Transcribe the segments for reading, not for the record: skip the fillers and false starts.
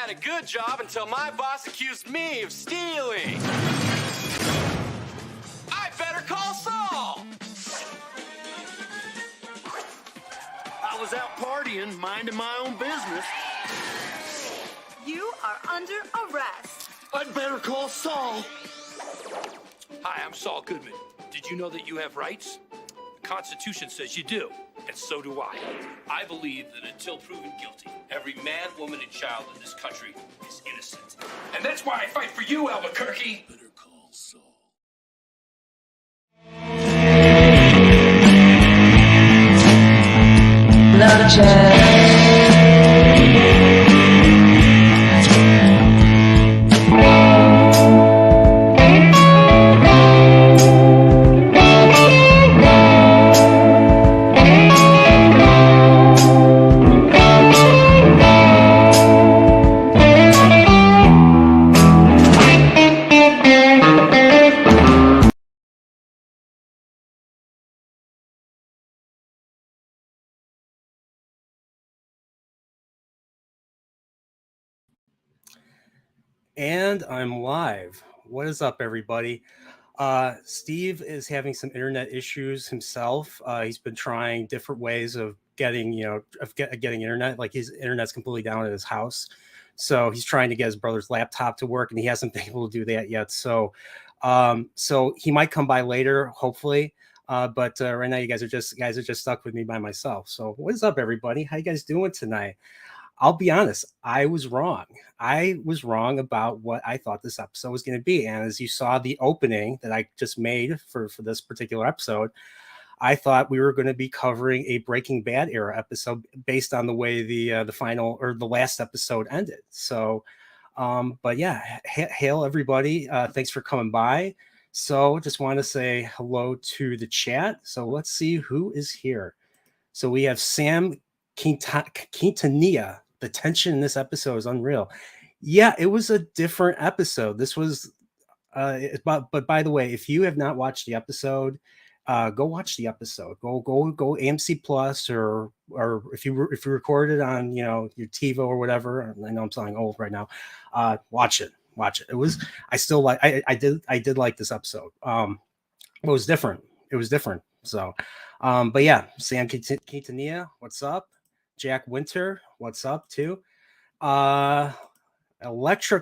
had a good job until my boss accused me of stealing. I better call Saul. I was out partying, minding my own business. You are under arrest. I'd better call Saul. Hi, I'm Saul Goodman. Did you know that you have rights? The Constitution says you do, and so do I. I believe that until proven guilty, every man, woman, and child in this country is innocent. And that's why I fight for you, Albuquerque. Better call Saul. Love chat. And I'm live. What is up, everybody? Steve is having some internet issues himself. He's been trying different ways of getting, getting internet. Like his internet's completely down at his house, so he's trying to get his brother's laptop to work, and he hasn't been able to do that yet. So he might come by later, hopefully. But right now, you guys are just stuck with me by myself. So what is up, everybody? How you guys doing tonight? I'll be honest, I was wrong. I was wrong about what I thought this episode was going to be. And as you saw the opening that I just made for this particular episode, I thought we were going to be covering a Breaking Bad era episode based on the way the final or the last episode ended. So, but yeah, hail everybody. Thanks for coming by. So just want to say hello to the chat. So let's see who is here. So we have Sam Quintanilla. The tension in this episode is unreal. Yeah, it was a different episode. This was, but by the way, if you have not watched the episode, go watch the episode. Go AMC Plus or if you record it on your TiVo or whatever. I know I'm sounding old right now. Watch it. It was. I still like. I did like this episode. It was different. So, but yeah, Sam Quintanilla, what's up? Jack Winter, what's up too? Electric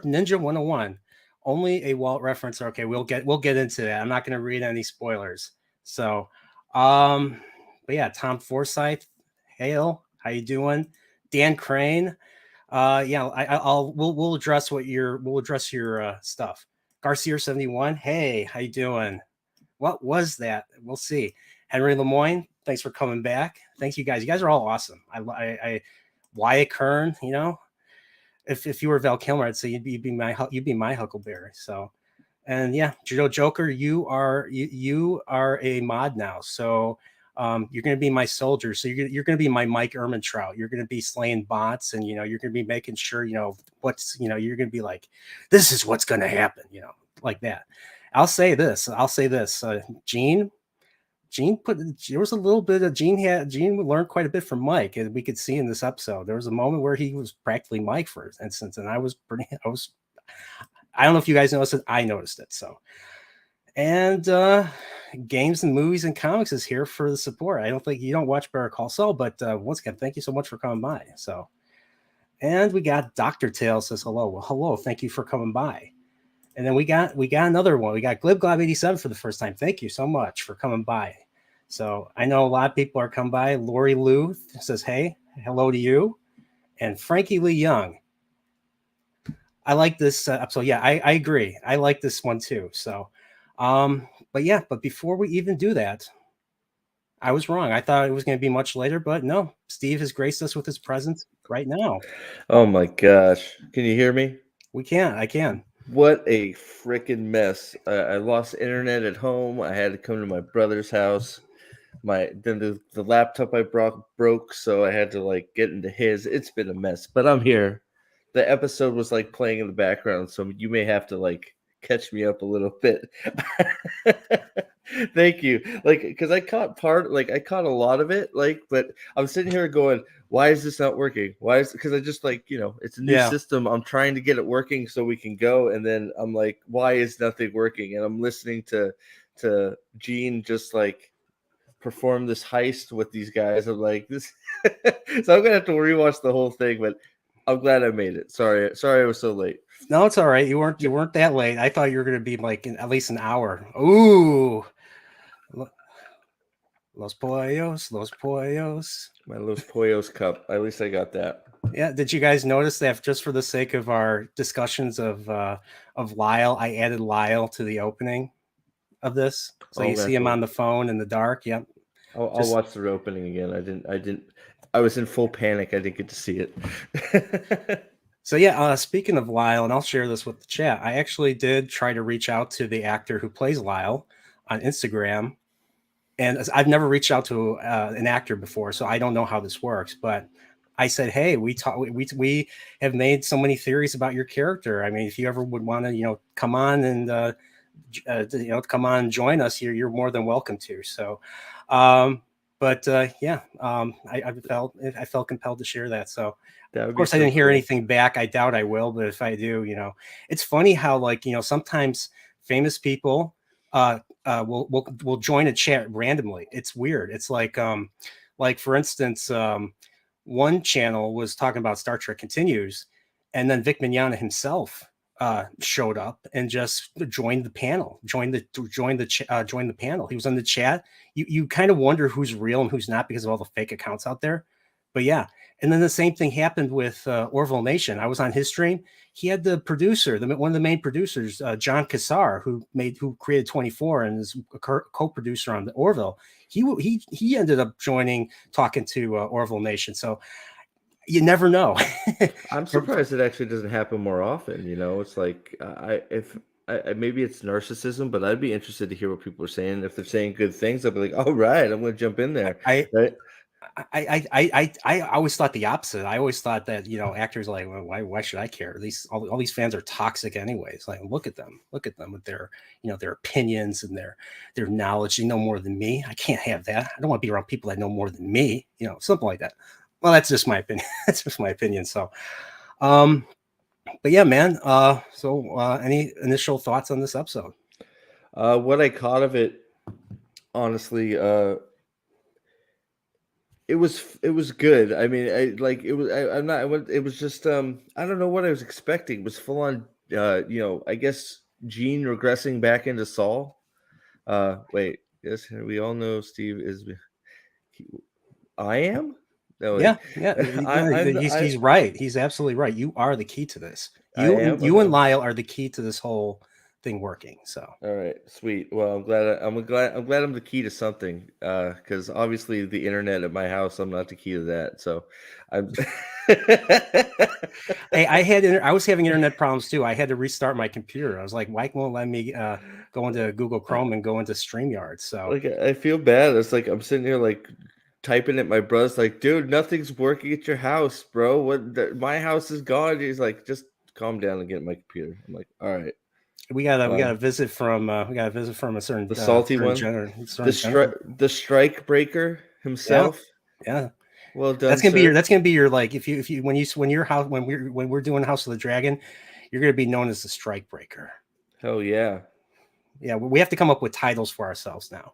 Ninja 101, only a Walt reference. Okay, we'll get into that. I'm not going to read any spoilers. So, but yeah, Tom Forsyth, hail, how you doing? Dan Crane, we'll address your stuff. Garcia 71, hey, how you doing? What was that? We'll see. Henry Lemoyne, thanks for coming back. Thanks, you guys. You guys are all awesome. I Wyatt Kern, if you were Val Kilmer, I'd say you'd be my Huckleberry. So, and yeah, Judo Joker, you are a mod now. So, you're going to be my soldier. So you're going to be my Mike Ehrmantraut. You're going to be slaying bots, and you're going to be making sure you're going to be like, this is what's going to happen. Like that. I'll say this. Gene there was a little bit of Gene learned quite a bit from Mike, and we could see in this episode. There was a moment where he was practically Mike for instance, and I don't know if you guys noticed it. I noticed it. So, and Games and Movies and Comics is here for the support. I don't think you don't watch Better Call Saul, but once again, thank you so much for coming by. So, and we got Dr. Tail says hello. Well, hello, thank you for coming by. And then we got another one. We got Glib Glob 87 for the first time. Thank you so much for coming by. So I know a lot of people are coming by. Lori Lou says, hey, hello to you. And Frankie Lee Young. I like this episode. Yeah, I agree. I like this one too. So, but before we even do that, I was wrong. I thought it was going to be much later, but no. Steve has graced us with his presence right now. Oh my gosh. Can you hear me? I can. What a freaking mess. I lost internet at home. I had to come to my brother's house. The laptop I broke, so I had to get into his. It's been a mess, but I'm here. The episode was playing in the background, so you may have to catch me up a little bit. Thank you. Like, because I caught a lot of it. Like, but I'm sitting here going, why is this not working? Why is because I just it's a new Yeah. system. I'm trying to get it working so we can go, and then I'm like, why is nothing working? And I'm listening to Gene just like perform this heist with these guys. I'm like this, so I'm gonna have to rewatch the whole thing. But I'm glad I made it. Sorry I was so late. No, it's all right. You weren't that late. I thought you were going to be like in at least an hour. Ooh. Los pollos, los pollos. My Los Pollos cup. At least I got that. Yeah, did you guys notice that just for the sake of our discussions of Lyle, I added Lyle to the opening of this, so you see him on the phone in the dark. Yep. I'll watch the opening again. I didn't. I was in full panic. I didn't get to see it. So yeah, speaking of Lyle, and I'll share this with the chat. I actually did try to reach out to the actor who plays Lyle on Instagram, and I've never reached out to an actor before, so I don't know how this works. But I said, hey, we have made so many theories about your character. I mean, if you ever would want to, come on and come on and join us, you're more than welcome to. So, I felt compelled to share that. So, of course, I didn't hear anything back. I doubt I will, but if I do, it's funny how sometimes famous people will join a chat randomly. It's weird. It's like for instance, one channel was talking about Star Trek Continues, and then Vic Mignogna himself showed up and just joined the panel, joined the panel. He was on the chat. You kind of wonder who's real and who's not because of all the fake accounts out there. But yeah, and then the same thing happened with Orville Nation. I was on his stream. He had the producer, one of the main producers, John Cassar, who created 24 and is a co-producer on the Orville. He ended up talking to Orville Nation. So you never know. I'm surprised it actually doesn't happen more often. It's like maybe it's narcissism, but I'd be interested to hear what people are saying. If they're saying good things, I'll be like, all right, I'm going to jump in there. Right? I always thought the opposite. I always thought that actors like, well, why should I care? All these fans are toxic anyways. Like look at them with their their opinions and their knowledge. They know more than me. I can't have that. I don't want to be around people that know more than me. Something like that. Well, that's just my opinion. That's just my opinion. So, but yeah, man. Any initial thoughts on this episode? What I caught of it, honestly, it was good. I mean, it was just I don't know what I was expecting. It was full on I guess Gene regressing back into Saul. Wait, yes, we all know Steve is I am? No, yeah. He's right. He's absolutely right. You are the key to this. You and Lyle are the key to this whole thing working. So all right, sweet. Well, I'm glad I'm the key to something. Because obviously the internet at my house, I'm not the key to that. So I'm hey, I was having internet problems too. I had to restart my computer. I was like, why won't let me go into Google Chrome and go into StreamYard? So I feel bad. It's like I'm sitting here like typing at my brother's like, dude, nothing's working at your house, bro. My house is gone. He's like, just calm down and get my computer. I'm like, all right. We got a visit from a certain salty one, the strike breaker himself. Yeah. Well done. That's gonna be your like if you when we're doing House of the Dragon, you're gonna be known as the strike breaker. Hell yeah. Yeah, we have to come up with titles for ourselves now.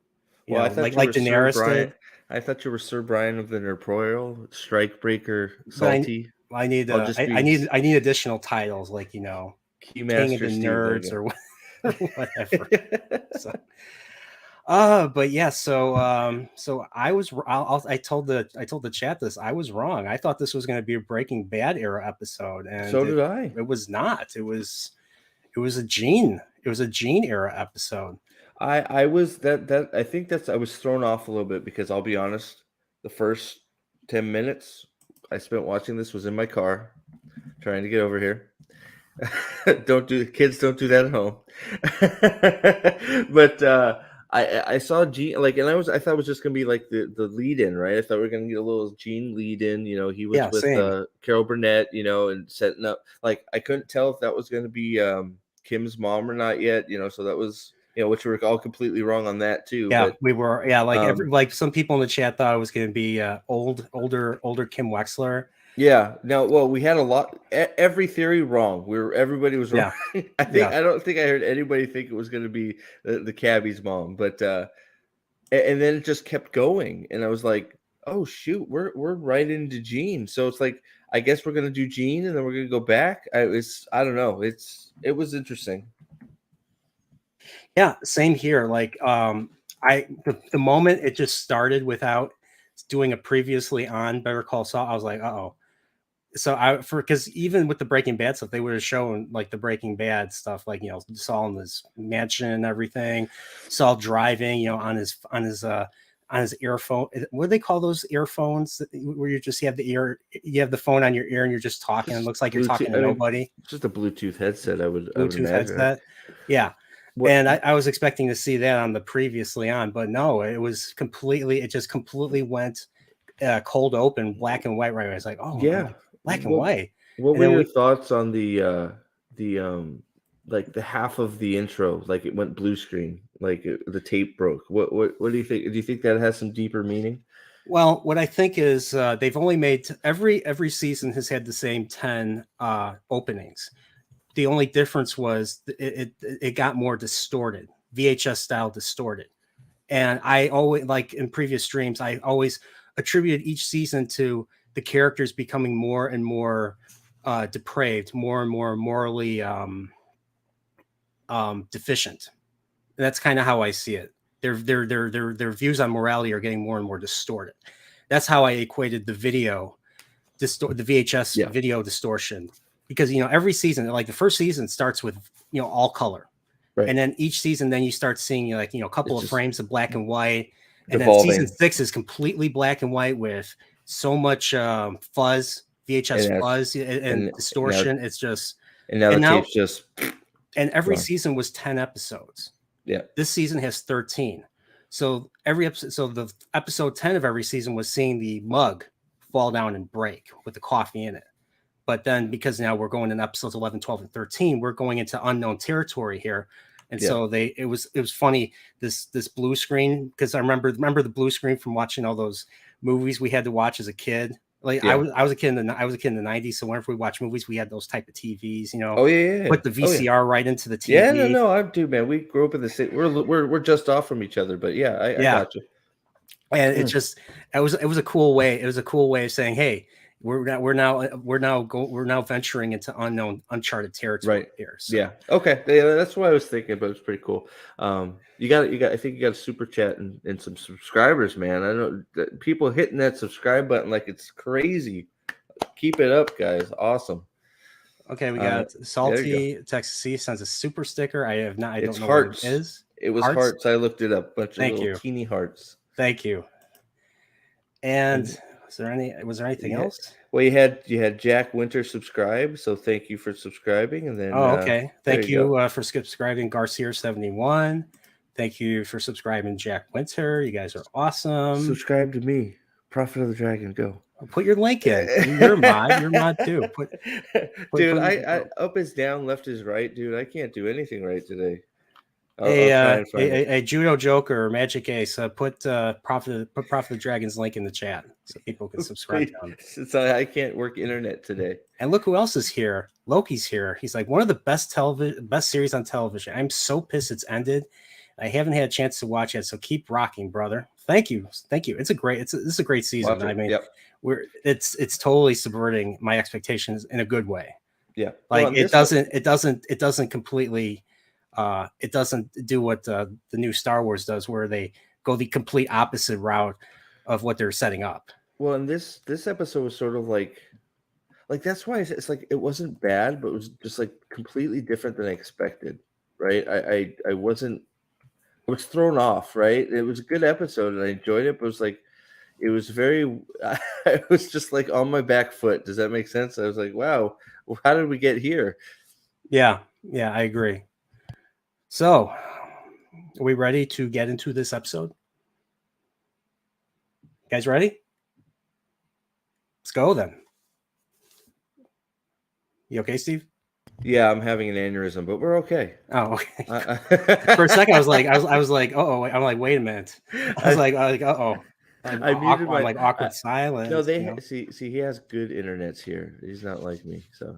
I thought like Daenerys did. I thought you were Sir Brian of the Nerproyal, Strikebreaker, Salty. I need additional titles like King of the Nerds or whatever. But yeah, so I told the chat this. I was wrong. I thought this was going to be a Breaking Bad era episode, and so did I. It was not. It was a Gene era episode. I was I think I was thrown off a little bit because I'll be honest, the first 10 minutes I spent watching this was in my car trying to get over here. Kids don't do that at home. But I saw Gene and I thought it was just gonna be like the lead in, right? I thought we were gonna get a little Gene lead in, he was with Carol Burnett, and setting up. Like I couldn't tell if that was gonna be Kim's mom or not yet, so that was which we're all completely wrong on that too. Yeah, but, we were. Yeah, like some people in the chat thought it was going to be older Kim Wexler. Yeah, no, well, we had a lot, every theory wrong. Everybody was wrong. Yeah. I don't think I heard anybody think it was going to be the cabbie's mom, but and then it just kept going, and I was like, oh shoot, we're right into Jean. So it's like, I guess we're going to do Jean, and then we're going to go back. I don't know. It was interesting. Yeah, same here. Like, the moment it just started without doing a previously on Better Call Saul, I was like, uh-oh. So because even with the Breaking Bad stuff, they would have shown like the Breaking Bad stuff, like, Saul in his mansion and everything, Saul driving, on his earphone. What do they call those earphones where you have the phone on your ear and you're just talking? It looks like you're talking to nobody. Just a Bluetooth headset, I would imagine. Headset. Yeah. And I was expecting to see that on the previously on, but no, it just completely went cold open, black and white. Right. I was like, oh yeah, black and white. What were your thoughts on the like the half of the intro, like it went blue screen, like the tape broke? What do you think? Do you think that has some deeper meaning? Well, what I think is they've only made every season has had the same 10 openings. The only difference was it got more distorted, VHS style distorted. And I always, like in previous streams, I always attributed each season to the characters becoming more and more depraved, more and more morally deficient. And that's kind of how I see it. Their views on morality are getting more and more distorted. That's how I equated the the VHS video distortion. Because every season, like the first season starts with all color, right? And then each season, then you start seeing a couple of frames of black and white, and then season 6 is completely black and white with so much fuzz, VHS fuzz and distortion. It's just tape's just and every season was 10 episodes. Yeah, this season has 13. So every episode, the episode 10 of every season was seeing the mug fall down and break with the coffee in it. But then because now we're going in episodes 11, 12, and 13, we're going into unknown territory here. And so it was funny, this blue screen, because I remember the blue screen from watching all those movies we had to watch as a kid. Like I was a kid in the 90s, so whenever we watch movies, we had those type of TVs, put the VCR right into the TV. Yeah, no, I do, man. We grew up in the city. We're just off from each other, but I got you. And it was a cool way. It was a cool way of saying, hey, we're now venturing into uncharted territory here. So. Yeah. Okay. Yeah, that's what I was thinking, but it's pretty cool. You got. I think you got a super chat and some subscribers, man. I know that people hitting that subscribe button like it's crazy. Keep it up, guys. Awesome. Okay, we got Salty Texas C sends a super sticker. I don't know hearts. what it is. It was hearts. I looked it up. Bunch of little teeny hearts. Thank you. And was there anything else? Well, you had Jack Winter subscribe, so thank you for subscribing. And then okay. Thank you for subscribing, Garcia71. Thank you for subscribing, Jack Winter. You guys are awesome. Subscribe to me, Prophet of the Dragon. Go. Put your link in. You're mod too. Dude, I up is down, left is right, dude. I can't do anything right today. A Judo Joker or Magic Ace, put Prophet of the Dragon's link in the chat so people can subscribe to him. Since I can't work internet today. And look who else is here. Loki's here. He's like, one of the best series on television. I'm so pissed it's ended. I haven't had a chance to watch it, so keep rocking, brother. Thank you. It's a great season. I mean, it's totally subverting my expectations in a good way. Yeah. Like it doesn't completely it doesn't do what the new Star Wars does, where they go the complete opposite route of what they're setting up. Well, and this episode was sort of like that's why it's like it wasn't bad, but it was just like completely different than I expected. Right? I was thrown off. Right? It was a good episode and I enjoyed it, but it was very. I was just like on my back foot. Does that make sense? I was like, wow, how did we get here? Yeah, I agree. So, are we ready to get into this episode? You guys ready? Let's go then. You okay, Steve? Yeah, I'm having an aneurysm, but we're okay. Oh, okay. I, For a second, I was like, oh, I'm like, wait a minute. I was like, oh, I muted I'm my. like awkward No, silence. they see he has good internets here. He's not like me, so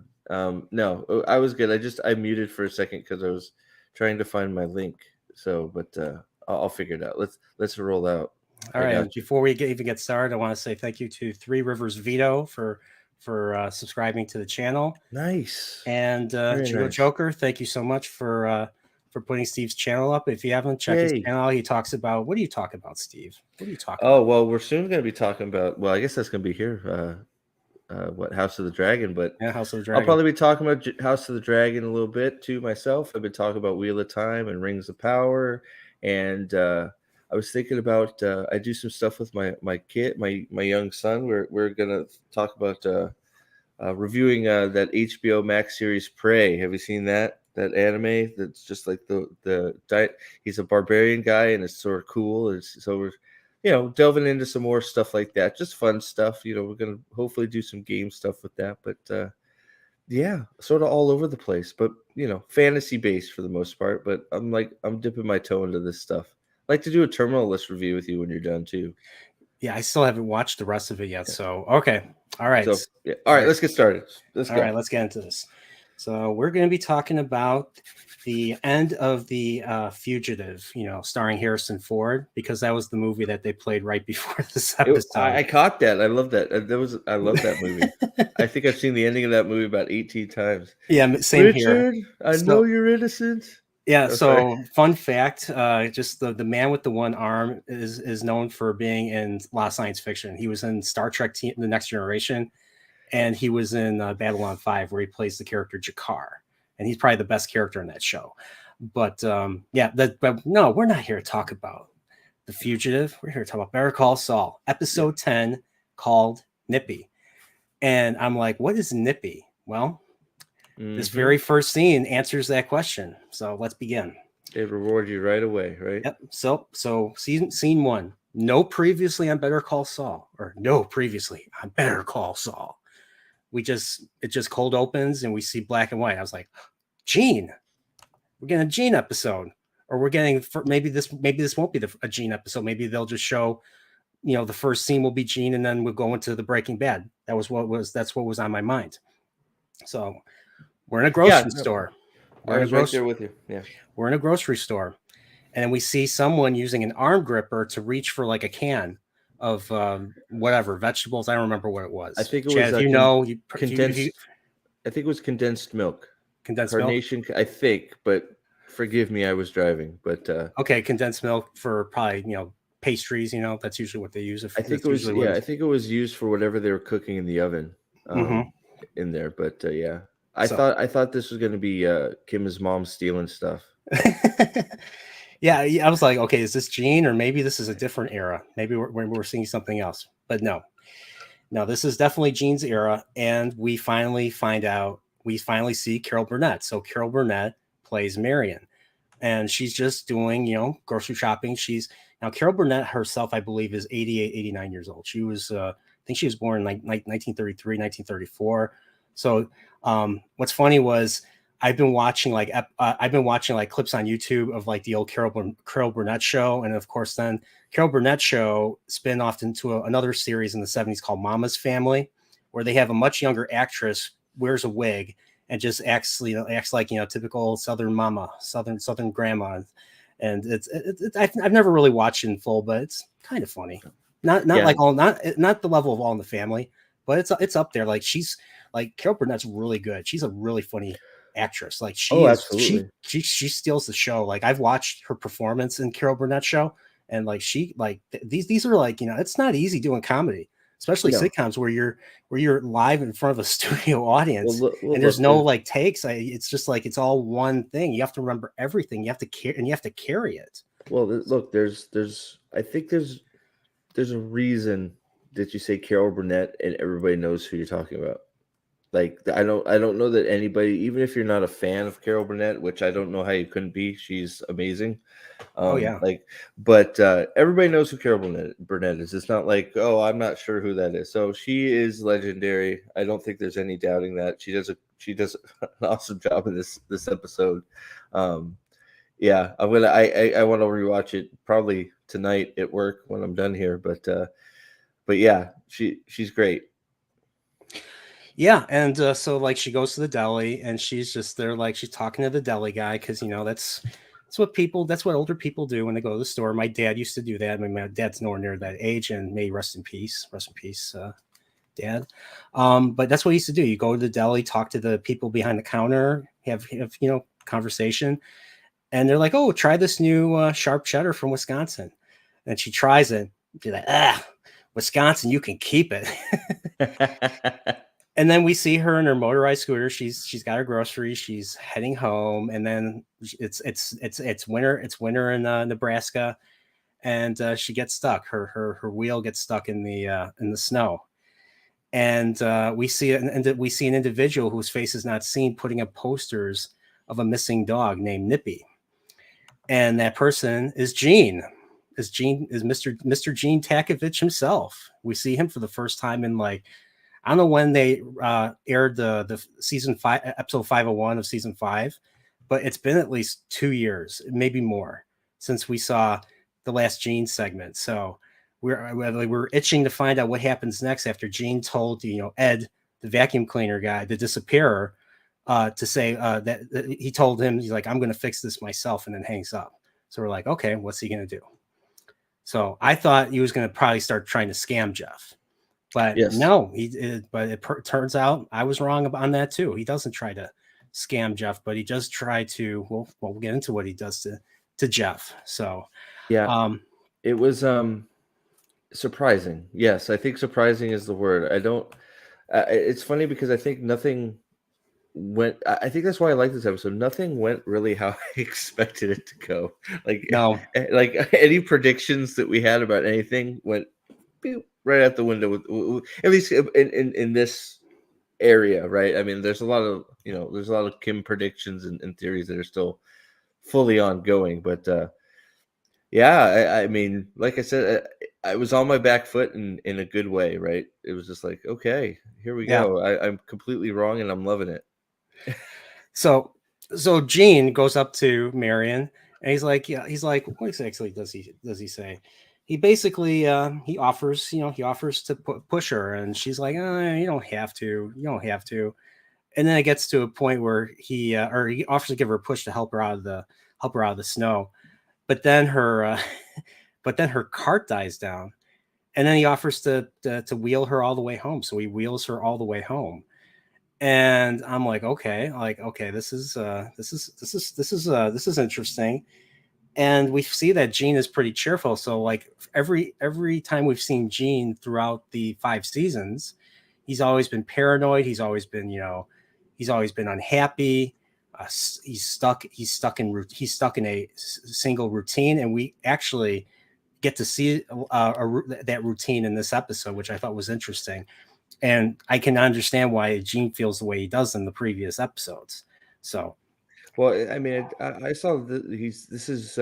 no, I was good. I muted for a second because I was trying to find my link. So, but I'll figure it out. Let's roll out. All I right, and got you. before we even get started, I want to say thank you to Three Rivers Vito for subscribing to the channel, Nice. and Very Judo nice. Joker, thank you so much for putting Steve's channel up. If you haven't checked his Yay. channel, he talks about, what do you talk about, Steve? What do you talk Oh about? well, we're soon going to be talking about. Well, I guess that's going to be here. What House of the Dragon? But Yeah, House of the I'll Dragon. probably be talking about House of the Dragon a little bit too myself. I've been talking about Wheel of Time and Rings of Power, and I was thinking about I do some stuff with my kid, my young son. We're gonna talk about reviewing that HBO Max series Prey. Have you seen that anime? That's just like he's a barbarian guy and it's sort of cool. So we're delving into some more stuff like that, just fun stuff. We're gonna hopefully do some game stuff with that, but yeah, sort of all over the place, but fantasy based for the most part. But I'm dipping my toe into this stuff. I'd like to do a Terminal List review with you when you're done too. Yeah, I still haven't watched the rest of it yet. So okay, all right. So yeah, all right, let's get started. Let's All go. right, let's get into this. So we're going to be talking about the end of the Fugitive, starring Harrison Ford, because that was the movie that they played right before this episode. I caught that. I love that. I love that movie. I think I've seen the ending of that movie about 18 times. Yeah, same Richard, here. I know you're innocent. Yeah. Oh, so fun fact, just the man with the one arm is known for being in a lot of science fiction. He was in Star Trek: The Next Generation, and he was in Babylon 5, where he plays the character Jakar, and he's probably the best character in that show. But but no, we're not here to talk about The Fugitive. We're here to talk about Better Call Saul, episode 10, called Nippy. And I'm like, what is Nippy? Well, this very first scene answers that question. So let's begin. They reward you right away, right? Yep. So scene 1. No previously on Better Call Saul, or no previously on Better Call Saul. It just cold opens and we see black and white. I was like, Gene, we're getting a Gene episode, or we're getting maybe this won't be a Gene episode. Maybe they'll just show, the first scene will be Gene, and then we'll go into the Breaking Bad. That's what was on my mind. So we're in a grocery store. I was right there with you. Yeah, we're in a grocery store, and we see someone using an arm gripper to reach for like a can of whatever vegetables. I don't remember what it was. I think it Chad, was condensed. I think it was condensed milk. Condensed Carnation, milk? I think, but forgive me, I was driving. But okay, condensed milk for probably pastries. That's usually what they use. I think it was I think it was used for whatever they were cooking in the oven in there. But yeah, I thought this was going to be Kim's mom stealing stuff. Yeah, I was like, okay, is this Gene, or maybe this is a different era? Maybe we're seeing something else. But no, this is definitely Gene's era, and we finally see Carol Burnett. So Carol Burnett plays Marion, and she's just doing, grocery shopping. Now Carol Burnett herself, I believe, is 88, 89 years old. She was, I think she was born in like 1933, 1934. So what's funny was I've been watching like clips on YouTube of like the old Carol Burnett show, and of course then Carol Burnett show spin off into another series in the 70s called Mama's Family, where they have a much younger actress wears a wig and just acts like typical Southern mama, Southern grandma, and I've never really watched it in full, but it's kind of funny. Not the level of All in the Family, but it's up there. Like she's like Carol Burnett's really good. She's a really funny actress. Like absolutely. She steals the show. Like I've watched her performance in Carol Burnett's show, and like these are like it's not easy doing comedy, especially sitcoms where you're live in front of a studio audience and there's no like takes. It's just like it's all one thing. You have to remember everything. You have to carry it. Well, look, I think there's a reason that you say Carol Burnett and everybody knows who you're talking about. Like I don't know that anybody, even if you're not a fan of Carol Burnett, which I don't know how you couldn't be. She's amazing. But everybody knows who Carol Burnett is. It's not like, oh, I'm not sure who that is. So she is legendary. I don't think there's any doubting that. She does she does an awesome job in this episode. Yeah, I want to rewatch it probably tonight at work when I'm done here. But yeah, she's great. Yeah, and so like she goes to the deli and she's just there, like she's talking to the deli guy because that's what older people do when they go to the store. My dad used to do that. I mean, my dad's nowhere near that age, and may rest in peace, Dad. But that's what he used to do. You go to the deli, talk to the people behind the counter, have conversation, and they're like, "Oh, try this new sharp cheddar from Wisconsin," and she tries it. She's like, Wisconsin, you can keep it. And then we see her in her motorized scooter. She's got her groceries. She's heading home, and then it's winter. It's winter in Nebraska, and she gets stuck. Her wheel gets stuck in the snow, and we see an individual whose face is not seen putting up posters of a missing dog named Nippy, and that person is Gene. Is Mr. Gene Takovich himself. We see him for the first time in like, I don't know when they aired the season 5, episode 501 of season 5, but it's been at least 2 years, maybe more, since we saw the last Gene segment. So we're itching to find out what happens next after Gene told Ed, the vacuum cleaner guy, the disappearer, to say that he told him, he's like, I'm going to fix this myself, and then hangs up. So we're like, okay, what's he going to do? So I thought he was going to probably start trying to scam Jeff. But yes. No, turns out I was wrong on that too. He doesn't try to scam Jeff, but he does try to. We'll get into what he does to Jeff. So yeah, it was surprising. Yes, I think surprising is the word. I don't. It's funny because I think nothing went. I think that's why I like this episode. Nothing went really how I expected it to go. Like no, like any predictions that we had about anything went right out the window, at least in this area, right? I mean, there's a lot of Kim predictions and theories that are still fully ongoing, but yeah, I mean, like I said, I was on my back foot in a good way, right? It was just like, okay, here we go. I'm completely wrong, and I'm loving it. So Gene goes up to Marion, and he's like, what exactly does he say? He basically he offers to push her, and she's like, you don't have to, and then it gets to a point where he offers to give her a push to help her out of the snow, but then her cart dies down, and then he offers to wheel her all the way home. So he wheels her all the way home, and I'm like, okay, this is interesting. And we see that Gene is pretty cheerful. So like every time we've seen Gene throughout the 5 seasons, he's always been paranoid. He's always been unhappy. He's stuck in a single routine. And we actually get to see that routine in this episode, which I thought was interesting. And I can understand why Gene feels the way he does in the previous episodes. So. Well, I mean, I saw that this is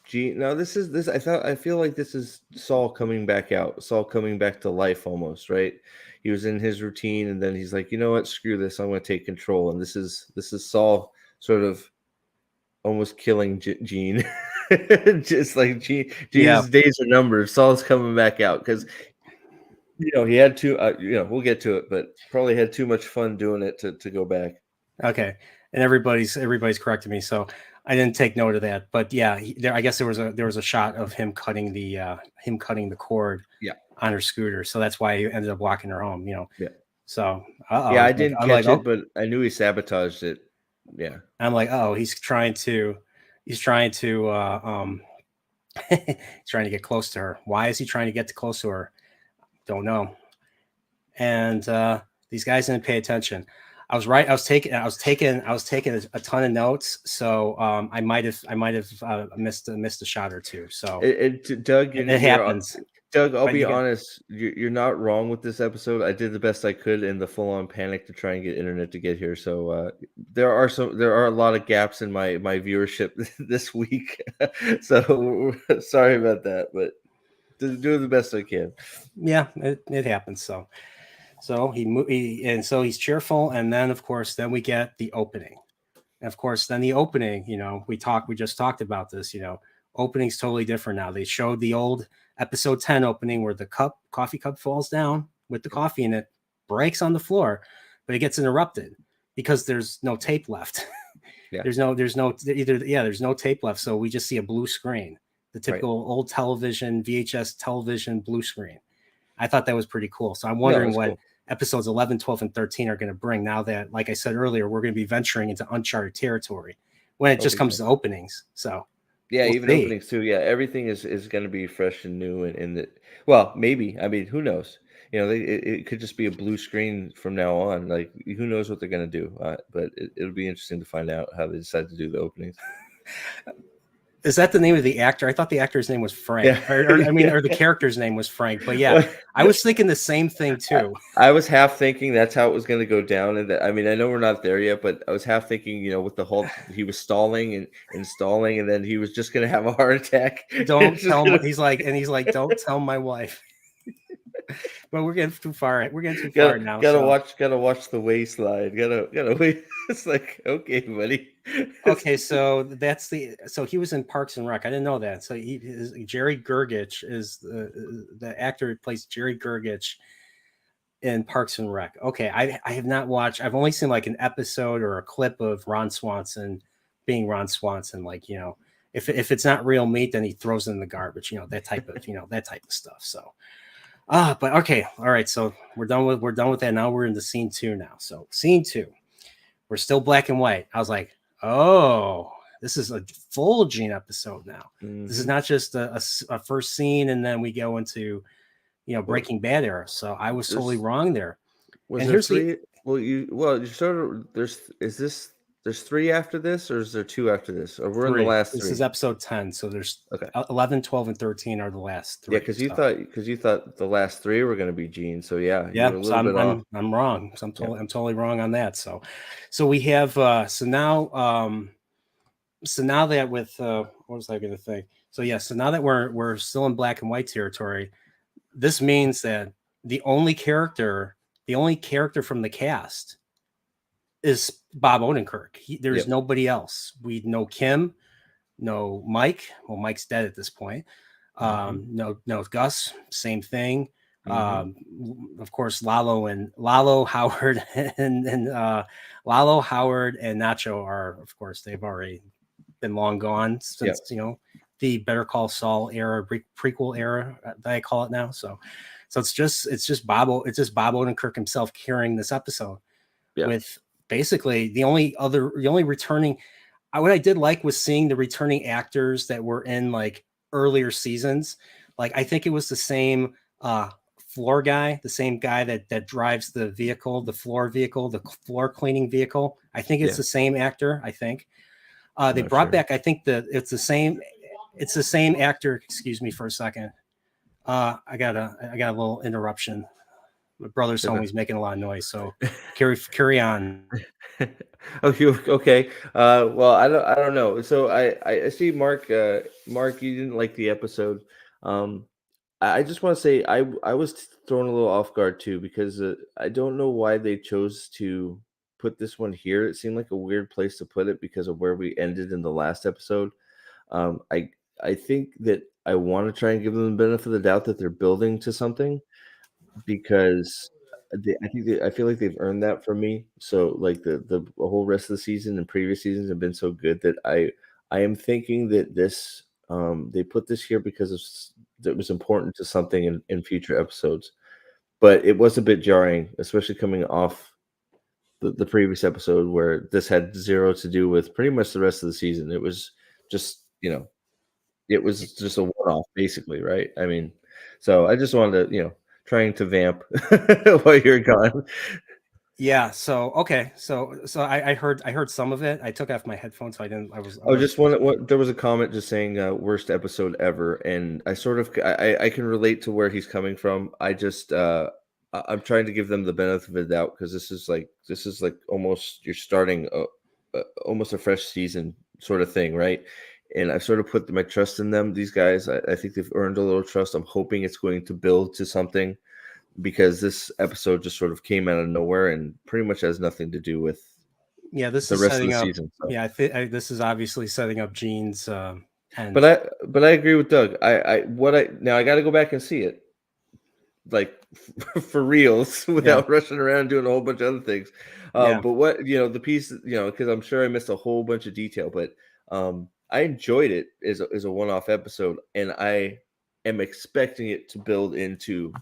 Gene. No, this is. I feel like this is Saul coming back out. Saul coming back to life almost, right? He was in his routine, and then he's like, you know what? Screw this. I'm going to take control. And this is Saul sort of almost killing Gene, just like Gene's days are numbered. Saul's coming back out because. He had to. We'll get to it, but probably had too much fun doing it to go back. Okay, and everybody's correcting me, so I didn't take note of that. But yeah, I guess there was a shot of him cutting the cord on her scooter, so that's why he ended up walking her home. Yeah. So I didn't catch it, but I knew he sabotaged it. Yeah. I'm like, he's trying to he's trying to get close to her. Why is he trying to get close to her? Don't know. And these guys didn't pay attention. I was right. I was taking a ton of notes, so I might have missed a shot or two. So Doug, it happens. Doug, I'll be honest. You're not wrong with this episode. I did the best I could in the full-on panic to try and get internet to get here. So there are a lot of gaps in my viewership this week. So sorry about that, but doing the best I can. Yeah, it happens. So and so he's cheerful, and then of course, then we get the opening. And of course, then the opening, we just talked about this, opening's totally different now. They showed the old episode 10 opening where the coffee cup falls down with the coffee in it, breaks on the floor, but it gets interrupted because there's no tape left. Yeah. There's no tape left. So we just see a blue screen, the typical old television, VHS television blue screen. I thought that was pretty cool. So I'm wondering what cool. Episodes 11, 12, and 13 are going to bring now that, like I said earlier, we're going to be venturing into uncharted territory when it just comes to openings. So yeah, even openings too. Yeah, everything is going to be fresh and new, and well, maybe. I mean, who knows? It could just be a blue screen from now on. Like, who knows what they're going to do? But it'll be interesting to find out how they decide to do the openings. Is that the name of the actor? I thought the actor's name was Frank. Yeah. Or the character's name was Frank. But yeah, I was thinking the same thing too. I was half thinking that's how it was going to go down. And I mean, I know we're not there yet, but I was half thinking, with the whole, he was stalling and installing, and then he was just going to have a heart attack. Don't tell him. He's like, don't tell my wife. But we're getting too far. We're getting too far now. Gotta watch the waistline. Gotta wait. It's like, okay, buddy. Okay, so so he was in Parks and Rec. I didn't know that. So Jerry Gergich is the actor who plays Jerry Gergich in Parks and Rec. Okay, I have not watched. I've only seen like an episode or a clip of Ron Swanson being Ron Swanson. Like, if it's not real meat, then he throws it in the garbage. That type of stuff. So. But okay, all right. So we're done with that. Now we're into scene 2 now. So scene 2, we're still black and white. I was like, oh, this is a full Gene episode now. Mm-hmm. This is not just a first scene and then we go into, Breaking Bad era. So I was totally wrong there. And here's three. You sort of there's 3 after this, or is there 2 after this? Or we're 3. In the last 3. This is episode 10. So there's 11, 12, and 13 are the last 3. Yeah, because you thought the last 3 were going to be Gene. So yeah. So I'm wrong. So I'm totally wrong on that. So we have so now that with what was I going to think? So yeah, so now that we're still in black and white territory, this means that the only character from the cast is Bob Odenkirk. There's nobody else. We know Kim, no Mike. Well, Mike's dead at this point. No Gus, same thing. Of course, Lalo Howard and Nacho are, of course, they've already been long gone since the Better Call Saul era, prequel era that I call it now. So it's just Bob Odenkirk himself carrying this episode with. Basically, the only returning, what I did like was seeing the returning actors that were in like earlier seasons. Like I think it was the same floor guy, the same guy that drives the vehicle, the floor cleaning vehicle. I think it's the same actor. I think they brought back. I think it's the same actor. Excuse me for a second. I got a little interruption. My brother's home. He's making a lot of noise. So carry on. Okay. Well, I don't know. So I see Mark, you didn't like the episode. I just want to say I was thrown a little off guard too, because I don't know why they chose to put this one here. It seemed like a weird place to put it because of where we ended in the last episode. I think that I want to try and give them the benefit of the doubt that they're building to something, because I feel like they've earned that from me. So like the whole rest of the season and previous seasons have been so good that I am thinking that this they put this here because it was important to something in future episodes. But it was a bit jarring, especially coming off the previous episode where this had zero to do with pretty much the rest of the season. It was just, it was just a one-off basically, right? I mean, so I just wanted to, trying to vamp while you're gone. Yeah. So okay. So I heard some of it. I took off my headphones, so I didn't. There was a comment just saying worst episode ever, and I sort of I can relate to where he's coming from. I just I'm trying to give them the benefit of the doubt, because this is like almost you're starting almost a fresh season sort of thing, right? And I sort of put my trust in them. These guys, I think they've earned a little trust. I'm hoping it's going to build to something because this episode just sort of came out of nowhere and pretty much has nothing to do with this the is rest of setting the up. season. So. Yeah, this is obviously setting up Gene's end. But I agree with Doug. Now I got to go back and see it, like for reals, without rushing around doing a whole bunch of other things. But what the piece, because I'm sure I missed a whole bunch of detail, but I enjoyed it as a one-off episode, and I am expecting it to build into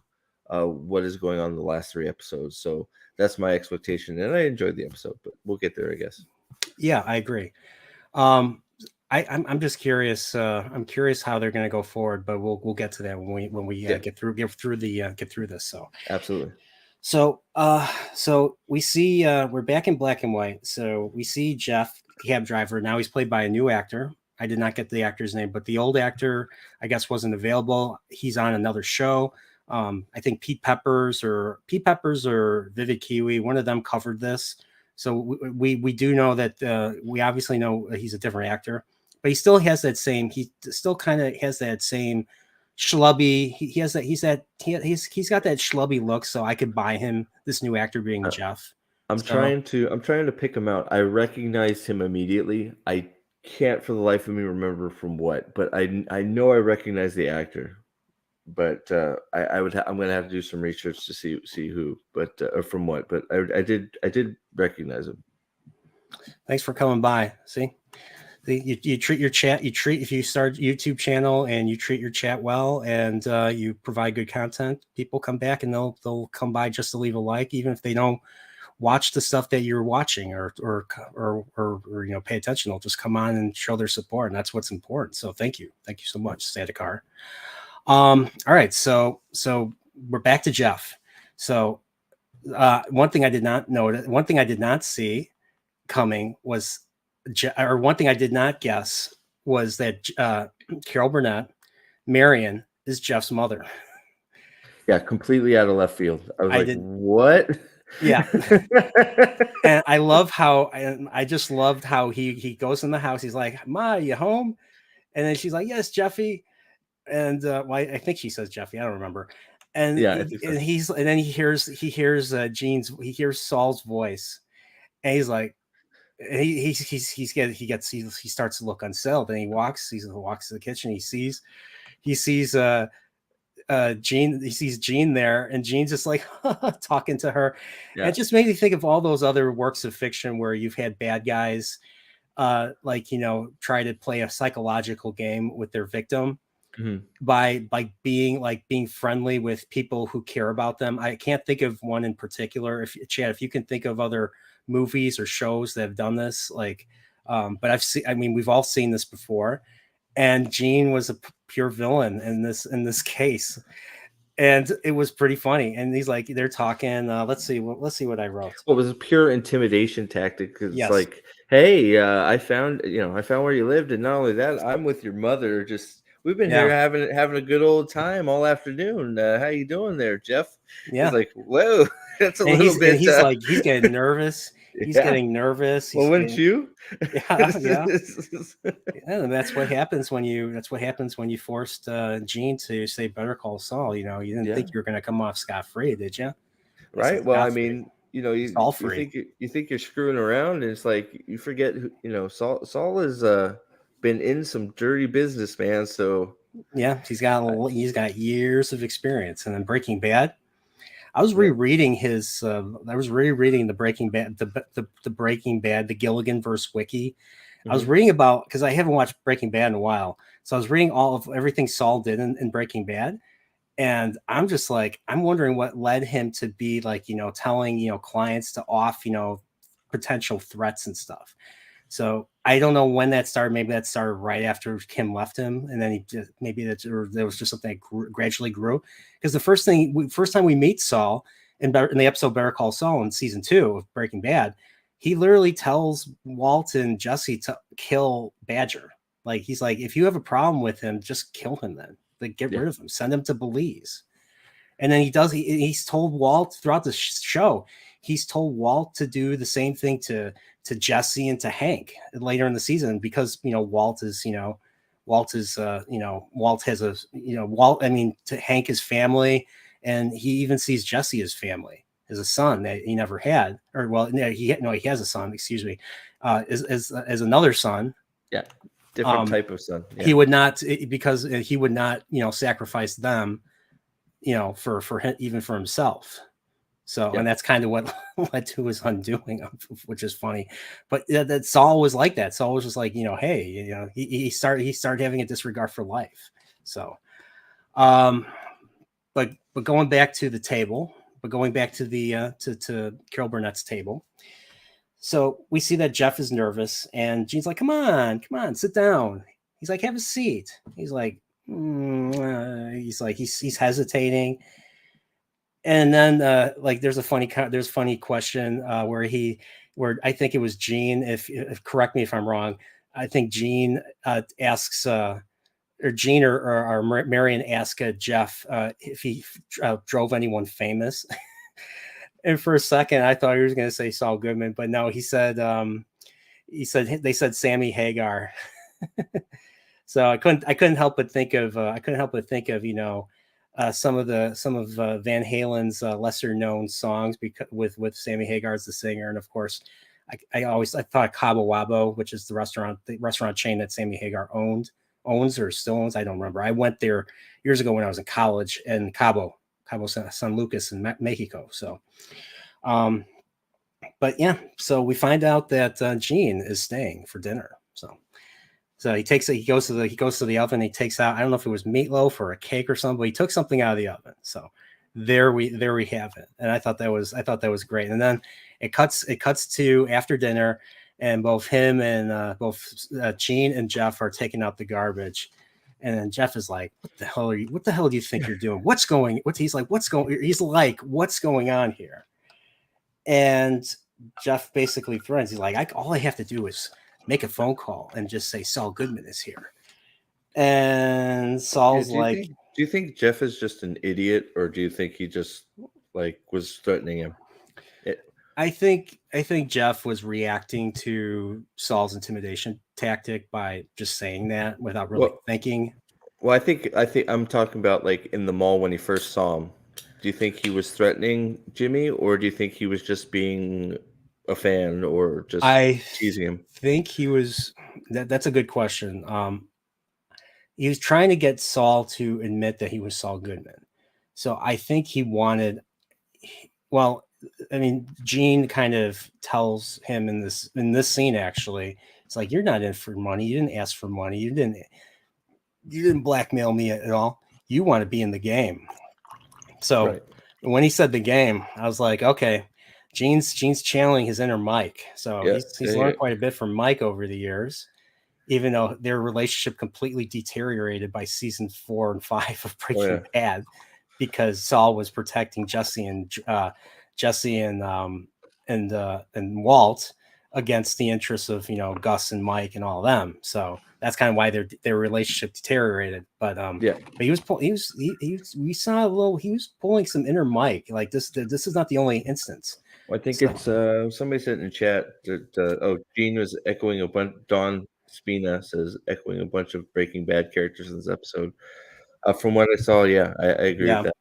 what is going on in the last 3 episodes. So that's my expectation, and I enjoyed the episode. But we'll get there, I guess. Yeah, I agree. I'm just curious. I'm curious how they're going to go forward, but we'll get to that when we get through this. So absolutely. So we see we're back in black and white. So we see Jeff, cab driver. Now he's played by a new actor. I did not get the actor's name, but the old actor, I guess, wasn't available. He's on another show. I think Pete Peppers or Vivid Kiwi, one of them covered this. So we do know that we obviously know he's a different actor, but he still has that same. He still kind of has that same schlubby. He's got that schlubby look. So I could buy him this new actor being Jeff. I'm trying to pick him out. I recognized him immediately. I can't for the life of me remember from what, but I know I recognize the actor. But I'm going to have to do some research to see who, but or from what. But I did recognize him. Thanks for coming by. See, you treat your chat. If you start YouTube channel and you treat your chat well and you provide good content, people come back and they'll come by just to leave a like, even if they don't watch the stuff that you're watching or pay attention. They'll just come on and show their support, and that's what's important. So thank you so much, Sadakar. All right, so we're back to Jeff. So one thing I did not see coming was, or one thing I did not guess was that Carol Burnett, Marion, is Jeff's mother. Yeah, completely out of left field. What? Yeah. And I love how, I just loved how he goes in the house. He's like, "Ma, you home?" And then she's like, "Yes, Jeffy." And I think she says Jeffy. I don't remember. And yeah, and then he hears Saul's voice, and he's like, he starts to look unsettled. And he walks to the kitchen. He sees Jean. He sees Jean there, and Jean's just like talking to her. Yeah. And it just made me think of all those other works of fiction where you've had bad guys, try to play a psychological game with their victim. Mm-hmm. by being friendly with people who care about them. I can't think of one in particular. If you can think of other movies or shows that have done this, but we've all seen this before. And Jean was a pure villain in this case, and it was pretty funny. And he's like, they're talking. Let's see what I wrote. Well, it was a pure intimidation tactic. It's like, hey, I found where you lived, and not only that, I'm with your mother. We've been here having a good old time all afternoon. How you doing there, Jeff? Yeah. He's like, whoa, that's a little bit. And he's like, he's getting nervous. He's getting nervous. Wouldn't you? Yeah. And that's what happens when you forced Gene to say Better Call Saul. You didn't think you were going to come off scot-free, did you? Right. Well, I mean, you think you're screwing around, and it's like you forget. Saul is been in some dirty business, man. So yeah, he's got years of experience. And then Breaking Bad, I was rereading the Breaking Bad, the Breaking Bad, the Gilligan verse wiki. Mm-hmm. I was reading about, because I haven't watched Breaking Bad in a while, so I was reading all of everything Saul did in Breaking Bad, and I'm just like, I'm wondering what led him to be like, telling clients to off potential threats and stuff. So I don't know when that started. Maybe that started right after Kim left him, and then there was just something that gradually grew. Because the first time we meet Saul in the episode Better Call Saul in season 2 of Breaking Bad, he literally tells Walt and Jesse to kill Badger. Like, he's like, if you have a problem with him, just kill him then. Like, get rid of him. Send him to Belize. And then he's told Walt throughout the show, he's told Walt to do the same thing to Jesse and to Hank later in the season, because Walt has to Hank is family, and he even sees Jesse as family, as a son that he never had, or well, he has a son, excuse me, as another son. Yeah, different type of son. Yeah. He would not, because he would not, sacrifice them, for him, even for himself. So, and that's kind of what led to his undoing, which is funny. But that Saul was like that. Saul was just like, hey, he started having a disregard for life. So, but going back to the table, going back to the to Carol Burnett's table. So we see that Jeff is nervous, and Gene's like, come on, sit down. He's like, have a seat. He's like, he's hesitating. And then there's a funny question where I think it was Gene, if correct me if I'm wrong. I think Gene asks or Gene or Marion asked Jeff if he drove anyone famous. And for a second I thought he was going to say Saul Goodman, but no, he said they said Sammy Hagar. So I couldn't help but think of some of Van Halen's lesser known songs with Sammy Hagar as the singer, and of course, I thought Cabo Wabo, which is the restaurant chain that Sammy Hagar owns or still owns. I don't remember. I went there years ago when I was in college in Cabo San Lucas in Mexico. So, but yeah, so we find out that Gene is staying for dinner. So he goes to the oven. He takes out, I don't know if it was meatloaf or a cake or something, but he took something out of the oven. So there we have it. And I thought that was great. And then it cuts to after dinner, and both him and Gene and Jeff are taking out the garbage. And then Jeff is like, what the hell do you think you're doing? He's like, what's going on here? And Jeff basically threatens. He's like, all I have to do is make a phone call and just say Saul Goodman is here. And Saul's do you think Jeff is just an idiot, or do you think he just was threatening him? I think Jeff was reacting to Saul's intimidation tactic by just saying that without really thinking. Well, I think I'm talking about in the mall when he first saw him. Do you think he was threatening Jimmy, or do you think he was just being a fan or just teasing him? I think he was. That's a good question. He was trying to get Saul to admit that he was Saul Goodman. So I think he wanted. Well, I mean, Gene kind of tells him in this scene. Actually, it's like, you're not in for money. You didn't ask for money. You didn't blackmail me at all. You want to be in the game. So when he said the game, I was like, okay. Gene's channeling his inner Mike. So he's learned quite a bit from Mike over the years, even though their relationship completely deteriorated by season 4 and 5 of Breaking Bad, because Saul was protecting Jesse and Walt against the interests of Gus and Mike and all of them. So that's kind of why their relationship deteriorated. But but he was pulling some inner Mike. Like this is not the only instance. Well, I think it's somebody said in the chat that Gene was echoing a bunch. Don Spina says echoing a bunch of Breaking Bad characters in this episode. From what I saw, I agree with that.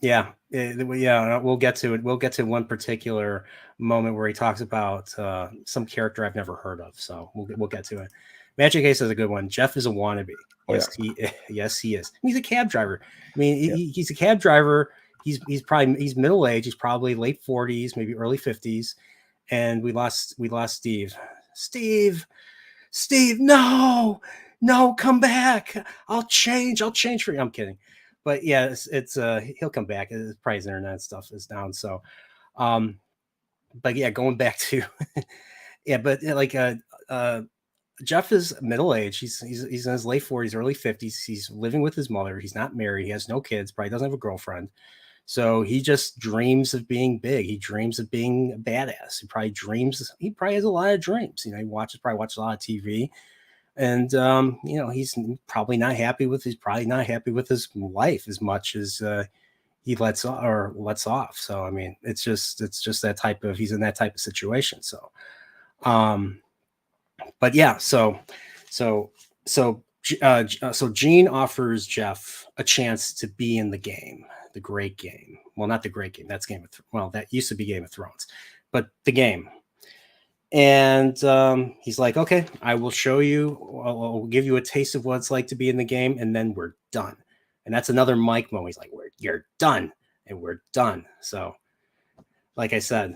Yeah, we'll get to it. We'll get to one particular moment where he talks about some character I've never heard of. So we'll get to it. Magic Ace is a good one. Jeff is a wannabe. Yes, he is. He's a cab driver. I mean, he's a cab driver. He's middle aged. He's probably late 40s, maybe early 50s. And we lost Steve. Steve, no, come back. I'll change for you. I'm kidding. But yeah, it's he'll come back. It's probably his internet stuff is down. So, but yeah, going back to Jeff is middle aged. He's in his late 40s, early 50s. He's living with his mother. He's not married. He has no kids. Probably doesn't have a girlfriend. So he just dreams of being big. He dreams of being a badass. He probably has a lot of dreams. He watches a lot of TV, and he's probably not happy with his life as much as he lets off. So I mean, it's just that type of, he's in that type of situation. So, but yeah, so Gene offers Jeff a chance to be in the game, the great game. Well, not the great game. That's that used to be Game of Thrones, but the game. And he's like, okay, I will show you. I'll give you a taste of what it's like to be in the game, and then we're done. And that's another Mike moment. He's like, you're done, and we're done. So, like I said,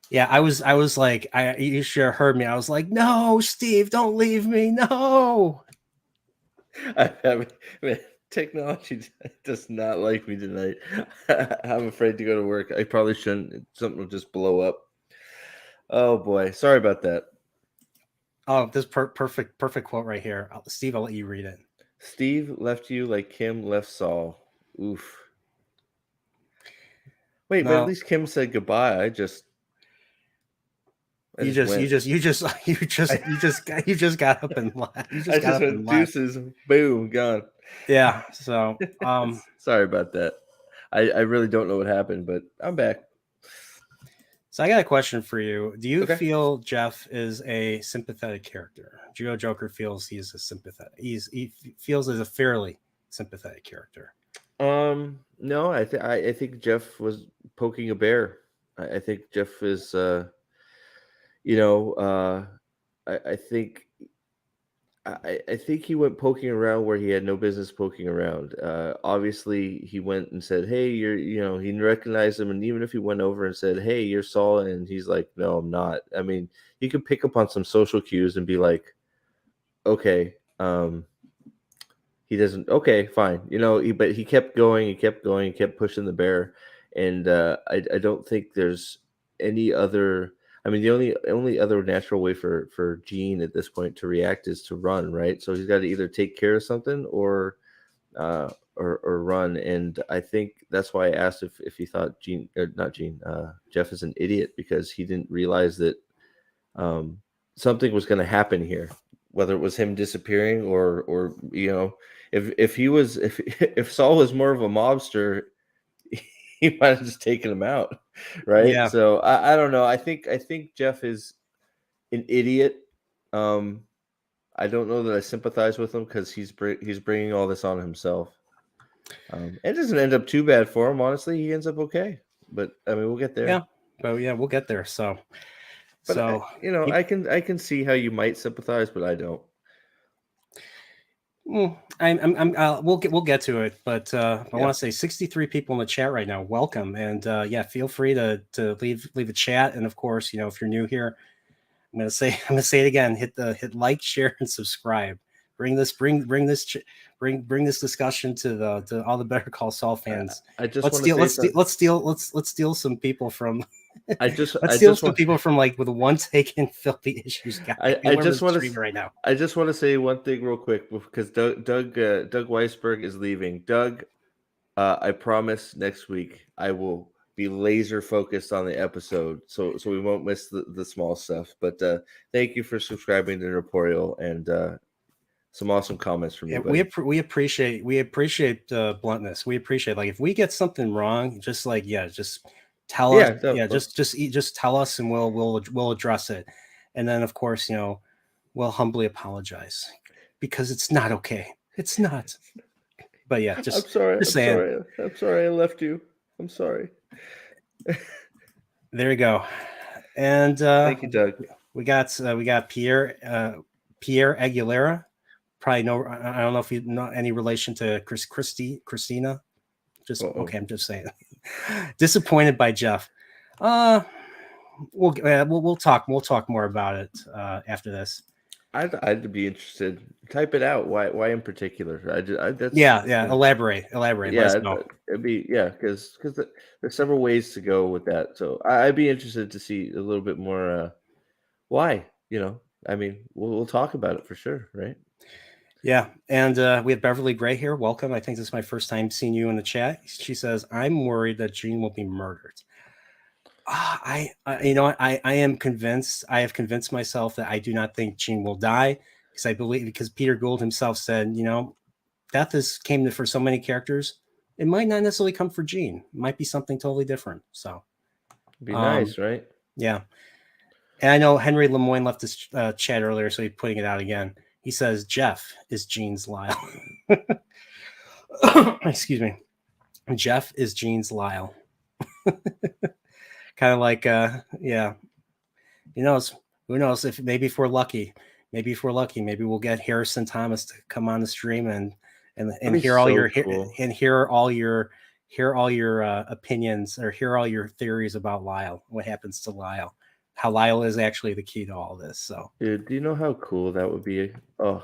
yeah, I was like, you should have heard me. I was like, no, Steve, don't leave me, no. Technology does not like me tonight. I'm afraid to go to work. I probably shouldn't. Something will just blow up. Oh boy, sorry about that. Oh, this perfect quote right here, Steve. I'll let you read it. Steve left you like Kim left Saul. Oof. Wait, but at least Kim said goodbye. You just got up and left. I just went deuces, boom, gone. Yeah. So, sorry about that. I really don't know what happened, but I'm back. So I got a question for you. Do you feel Jeff is a sympathetic character? Judo Joker feels he's a sympathetic. He feels as a fairly sympathetic character. No, I think Jeff was poking a bear. I think Jeff is, I think he went poking around where he had no business poking around. Obviously, he went and said, "Hey, he recognized him." And even if he went over and said, "Hey, you're Saul," and he's like, "No, I'm not." I mean, you could pick up on some social cues and be like, "Okay, he doesn't. Okay, fine." But he kept going. He kept pushing the bear, and I don't think there's any other. I mean, the only other natural way for Gene at this point to react is to run, right? So he's got to either take care of something or run. And I think that's why I asked if he thought Jeff is an idiot, because he didn't realize that something was going to happen here, whether it was him disappearing or if Saul was more of a mobster, he might have just taken him out, right? Yeah. So I don't know. I think Jeff is an idiot. I don't know that I sympathize with him because he's bringing all this on himself. It doesn't end up too bad for him, honestly. He ends up okay, but I mean, we'll get there. Yeah, but yeah, we'll get there. So, I can see how you might sympathize, but I don't. We'll get to it, but I want to say 63 people in the chat right now. Welcome, and feel free to leave a chat. And of course, if you're new here, I'm gonna say it again. Hit like, share, and subscribe. Bring this discussion to all the Better Call Saul fans. Let's steal some people from. Let's steal some people from with a one take and filthy issues guy. I just want to say one thing real quick, because Doug Weisberg is leaving. Doug, I promise next week I will be laser focused on the episode, so we won't miss the small stuff. But thank you for subscribing to Reportial and some awesome comments from you. We appreciate bluntness. We appreciate if we get something wrong, just tell us. Just tell us, and we'll address it. And then of course, we'll humbly apologize because it's not okay. It's not. But yeah, I'm sorry. I'm sorry I left you. I'm sorry. There you go. And thank you, Doug. We got Pierre Aguilera. Probably I don't know if you know any relation to Christina. Okay, I'm just saying. Disappointed by Jeff. We'll talk more about it after this. I'd be interested. Type it out. Why in particular? Elaborate. Yeah, let us know. It'd be because there's several ways to go with that. So I'd be interested to see a little bit more. Why? I mean, we'll talk about it for sure, right? Yeah, and we have Beverly Gray here. Welcome. I think this is my first time seeing you in the chat. She says, "I'm worried that Gene will be murdered." I am convinced. I have convinced myself that I do not think Gene will die because Peter Gould himself said, death came for so many characters. It might not necessarily come for Gene. It might be something totally different. So, it'd be nice, right? Yeah. And I know Henry Lemoyne left this chat earlier, so he's putting it out again. He says Jeff is Gene's Lyle. Excuse me. Jeff is Gene's Lyle. Kind of like, yeah. Who knows? Who knows? If maybe if we're lucky, maybe we'll get Harrison Thomas to come on the stream and hear all so your cool. hear all your opinions or hear all your theories about Lyle. What happens to Lyle? How Lyle is actually the key to all this. So, Dude, do you know how cool that would be? Oh,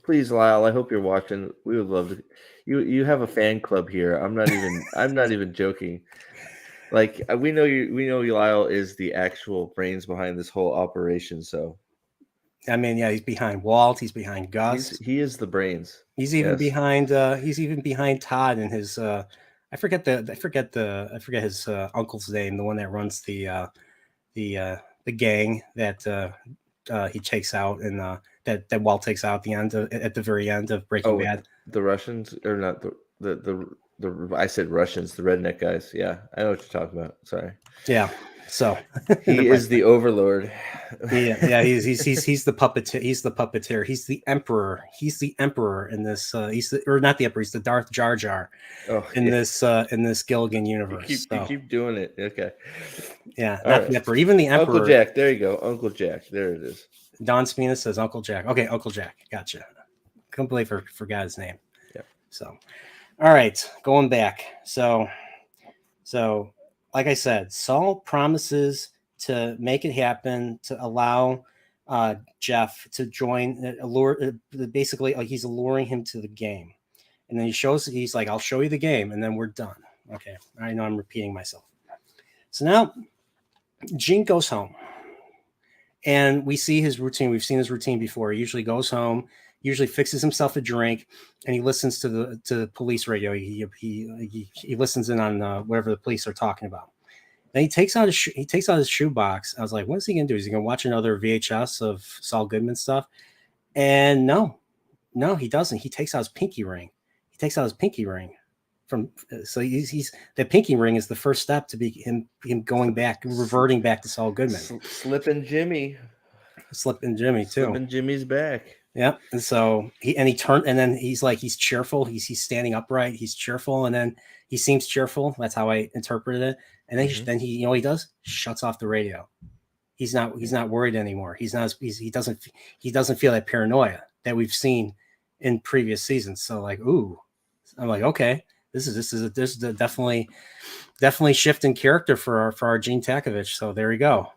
please, Lyle. I hope you're watching. We would love to. You have a fan club here. I'm not even joking. Like we know Lyle is the actual brains behind this whole operation. So I mean, yeah, he's behind Walt. He's behind Gus. he is the brains. He's even Yes. behind. He's even behind Todd and his. I forget his uncle's name. The one that runs the gang that he takes out and that Walt takes out at the very end of Breaking Bad. The Russians or not the I said Russians, the redneck guys. Yeah, I know what you're talking about. Sorry. Yeah. So he is the overlord. Yeah. He's the puppeteer. He's the puppeteer. He's the emperor. He's the emperor in this. Or not the emperor. He's the Darth Jar Jar in this Gilligan universe. You keep doing it. Okay. Yeah, not the emperor. Even the emperor. Uncle Jack. There you go. Uncle Jack. There it is. Don Spina says Uncle Jack. Okay, Uncle Jack. Gotcha. Completely forgot his name. Yeah. So, all right, going back. So, like I said, Saul promises to make it happen to allow Jeff to join. Basically, like he's alluring him to the game, and then he's like, "I'll show you the game," and then we're done. Okay, I know I'm repeating myself. So now, Gene goes home. And we see his routine. We've seen his routine before. He usually goes home, usually fixes himself a drink, and he listens to the police radio. He listens in on whatever the police are talking about. Then he takes out his shoebox. I was like, what is he gonna do? Is he gonna watch another VHS of Saul Goodman stuff? And no, he doesn't. He takes out his pinky ring. So he's the pinky ring is the first step to be him reverting back to Saul Goodman. Slipping Jimmy too. Slipping Jimmy's back. Yeah, and so he's cheerful. He's standing upright. He's cheerful, and then he seems cheerful. That's how I interpreted it. And then he you know what he does? Shuts off the radio. He's not worried anymore. He doesn't feel that paranoia that we've seen in previous seasons. So like, ooh, I'm like, okay. This is definitely shift in character for our Gene Takovich. So there we go.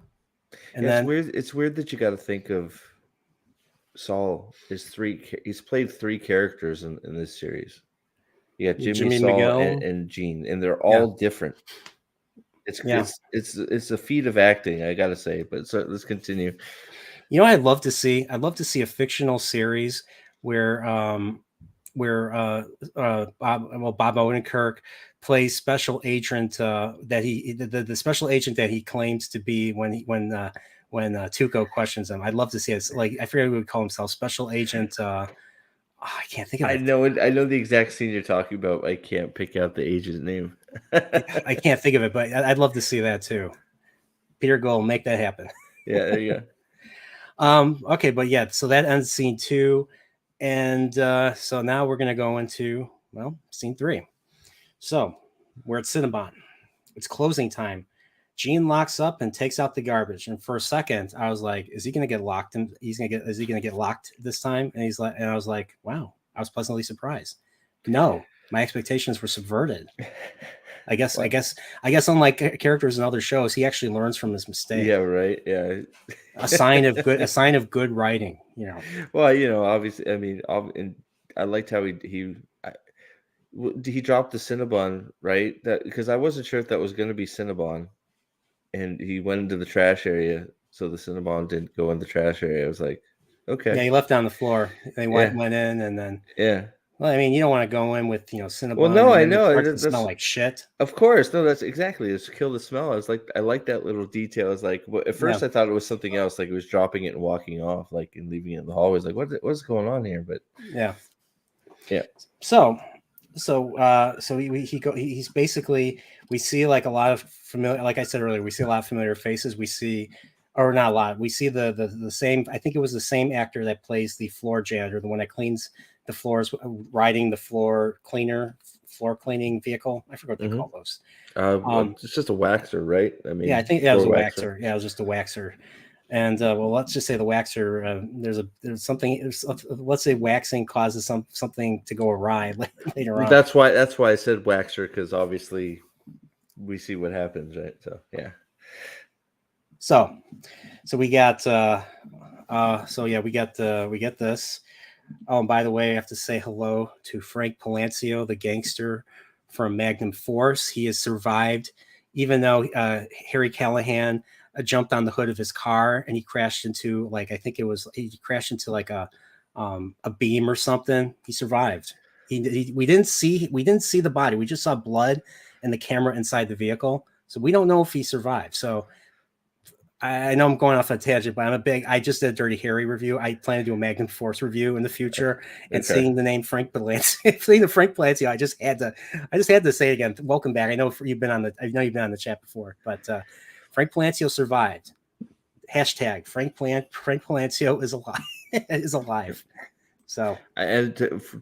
And then it's weird that you got to think of Saul is he's played three characters in this series. You got Jimmy Saul, Miguel, and Gene, and they're all different. It's a feat of acting, I gotta say. But so let's continue. You know, I'd love to see a fictional series where Bob Odenkirk plays special agent the special agent that he claims to be when Tuco questions him. I'd love to see it. Like I forget what he would call himself, special agent. I can't think of it. I know the exact scene you're talking about. I can't pick out the agent's name. I can't think of it, but I'd love to see that too. Peter Gold, make that happen. Yeah, there you go. Okay, but yeah, so that ends scene 2. And so now we're going to go into, scene 3. So we're at Cinnabon. It's closing time. Gene locks up and takes out the garbage. And for a second, I was like, is he going to get locked? Is he going to get locked this time? And I was like, wow, I was pleasantly surprised. No, my expectations were subverted. I guess unlike characters in other shows, he actually learns from his mistake. Yeah, right. Yeah. a sign of good writing, you know. Well, obviously, I mean, and I liked how he dropped the Cinnabon, right? That because I wasn't sure if that was going to be Cinnabon, and he went into the trash area, so the Cinnabon didn't go in the trash area. I was like, okay. Yeah, he left on the floor. They went in, and then Well, I mean, you don't want to go in with Cinnabon. Well, no, I know it smell like shit. Of course, no, that's exactly it's kill the smell. I like that little detail. It's like at first I thought it was something else, like it was dropping it and walking off, like and leaving it in the hallways. Like what's going on here? But yeah. So he's basically, we see like a lot of familiar, like I said earlier, we see a lot of familiar faces. We see, or not a lot. We see the same. I think it was the same actor that plays the floor janitor, the one that cleans the floors, riding the floor cleaning vehicle. I forgot what they call those. It's just a waxer, right? I mean, yeah, I think that was a waxer. Yeah, it was just a waxer. And well, let's just say the waxer. There's something. Let's say waxing causes something to go awry later on. That's why I said waxer, because obviously we see what happens, right? So yeah. So we got. We get this. Oh, and by the way, I have to say hello to Frank Palancio, the gangster from Magnum Force. He has survived, even though Harry Callahan jumped on the hood of his car and he crashed into he crashed into like a beam or something. He survived. We didn't see the body. We just saw blood and the camera inside the vehicle. So we don't know if he survived. So I know I'm going off a tangent, but I just did a Dirty Harry review. I plan to do a Magnum Force review in the future, and seeing the name Frank Palancio, I just had to say it again. Welcome back. I know you've been on the chat before, but Frank Palancio survived. Hashtag Frank Palancio is alive. is alive. So, and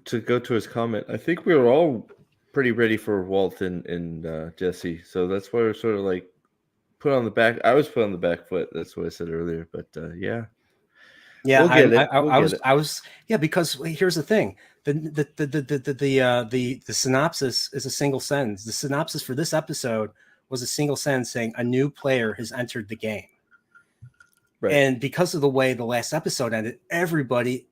to go to his comment, I think we were all pretty ready for Walt and Jesse. So that's why we're sort of like put on the back. I was put on the back foot. That's what I said earlier. But yeah, we'll get it. I was because here's the thing: the synopsis is a single sentence. The synopsis for this episode was a single sentence saying a new player has entered the game. Right. And because of the way the last episode ended, everybody,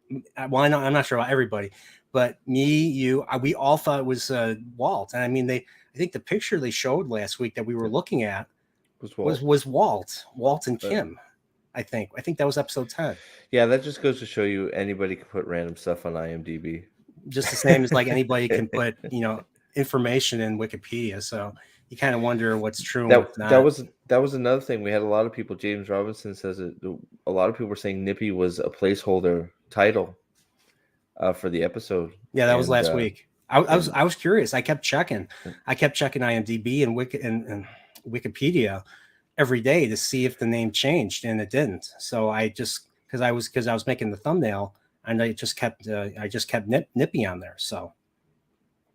well, I'm not sure about everybody, but me, you, we all thought it was Walt. And I mean, I think the picture they showed last week that we were looking at was Walt and Kim. I think that was episode 10. Yeah, that just goes to show you anybody can put random stuff on IMDb. Just the same as like anybody can put, information in Wikipedia. So you kind of wonder what's true. That was another thing. We had a lot of people. James Robinson says it. A lot of people were saying Nippy was a placeholder title for the episode. Yeah, that was last week. I was curious. I kept checking IMDb and Wikipedia every day to see if the name changed, and it didn't. So I just because I was making the thumbnail, and I just kept Nippy on there. So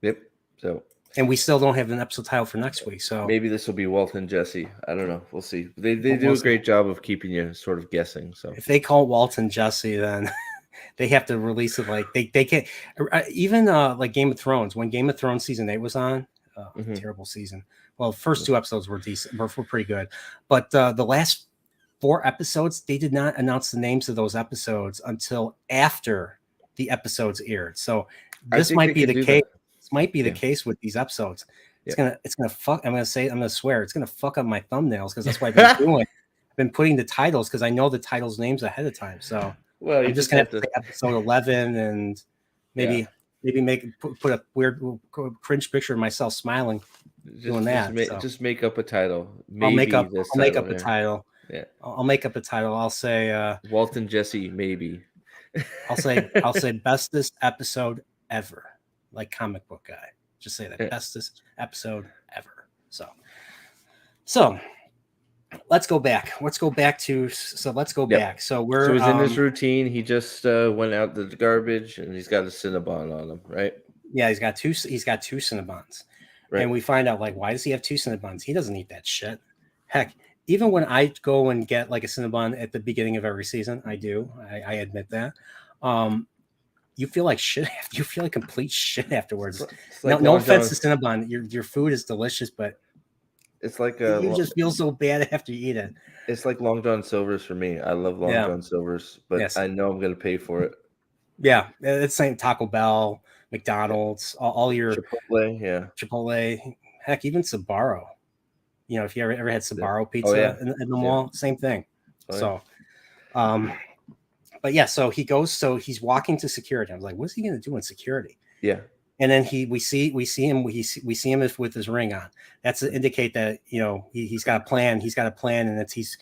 yep. So. And we still don't have an episode title for next week. So maybe this will be Walt and Jesse. I don't know. We'll see. They do a great job of keeping you sort of guessing. So if they call it Walt and Jesse, then they have to release it like they can't. Even like Game of Thrones, when Game of Thrones season 8 was on, terrible season. Well, first 2 episodes were decent, were pretty good, but the last 4 episodes, they did not announce the names of those episodes until after the episodes aired. So this might be the case. Might be the case with these episodes. It's gonna fuck. I'm gonna swear it's gonna fuck up my thumbnails because that's what I've been doing. I've been putting the titles because I know the titles names ahead of time. So I'm just gonna have to say episode 11 and maybe put a weird cringe picture of myself smiling doing that. Just make up a title. I'll make up a title. Yeah, I'll make up a title. I'll say Walt and Jesse. Maybe I'll say bestest episode ever. Like comic book guy, just say that bestest episode ever. So let's go back. Let's go back. So we're he's in his routine. He just went out the garbage and he's got a Cinnabon on him, right? Yeah, he's got two Cinnabons. Right. And we find out like why does he have 2 Cinnabons? He doesn't eat that shit. Heck, even when I go and get like a Cinnabon at the beginning of every season, I do. I admit that. You feel like shit. You feel like complete shit afterwards. Like no offense to Cinnabon, your food is delicious, but it's like you just feel so bad after you eat it. It's like Long John Silver's for me. I love Long John Silver's, but I know I'm going to pay for it. Yeah, it's same Taco Bell, McDonald's, all your Chipotle. Heck, even Sbarro. If you ever had Sbarro pizza in the mall, same thing. But yeah, so he's walking to security. I was like, what's he gonna do in security? Yeah. And then we see him with his ring on. That's to indicate that he's got a plan. He's got a plan, and he's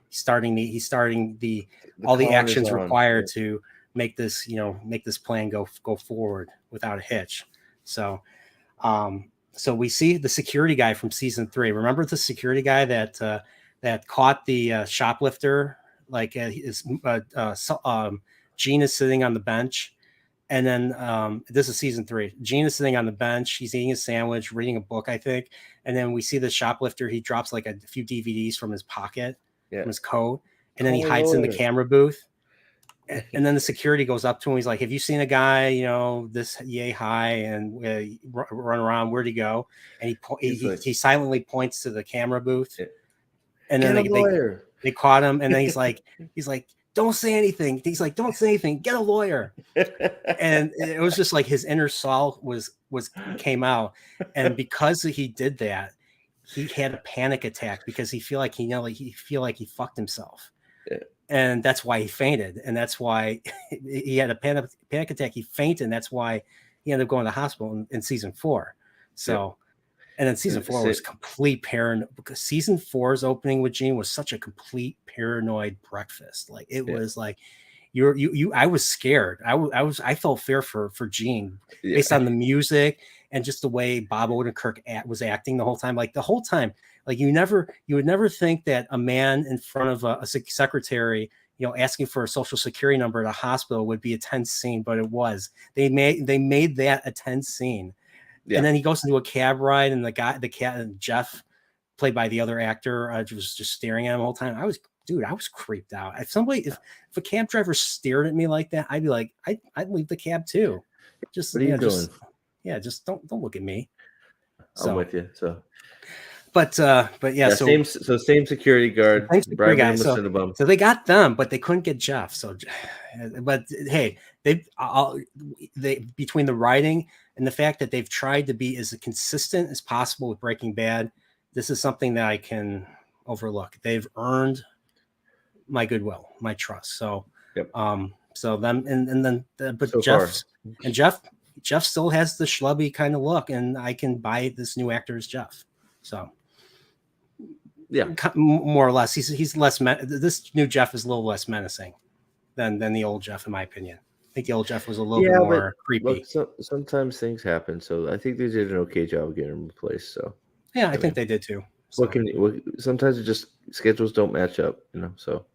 starting the all the actions required to make this plan go forward without a hitch. So we see the security guy from season 3. Remember the security guy that caught the shoplifter? Like Gene is sitting on the bench, And then this is season 3. Gene is sitting on the bench. He's eating a sandwich, reading a book, I think. And then we see the shoplifter. He drops like a few DVDs from his pocket, from his coat. And then he hides in the camera booth. And then the security goes up to him. He's like, have you seen a guy, this yay high and run around? Where'd he go? And he silently points to the camera booth. Yeah. And then they caught him. And then he's like, don't say anything. He's like, don't say anything. Get a lawyer. And it was just like his inner Saul came out. And because he did that, he had a panic attack because he feel like he fucked himself. Yeah. And that's why he fainted. And that's why he had a panic attack. He fainted. And that's why he ended up going to the hospital in season 4. So, and then season 4 was complete paranoia, because season 4's opening with Gene was such a complete paranoid breakfast. Like it was like I was scared. I felt fear for Gene based on the music and just the way Bob Odenkirk was acting the whole time. Like the whole time, like you would never think that a man in front of a secretary, asking for a social security number at a hospital would be a tense scene, but it was. They made that a tense scene. Yeah. And then he goes into a cab ride, and the cat, Jeff, played by the other actor, was just staring at him the whole time. I was creeped out. If a cab driver stared at me like that, I'd be like, I'd leave the cab too. Just what are you doing? Just don't look at me. I'm with you. So, but yeah. Same security guard. So they got them, but they couldn't get Jeff. So, but hey, they between the writing and the fact that they've tried to be as consistent as possible with Breaking Bad, this is something that I can overlook. They've earned my goodwill, my trust. So, so them and then, but so Jeff still has the schlubby kind of look, and I can buy this new actor as Jeff. So, yeah, more or less, he's less. This new Jeff is a little less menacing than the old Jeff, in my opinion. I think the old Jeff was a little bit more creepy. Look, sometimes things happen, so I think they did an okay job of getting him replaced. So yeah, I think they did too. So. Sometimes it just schedules don't match up, So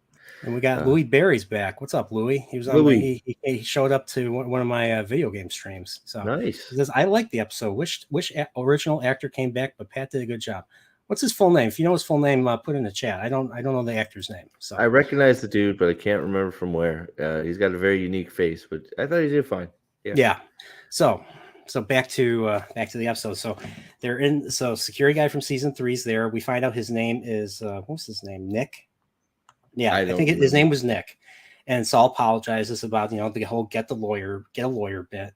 and we got Louis Barry's back. What's up, Louis? He was on. He showed up to one of my video game streams. So nice. He says, I like the episode. Which original actor came back, but Pat did a good job. What's his full name? If you know his full name, put in the chat. I don't know the actor's name. So I recognize the dude, but I can't remember from where. He's got a very unique face, but I thought he did fine. Yeah. So back to the episode. So they're in. So security guy from season 3 is there. We find out his name is what's his name? Nick. Yeah, I think his name was Nick. And Saul apologizes about the whole get a lawyer bit.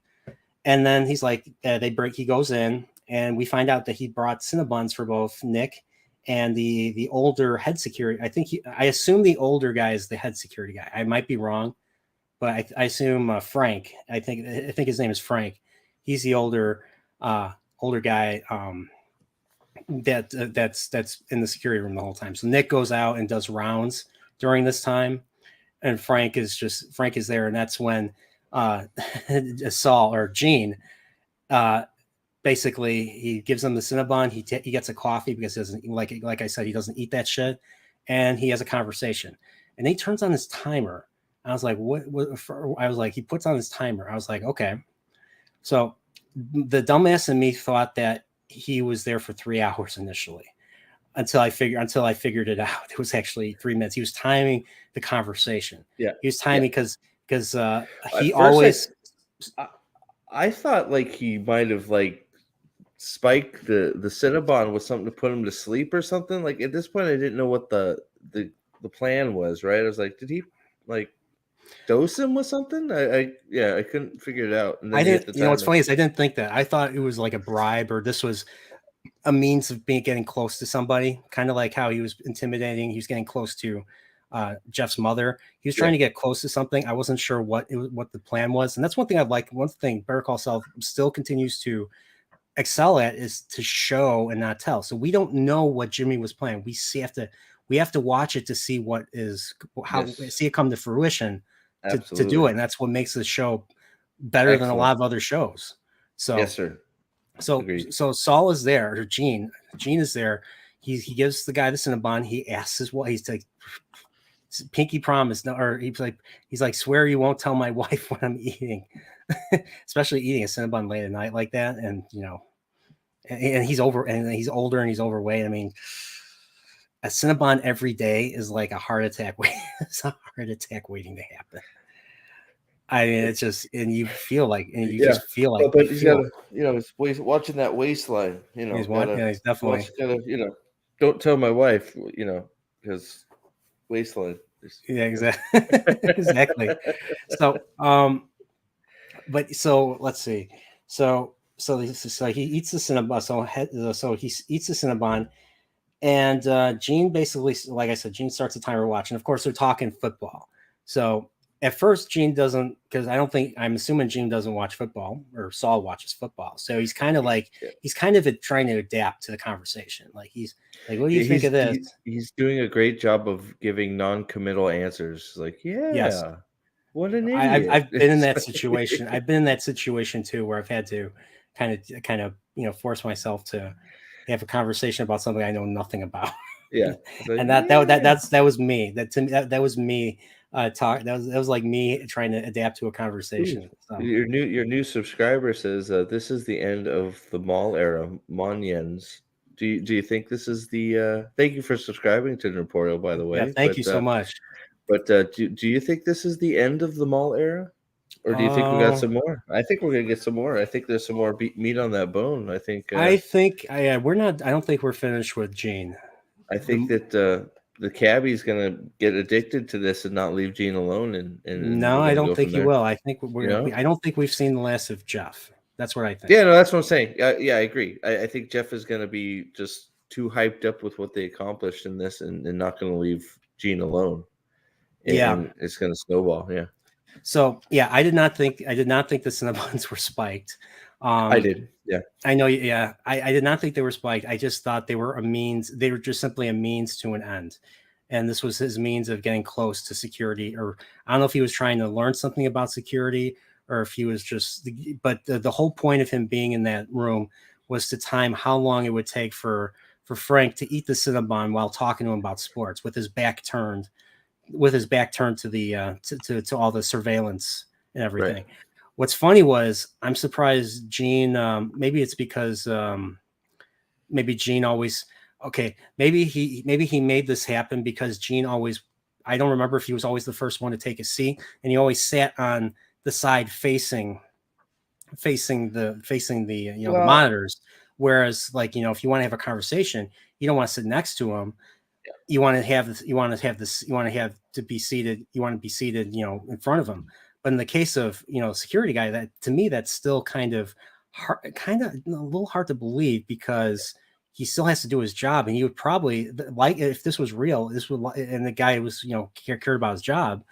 And then he's like, he goes in. And we find out that he brought Cinnabons for both Nick and the older head security. I assume the older guy is the head security guy. I might be wrong, but I assume Frank. I think his name is Frank. He's the older guy that's in the security room the whole time. So Nick goes out and does rounds during this time, and Frank is there, and that's when Saul or Gene. Basically, he gives him the Cinnabon. He gets a coffee because he doesn't like I said, he doesn't eat that shit. And he has a conversation. And he turns on his timer. I was like, he puts on his timer. I was like, okay. So the dumbass in me thought that he was there for 3 hours initially. Until I figured it out. It was actually 3 minutes. He was timing the conversation. Yeah. He was timing because he always. I thought like he might have like spiked the Cinnabon with something to put him to sleep or something. Like at this point, I didn't know what the plan was. Right? I was like, did he like dose him with something? I couldn't figure it out. And then I didn't. What's funny is I didn't think that. I thought it was like a bribe, or this was a means of getting close to somebody, kind of like how he was intimidating. He was getting close to Jeff's mother. He was trying to get close to something. I wasn't sure what the plan was, and that's one thing I like. One thing Better Call Saul still continues to excel at is to show and not tell. So we don't know what Jimmy was planning. We have to watch it to see see it come to fruition to do it, and that's what makes the show better than a lot of other shows. So yes, sir. So Saul is there, or Gene is there. He gives the guy the Cinnabon. He asks his wife. He's like, pinky promise. No, or he's like, swear you won't tell my wife what I'm eating. especially eating a Cinnabon late at night like that. And and he's older and he's overweight. I mean, a Cinnabon every day is like a heart attack. It's a heart attack waiting to happen. I mean, it's just, and you feel like, just feel like, but he's got to, he's watching that waistline, he's definitely, don't tell my wife, because waistline. Yeah, exactly. Exactly. So, but so let's see. So he eats the Cinnabon. So he eats the Cinnabon, and Gene basically, like I said, Gene starts the timer watch, and of course they're talking football. So at first Gene doesn't, because I'm assuming Gene doesn't watch football, or Saul watches football. So he's kind of like trying to adapt to the conversation. Like he's like, what do you think of this? He's doing a great job of giving non-committal ansers. Like, yes. What an idiot. I've been in that situation. I've been in that situation too, where I've had to kind of force myself to have a conversation about something I know nothing about. Yeah. Like, and that was me. That was me that was like me trying to adapt to a conversation. So. Your new subscriber says this is the end of the mall era. Monyens. Do you think this is the thank you for subscribing to Naporio, by the way. Yeah, thank you so much. But do you think this is the end of the mall era? Or do you think we got some more? I think we're gonna get some more. I think there's some more meat on that bone. I think we're not. I don't think we're finished with Gene. I think that the cabbie's gonna get addicted to this and not leave Gene alone. And no, I don't think he will. I think I don't think we've seen the last of Jeff. That's what I think. Yeah, no, that's what I'm saying. Yeah, I agree. I think Jeff is gonna be just too hyped up with what they accomplished in this, and not gonna leave Gene alone. And it's gonna snowball. Yeah. So I did not think the Cinnabons were spiked. I did. Yeah. I know. Yeah. I did not think they were spiked. I just thought they were a means. They were just simply a means to an end. And this was his means of getting close to security, or I don't know if he was trying to learn something about security, or if he was just, but the whole point of him being in that room was to time how long it would take for Frank to eat the Cinnabon while talking to him about sports with his back turned to the to all the surveillance and everything. Right. What's funny was, I'm surprised Gene, maybe it's because maybe Gene always, maybe he made this happen because Gene always, I don't remember if he was always the first one to take a seat, and he always sat on the side facing the the monitors, whereas if you want to have a conversation, you don't want to sit next to him. You want to be seated in front of him. But in the case of security guy, that to me, that's still kind of a little hard to believe, because he still has to do his job, and he would probably, like, if this was real, and the guy was cared about his job.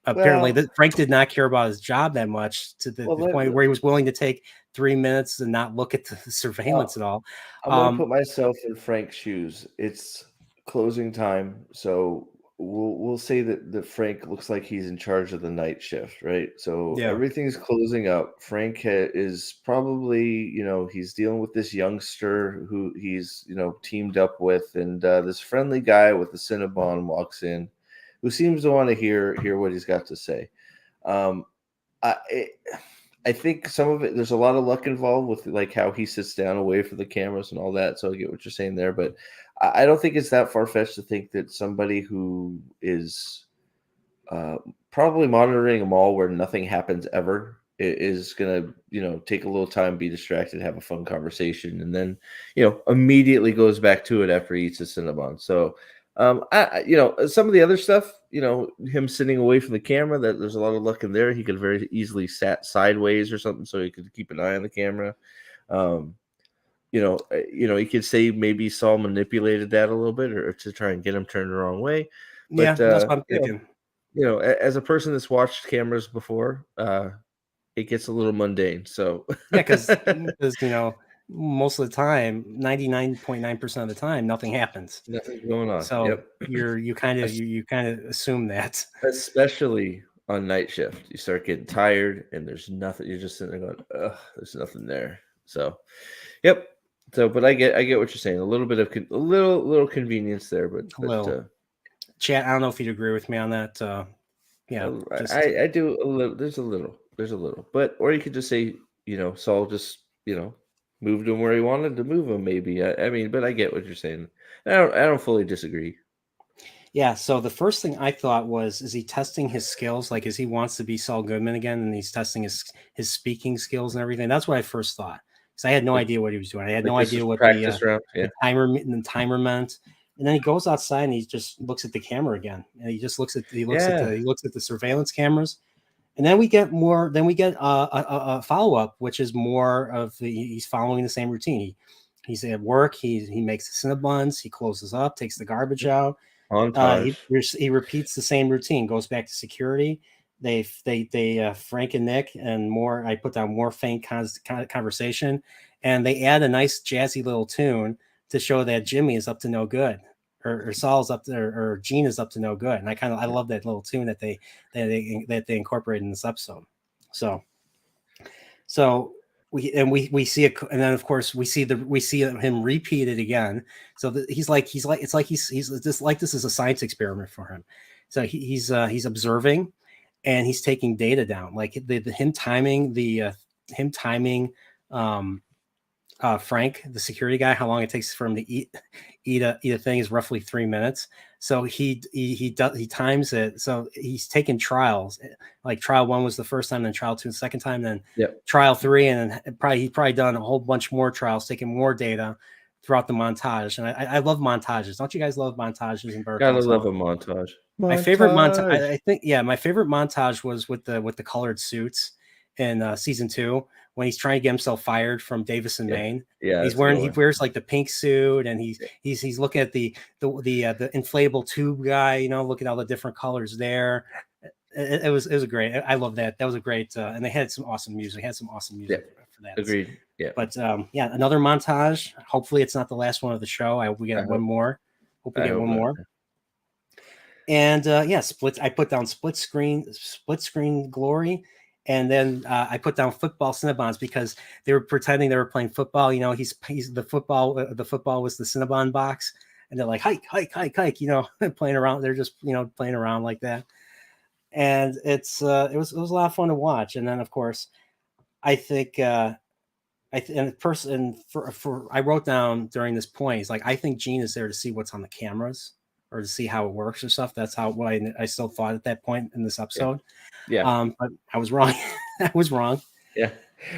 Apparently, Frank did not care about his job that much, to the point where he was willing to take 3 minutes and not look at the surveillance at all. I'm gonna put myself in Frank's shoes. It's closing time, so we'll say that Frank looks like he's in charge of the night shift, right? So everything's closing up. Frank is probably he's dealing with this youngster who he's teamed up with, and this friendly guy with the Cinnabon walks in, who seems to want to hear what he's got to say. I think some of it, there's a lot of luck involved with like how he sits down away from the cameras and all that. So I get what you're saying there, but I don't think it's that far-fetched to think that somebody who is probably monitoring a mall where nothing happens ever is going to, take a little time, be distracted, have a fun conversation, and then, immediately goes back to it after he eats a Cinnabon. So, some of the other stuff, him sitting away from the camera, that there's a lot of luck in there. He could very easily sat sideways or something, so he could keep an eye on the camera. He could say maybe Saul manipulated that a little bit, or to try and get him turned the wrong way. But, that's what I'm thinking. As a person that's watched cameras before, it gets a little mundane. So because most of the time, 99.9% of the time, nothing happens. Nothing's going on. So you kind of assume that, especially on night shift, you start getting tired and there's nothing. You're just sitting there going, "Ugh, there's nothing there." So, yep. So, but I get what you're saying. A little bit of a little convenience there, but Chad, I don't know if you'd agree with me on that. I do a little. There's a little. There's a little, but or you could just say, Saul just, moved him where he wanted to move him. Maybe. I mean, but I get what you're saying. I don't fully disagree. Yeah, so the first thing I thought was, is he testing his skills? Like, is he wants to be Saul Goodman again, and he's testing his speaking skills and everything? That's what I first thought, because I had no Like, idea what he was doing. I had like no this idea was what practice round. Yeah. the timer meant. And then he goes outside and he just looks at the camera again, and he just looks at he looks at the surveillance cameras. And then we get more. Then we get a follow up, which is more of he's following the same routine. He's at work. He makes the Cinnabons. He closes up, takes the garbage out. Montage. He repeats the same routine, goes back to security. They Frank and Nick and more. I put down more faint conversation, and they add a nice jazzy little tune to show that Jimmy is up to no good, or Saul's up to, or Gene is up to no good. And I love that little tune that they incorporated in this episode. So we see it, and then of course we see him repeat it again. So he's just like this is a science experiment for him. So he's observing, and he's taking data down, like him timing Frank, the security guy, how long it takes for him to eat a thing is roughly 3 minutes. So he times it. So he's taken trials. Like trial 1 was the first time, then trial 2 the second time, then trial 3, and then he's probably done a whole bunch more trials, taking more data throughout the montage. And I love montages. Don't you guys love montages? And Gotta love a montage. My favorite montage, I think, my favorite montage was with the colored suits in season 2, when he's trying to get himself fired from Davis and Maine. Yeah, he wears like the pink suit, and he's looking at the inflatable tube guy. Look at all the different colors there. It was great. I love that. That was a great, and they had some awesome music. For that. Agreed. Yeah. But another montage. Hopefully, it's not the last one of the show. I hope we get one more. Hope we get one more. And split. I put down split screen glory. And then I put down football Cinnabons, because they were pretending they were playing football. He's the football. The football was the Cinnabon box, and they're like hike, playing around. They're just playing around like that, and it was a lot of fun to watch. And then of course, I think I wrote down during this point, he's like, I think Gene is there to see what's on the cameras, or to see how it works or stuff. That's what I still thought at that point in this episode. Yeah. But I was wrong. I was wrong. Yeah.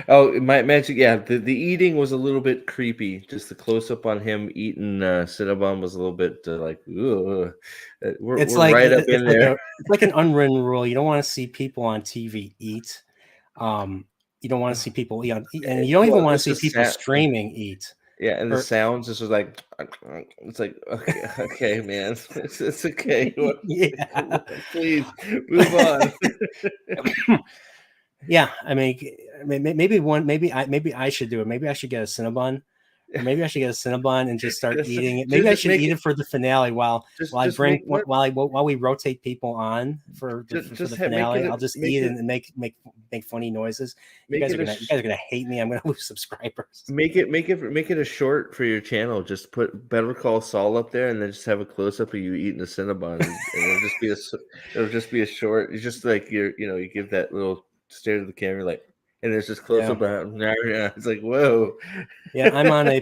Oh, my magic. Yeah. The eating was a little bit creepy. Just the close up on him eating Cinnabon was a little bit like, ooh. We're like, right up in there. It's like an unwritten rule. You don't want to see people on TV eat. You don't want to see people eat, and you don't even want to see people streaming eat. Yeah, and the sounds just was like, it's like, okay, man, it's okay. Yeah, please move on. Yeah, I mean, maybe I should do it. Maybe I should get a Cinnabon. Maybe I should get a Cinnabon and just start eating it. Maybe I should eat it for the finale while we rotate people on for the finale. I'll just eat it and make funny noises. You guys are gonna hate me. I'm gonna lose subscribers. Make it a short for your channel. Just put Better Call Saul up there, and then just have a close up of you eating a Cinnabon. And it'll just be a short. It's just like you give that little stare to the camera, like. And there's just close up. It's like, whoa. Yeah, I'm on a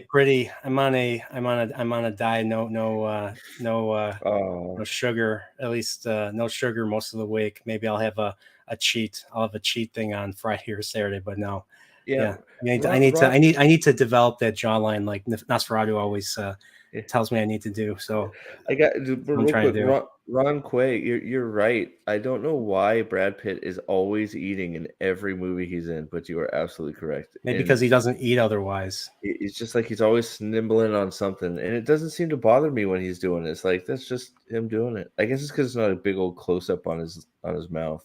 diet. No sugar. At least no sugar most of the week. Maybe I'll have a cheat. I'll have a cheat thing on Friday or Saturday. But no. Yeah. I need to develop that jawline like Nosferatu always tells me I need to do. So I got real quick, Ron Quay, you're right. I don't know why Brad Pitt is always eating in every movie he's in, but you are absolutely correct. Maybe because he doesn't eat otherwise. It's just like he's always nibbling on something, and it doesn't seem to bother me when he's doing it. It's like that's just him doing it. I guess it's because it's not a big old close up on his mouth.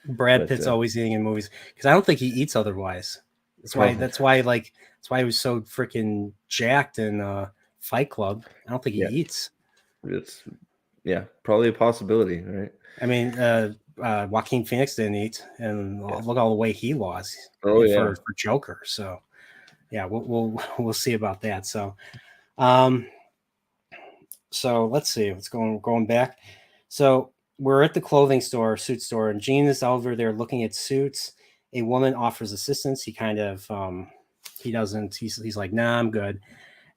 Brad Pitt's always eating in movies because I don't think he eats otherwise. That's why he was so freaking jacked in Fight Club. I don't think he eats. It's probably a possibility, right? I mean, Joaquin Phoenix didn't eat, and look all the way he lost for Joker. So, yeah, we'll see about that. So, so let's see what's going back. So we're at the clothing store, suit store, and Gene is over there looking at suits, a woman offers assistance. He kind of he doesn't. He's like, nah, I'm good.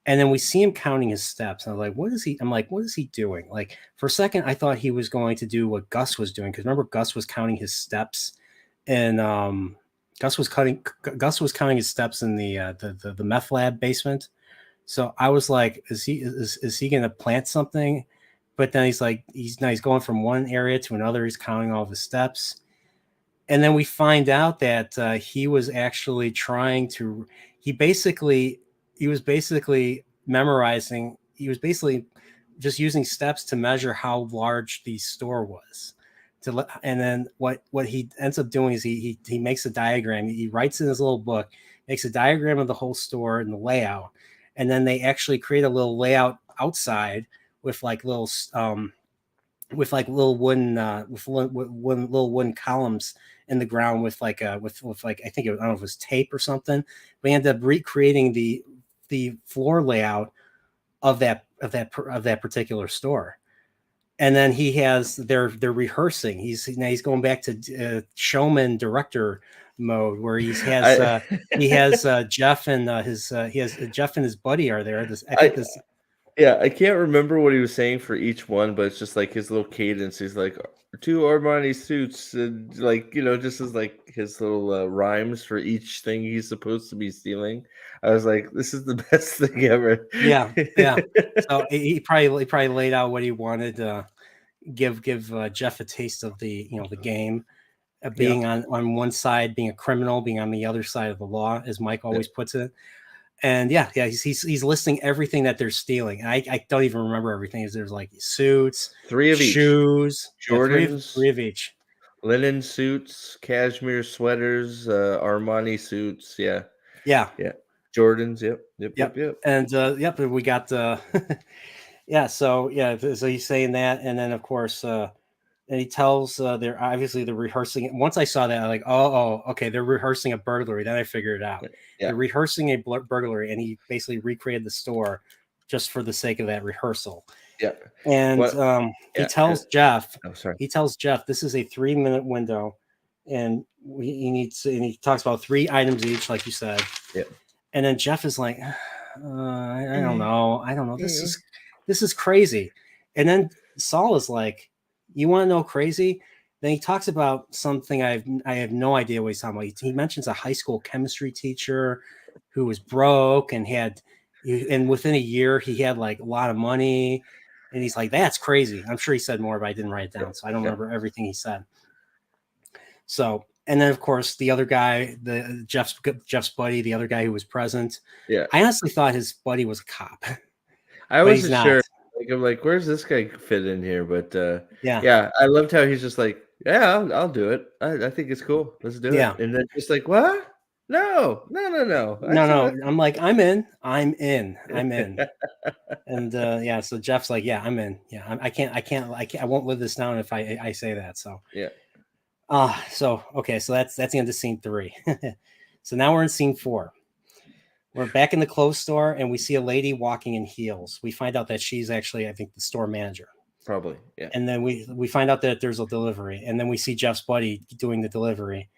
And then we see him counting his steps. And I'm like, what is he? I'm like, what is he doing? Like for a second, I thought he was going to do what Gus was doing because remember Gus was counting his steps, and Gus was counting his steps in the meth lab basement. So I was like, is he going to plant something? But then he's like, he's going from one area to another. He's counting all of his steps. And then we find out that he was actually trying to, he was basically memorizing, he was basically just using steps to measure how large the store was. And then what he ends up doing is he makes a diagram. He writes in his little book, makes a diagram of the whole store and the layout. And then they actually create a little layout outside with like little wooden little wooden columns in the ground with like I think I don't know if it was tape or something. But he ended up recreating the floor layout of that particular store. And then he has they're rehearsing. He's going back to showman director mode where he has Jeff and Jeff and his buddy are there. Yeah, I can't remember what he was saying for each one, but it's just like his little cadence. He's like 2 Armani suits, and like just as like his little rhymes for each thing he's supposed to be stealing. I was like, this is the best thing ever. Yeah. So he probably laid out what he wanted to give Jeff a taste of the the game, being on one side, being a criminal, being on the other side of the law, as Mike always puts it. And he's listing everything that they're stealing. And I don't even remember everything. There's like suits, 3 of shoes, each, Jordans, 3 of each, linen suits, cashmere sweaters, Armani suits. Yeah. Jordans. Yep. And we got so he's saying that, and then of course and he tells they're rehearsing it. Once I saw that, I'm like, oh, okay, they're rehearsing a burglary. Then I figured it out. Yeah. They're rehearsing a burglary, and he basically recreated the store just for the sake of that rehearsal. Yeah. And he tells Jeff, he tells Jeff, this is a 3-minute window, and he talks about 3 items each, like you said. Yeah. And then Jeff is like, I don't know. This is crazy. And then Saul is like, you want to know crazy? Then he talks about something I have no idea what he's talking about. He mentions a high school chemistry teacher who was broke and within a year he had like a lot of money. And he's like, that's crazy. I'm sure he said more, but I didn't write it down. So I don't remember everything he said. So, and then of course the other guy, Jeff's buddy, the other guy who was present. Yeah. I honestly thought his buddy was a cop. I wasn't sure. Like, I'm like, where's this guy fit in here? But I loved how he's just like, yeah, I'll do it. I think it's cool. Let's do it. And then just like, what? No. I'm like, I'm in. And so Jeff's like, yeah, I'm in. Yeah, I won't live this down if I say that. So yeah. So that's the end of scene 3. So now we're in scene 4. We're back in the clothes store, and we see a lady walking in heels. We find out that she's actually, I think, the store manager. Probably, yeah. And then we find out that there's a delivery, and then we see Jeff's buddy doing the delivery,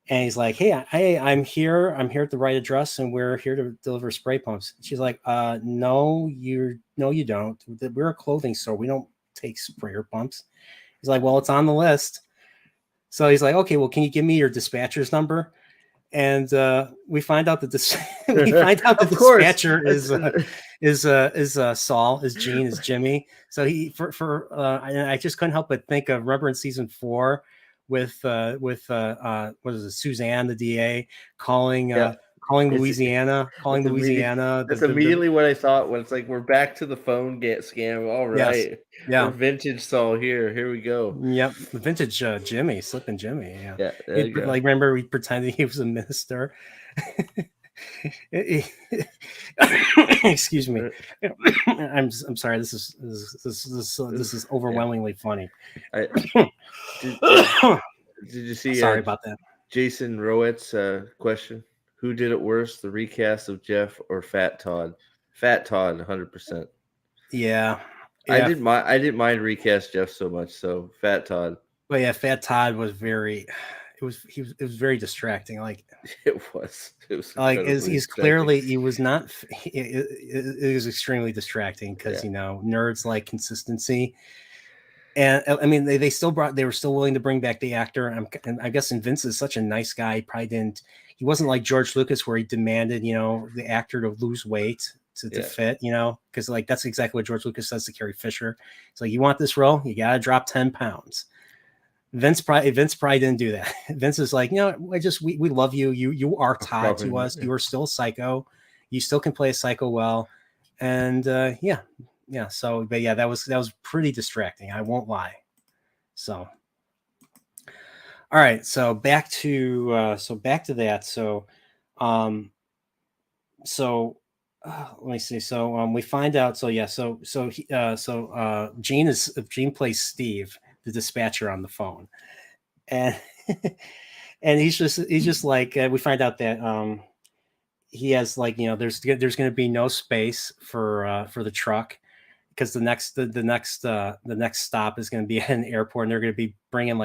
and he's like, "Hey, I'm here at the right address, and we're here to deliver spray pumps." She's like, "No, you don't. We're a clothing store. We don't take sprayer pumps." He's like, "Well, it's on the list." So he's like, "Okay, well, can you give me your dispatcher's number?" And we find out that dispatcher is Saul, is Gene, is Jimmy. So he I just couldn't help but think of, remember in season 4 with what is it, Suzanne, the DA, calling Louisiana. That's immediately what I thought when it's like, we're back to the phone scam. All right. Yes. Yeah. We're vintage Saul here. Here we go. Yep. Vintage Jimmy, slipping Jimmy. Yeah. Yeah. Like, remember, we pretended he was a minister. Excuse me. I'm sorry. This is overwhelmingly funny. Did you see? Sorry about that. Jason Rowett's question: who did it worse, the recast of Jeff or Fat Todd? Fat Todd, 100%. Yeah. I didn't mind recast Jeff so much. So Fat Todd. But yeah, Fat Todd was very. it was very distracting. Like It was incredibly he's distracting. clearly he was not. It was extremely distracting because nerds like consistency. And I mean, they were still willing to bring back the actor. And I guess Vince is such a nice guy. He wasn't like George Lucas where he demanded, the actor to lose weight to fit, because like that's exactly what George Lucas says to Carrie Fisher. It's like, you want this role, you got to drop 10 pounds. Vince probably didn't do that. Vince is like, we love you. You are Todd to us. You are still Psycho. You still can play a Psycho well. And so, but that was pretty distracting. I won't lie. So, all right. So back to that. Let me see. So we find out. Gene plays Steve, the dispatcher on the phone, and and he's just like we find out that he has there's going to be no space for the truck because the next stop is going to be at an airport and they're going to be bringing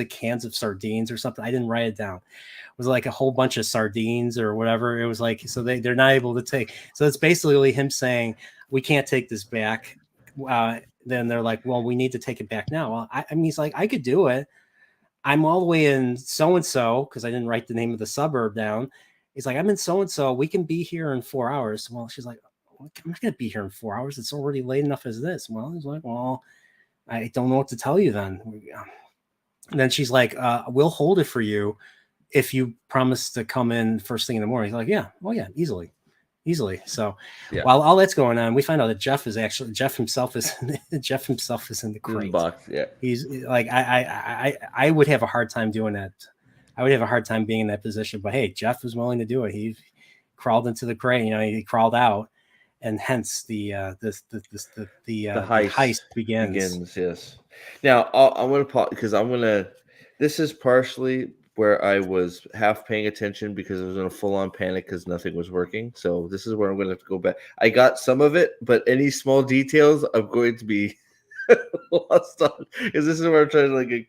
cans of sardines or something. I didn't write it down. It was like a whole bunch of sardines or whatever. It was like, so they're not able to take. So it's basically him saying, we can't take this back. Then they're like, well, we need to take it back now. Well, I mean, he's like, I could do it. I'm all the way in so-and-so because I didn't write the name of the suburb down. He's like, I'm in so-and-so. We can be here in 4 hours. Well, she's like, I'm not going to be here in 4 hours. It's already late enough as this. Well, he's like, well, I don't know what to tell you then. And then she's like, we'll hold it for you if you promise to come in first thing in the morning. He's like, yeah, well, yeah, easily. So while all that's going on, we find out that Jeff himself is in the crate. Box, yeah. He's like, I would have a hard time doing that. I would have a hard time being in that position, but hey, Jeff was willing to do it. He crawled into the crate, he crawled out, and hence the heist begins. Yes. Now I'm going to pause because this is partially where I was half paying attention because I was in a full-on panic because nothing was working. So this is where I'm going to have to go back. I got some of it, but any small details I'm going to be lost on because this is where I'm trying to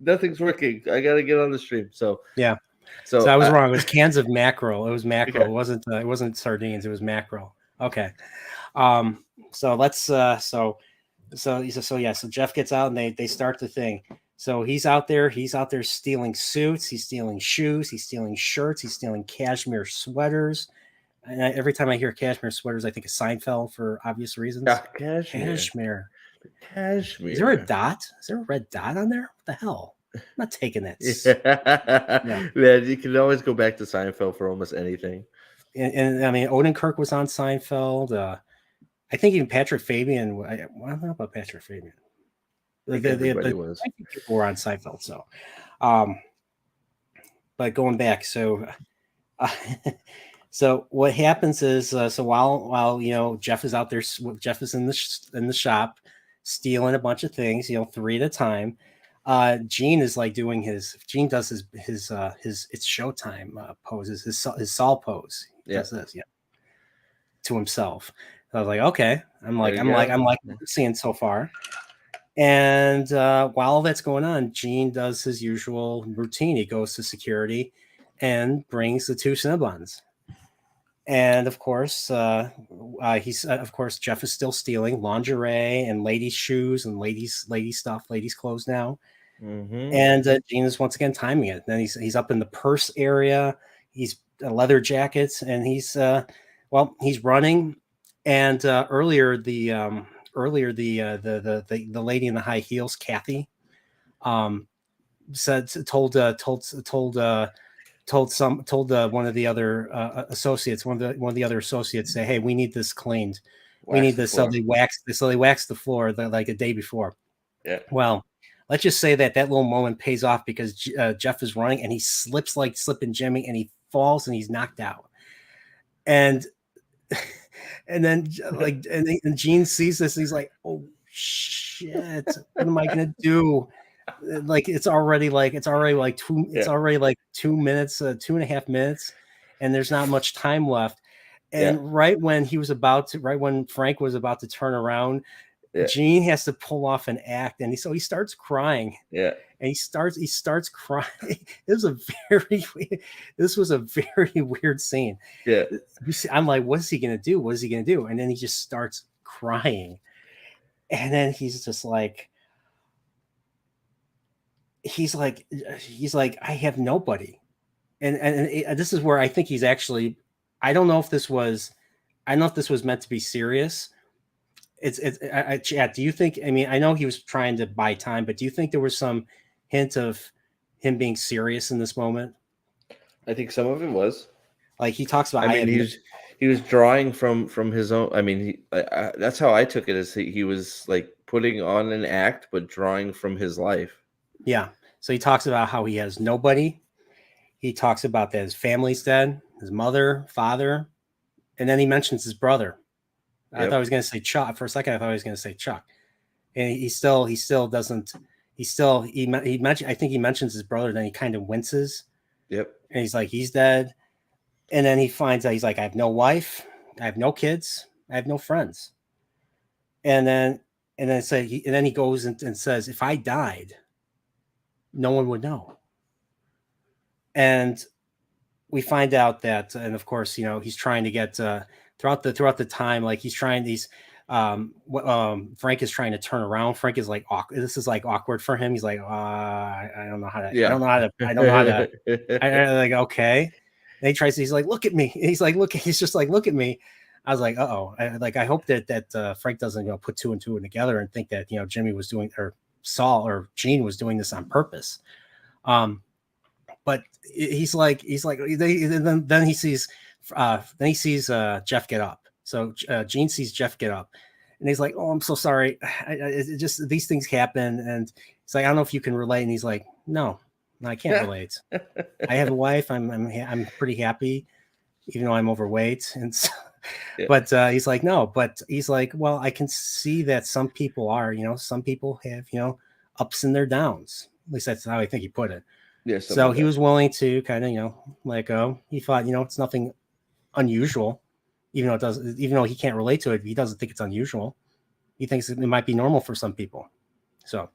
nothing's working. I got to get on the stream. So yeah. So I was wrong. It was cans of mackerel. It was mackerel. Yeah. It wasn't sardines. It was mackerel. Okay. So let's so Jeff gets out and they start the thing. So he's out there stealing suits, he's stealing shoes, he's stealing shirts, he's stealing cashmere sweaters. And every time I hear cashmere sweaters, I think of Seinfeld for obvious reasons. Cashmere. Is there a dot? Is there a red dot on there? What the hell? I'm not taking that. Man, you can always go back to Seinfeld for almost anything. And I mean, Odenkirk was on Seinfeld. I think even Patrick Fabian. I don't know about Patrick Fabian. Everybody was. I think people were on Seinfeld. So, but going back, so what happens is, so while Jeff is out there, Jeff is in the shop stealing a bunch of things, 3 at a time. Gene is like doing Gene does his it's showtime poses, his Saul pose. He does this, to himself. So I was like, okay. I'm seeing so far. And while all that's going on, Gene does his usual routine. He goes to security and brings the 2 Cinnabons. And of course, Jeff is still stealing lingerie and ladies' shoes and ladies' stuff, ladies' clothes now. Mm-hmm. And Gene is once again timing it. Then he's up in the purse area. He's leather jackets, and he's running. And earlier the lady in the high heels, Kathy, told one of the other associates, one of the other associates, say, hey, we need this cleaned. We need this. So they waxed the floor like a day before. Yeah. Well, let's just say that little moment pays off because Jeff is running and he slips like Slippin' Jimmy and he falls and he's knocked out. And then and Gene sees this and he's like, oh shit, what am I gonna do? It's already 2 minutes, 2.5 minutes, and there's not much time left. And right when Frank was about to turn around, Gene has to pull off an act, and he starts crying. Yeah. and he starts crying. This was a very weird scene. Yeah. I'm like, what is he gonna do? What is he gonna do? And then he just starts crying, and then he's just like, he's like, I have nobody, and this is where I think he's actually. I don't know if this was meant to be serious. Chad, do you think? I mean, I know he was trying to buy time, but do you think there was some hint of him being serious in this moment? I think some of it was. Like he talks about. I mean, he was drawing from his own. I mean, that's how I took it. As he was like putting on an act, but drawing from his life. Yeah. So he talks about how he has nobody. He talks about that his family's dead, his mother, father, and then he mentions his brother. I thought I was going to say Chuck for a second. I thought I was going to say Chuck, and he doesn't. He mentioned. I think he mentions his brother. Then he kind of winces. Yep. And he's like, he's dead. And then he finds out he's like, I have no wife, I have no kids, I have no friends. And then he goes and says, if I died, no one would know. And we find out that, and of course, he's trying to get throughout the time, like he's trying these. Frank is trying to turn around. Frank is like awkward. This is like awkward for him. He's like, I don't know how to. Yeah. I don't know how to. I like okay. And he tries. He's like, look at me. He's like, look. He's just like, look at me. I was like, I hope that Frank doesn't put two and two together and think that Jimmy was doing, or Saul or Gene was doing this on purpose. But he's like then he sees Jeff get up. So Gene sees Jeff get up, and he's like, "Oh, I'm so sorry. It just these things happen." And he's like, "I don't know if you can relate." And he's like, "No, I can't relate. I have a wife. I'm pretty happy, even though I'm overweight." And so, but he's like, "No." But he's like, "Well, I can see that some people are. Some people have ups and their downs. At least that's how I think he put it." Yeah. So he was willing to kind of let go. He thought it's nothing unusual. Even though he can't relate to it, he doesn't think it's unusual. He thinks it might be normal for some people. So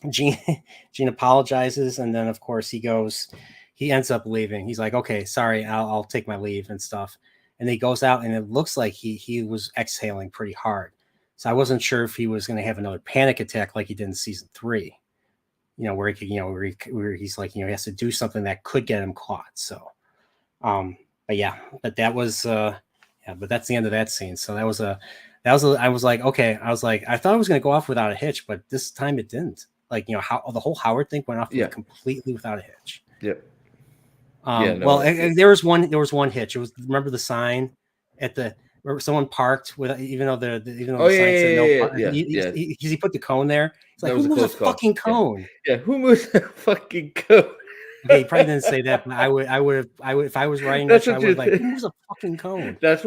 Gene apologizes, and then of course he ends up leaving. He's like, okay, sorry, I'll take my leave and stuff. And he goes out, and it looks like he was exhaling pretty hard. So I wasn't sure if he was going to have another panic attack like he did in season 3. Where he could, where he's like, he has to do something that could get him caught. So, but that was, but that's the end of that scene. So I was like, okay, I thought I was going to go off without a hitch, but this time it didn't. Like, how the whole Howard thing went off completely without a hitch. Yep. There was one hitch. It was, remember the sign at where someone parked with, even though the sign said no park. He put the cone there. It's like, who moves a fucking cone? Yeah, who moves a fucking cone? Okay, he probably didn't say that, but I would if I was writing that, I would like, who moves a fucking cone? That's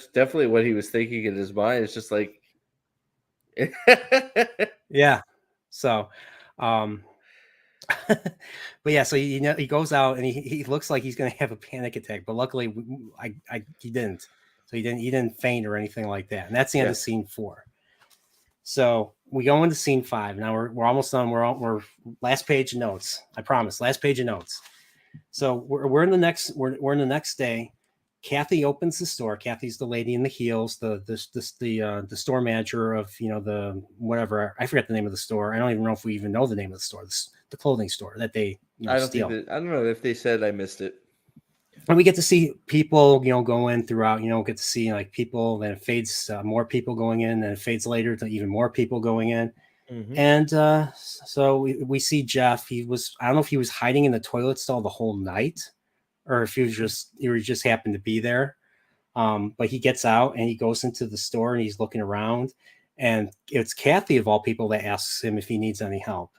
definitely what he was thinking in his mind. It's just like, yeah. So, but yeah, so he goes out and he looks like he's going to have a panic attack, but luckily he didn't. So he didn't faint or anything like that. And that's the end of scene 4. So we go into scene 5. Now we're almost done. We're last page of notes. I promise. Last page of notes. So we're in the next day. Kathy opens the store. Kathy's the lady in the heels, the store manager of the whatever. I forget the name of the store. I don't even know if we even know the name of the store. The clothing store that they steal. I don't know if they said. I missed it. And we get to see people, go in throughout, get to see like people, then it fades, more people going in, then it fades later to even more people going in. Mm-hmm. And so we see Jeff. I don't know if he was hiding in the toilet stall the whole night or if he just happened to be there. But he gets out and he goes into the store and he's looking around, and it's Kathy of all people that asks him if he needs any help.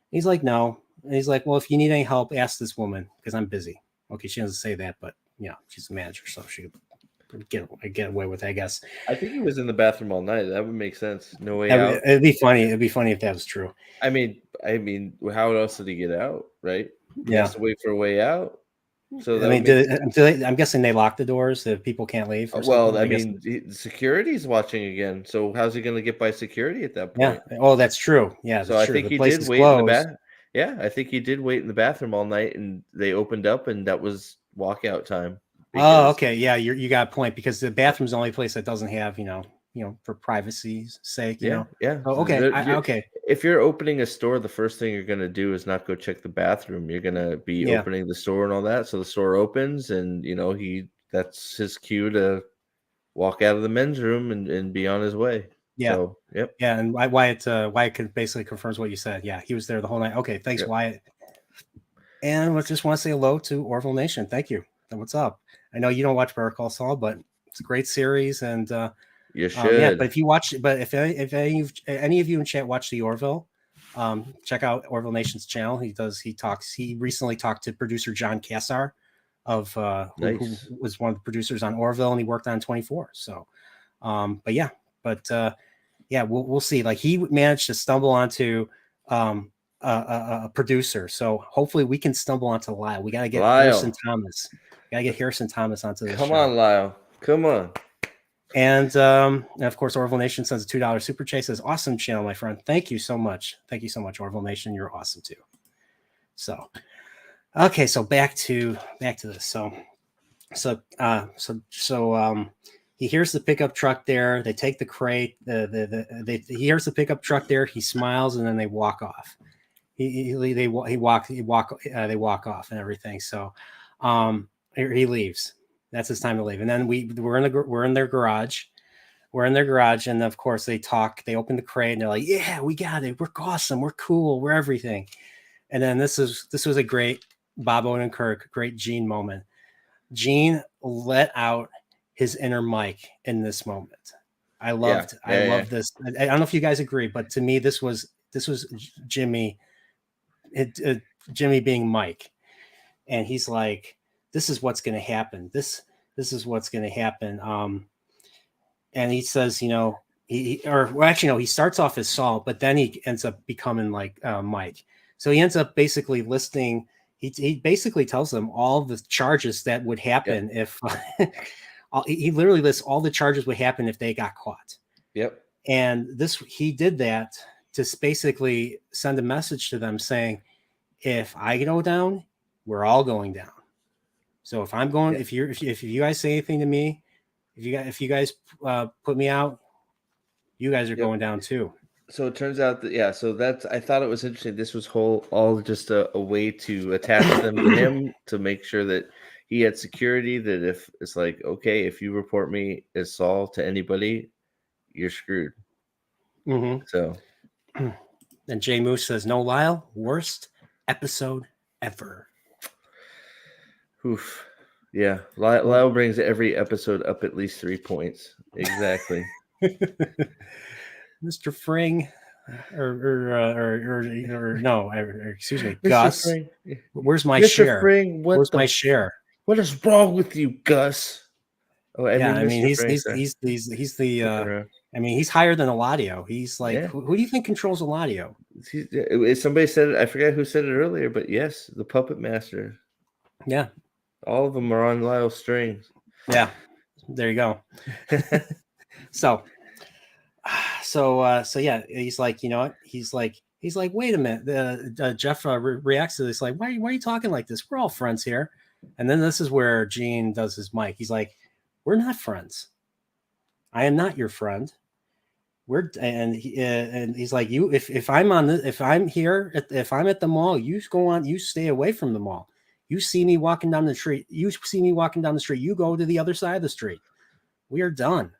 He's like, no. And he's like, well, if you need any help, ask this woman because I'm busy. Okay, she doesn't say that, but she's a manager, so she could get away with it, I guess. I think he was in the bathroom all night. That would make sense. No way out. It'd be funny. It'd be funny if that was true. I mean, how else did he get out? Right? He has to wait for a way out. So I mean, I'm guessing they lock the doors so people can't leave. Or well, something. I mean, security's watching again. So how's he going to get by security at that Yeah. point? Oh, that's true. Yeah, So that's I true. think The he place did is wait in the closed. bath. Yeah, I think he did wait in the bathroom all night, and they opened up, and that was walkout time. Oh, Because okay. Yeah, you got a point because the bathroom's the only place that doesn't have, for privacy's sake, yeah. Oh, okay. You're- Okay. If you're opening a store, the first thing you're going to do is not go check the bathroom. You're going to be Yeah. opening the store and all that. So the store opens, and that's his cue to walk out of the men's room and be on his way. Yeah. So yep. Yeah, and Wyatt basically confirms what you said. Yeah, he was there the whole night. Okay, thanks, Yep. Wyatt. And we just want to say hello to Orville Nation. Thank you. What's up? I know you don't watch Better Call Saul, but it's a great series, and You should. yeah. But if any of you in chat watch the Orville, check out Orville Nation's channel. He recently talked to producer John Cassar of who was one of the producers on Orville, and he worked on 24. So, yeah, we'll see. Like he managed to stumble onto a producer, so hopefully we can stumble onto Lyle. We got to get Harrison Thomas. Got to get Harrison Thomas onto the show. Come on, Lyle. Come on. And of course, Orville Nation sends a $2 super chat. Says, "Awesome channel, my friend. Thank you so much. Thank you so much, Orville Nation. You're awesome too." So, okay, so back to this. He hears the pickup truck there. They take the crate. He hears the pickup truck there. He smiles, and then they walk off. They walk off and everything. So, he leaves. That's his time to leave. And then we're in their garage. We're in their garage, and of course they talk. They open the crate, and they're like, "Yeah, we got it. We're awesome. We're cool. We're everything." And then this was a great Bob Odenkirk, great Gene moment. Gene let out his inner Mike in this moment. I loved this. I don't know if you guys agree, but to me, this was Jimmy, Jimmy being Mike, and he's like, "This is what's going to happen. This is what's going to happen." And he says, he starts off as Saul, but then he ends up becoming like Mike. So he ends up basically listing. He basically tells them all the charges that would happen if he literally lists all the charges would happen if they got caught. Yep. And he did that to basically send a message to them saying, if I go down, we're all going down. So if I'm going, if you guys say anything to me, if you guys put me out, you guys are going down too. So it turns out that, I thought it was interesting. This was all just a way to attach them to him to make sure that he had security, that if it's like, okay, if you report me as Saul to anybody, you're screwed. Mm-hmm. So. And Jay Moose says, "No, Lyle, worst episode ever." Oof. Yeah. Lyle brings every episode up at least 3 points. Exactly. Mr. Fring, excuse me, Gus. Fring. Where's my Mr. share? Fring, where's my share? What is wrong with you, Gus? Oh, he's the. He's higher than Eladio. He's like, who do you think controls Eladio? Somebody said it. I forgot who said it earlier, but yes, the puppet master. Yeah, all of them are on Lyle's strings. Yeah, there you go. So yeah, he's like, you know what? He's like, wait a minute. Jeff reacts to this like, why are you talking like this? We're all friends here. And then this is where Gene does his mic. He's like, we're not friends. I am not your friend. And he's like, if I'm here, if I'm at the mall, you stay away from the mall. You see me walking down the street. You go to the other side of the street. We are done.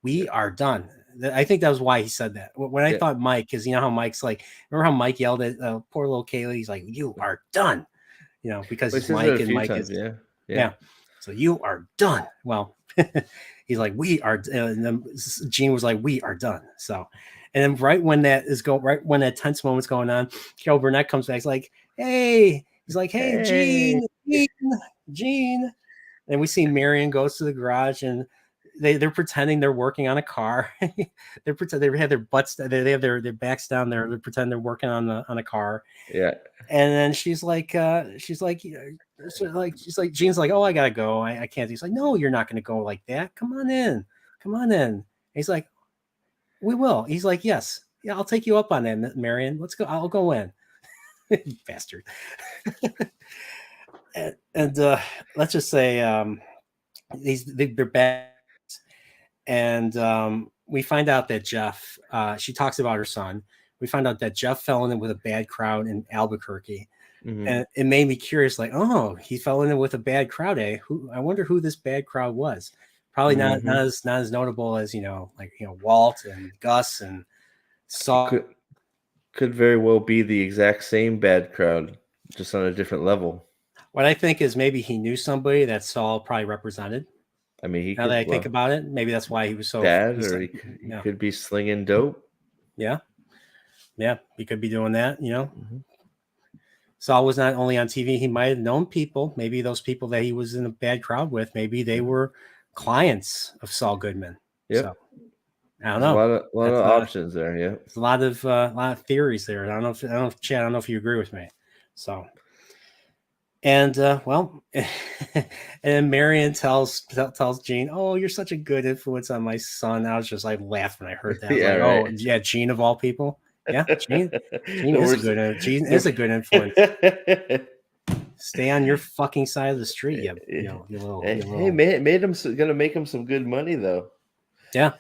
We are done. I think that was why he said that. When I thought Mike, because you know how Mike's like, remember how Mike yelled at poor little Kaylee? He's like, you are done. You know, because it's Mike and Mike is. Yeah. So you are done. Well, he's like, we are. And then Gene was like, we are done. So, and then right when that tense moment's going on, Carol Burnett comes back. He's like, hey. He's like, hey. Gene. And we see Marion goes to the garage and they're pretending they're working on a car. They have their butts, they have their backs down there. They pretend they're working on a car. Yeah. And then she's like, Jean's like, oh, I gotta go. I can't. He's like, no, you're not gonna go like that. Come on in. Come on in. And he's like, we will. He's like, yes. Yeah, I'll take you up on that, Marion. Let's go. I'll go in. Bastard. and let's just say they're bad. And we find out that Jeff, she talks about her son. We find out that Jeff fell in with a bad crowd in Albuquerque. Mhm. And it made me curious, like, oh, he fell in with a bad crowd, eh? I wonder who this bad crowd was. Probably not as notable as, Walt and Gus and Saul. Could very well be the exact same bad crowd, just on a different level. What I think is maybe he knew somebody that Saul probably represented. I mean, Now that I think about it, maybe that's why he was so bad, or he could be slinging dope. Yeah, he could be doing that. Mhm. Saul was not only on TV; he might have known people. Maybe those people that he was in a bad crowd with, maybe they were clients of Saul Goodman. Yep. So I don't know. A lot of options there. Yeah, there's a lot of theories there. I don't know if Chad. I don't know if you agree with me. So. And and Marion tells Jean, "Oh, you're such a good influence on my son." I was just like laughing when I heard that. Yeah, like, right. Oh, yeah, Jean of all people. Yeah, Jean is a good influence. Stay on your fucking side of the street, you little. Hey, made him gonna make him some good money though. Yeah,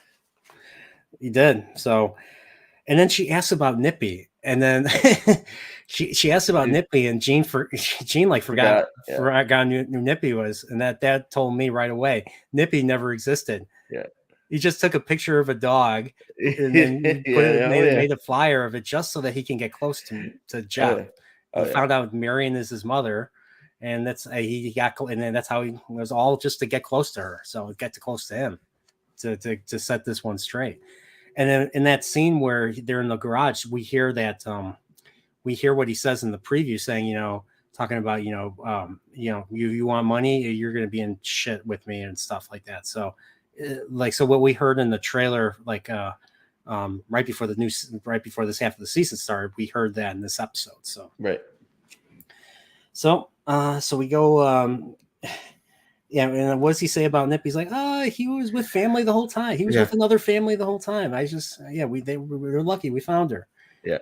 he did. So, and then she asks about Nippy, and then she asked about Nippy, and Jean forgot who Nippy was, and that told me right away Nippy never existed. Yeah, he just took a picture of a dog and then made a flyer of it just so that he can get close to Jeff. He found out Marion is his mother, and that's he got, and then that's how he was, all just to get close to her, so get too close to him to set this one straight. And then in that scene where they're in the garage, we hear that we hear what he says in the preview, saying, talking about, you want money, you're going to be in shit with me and stuff like that. So so what we heard in the trailer, right before this half of the season started, we heard that in this episode. So, right. So we go, yeah. And what does he say about Nip? He's like, he was with family the whole time. He was with another family the whole time. We were lucky. We found her. Yeah.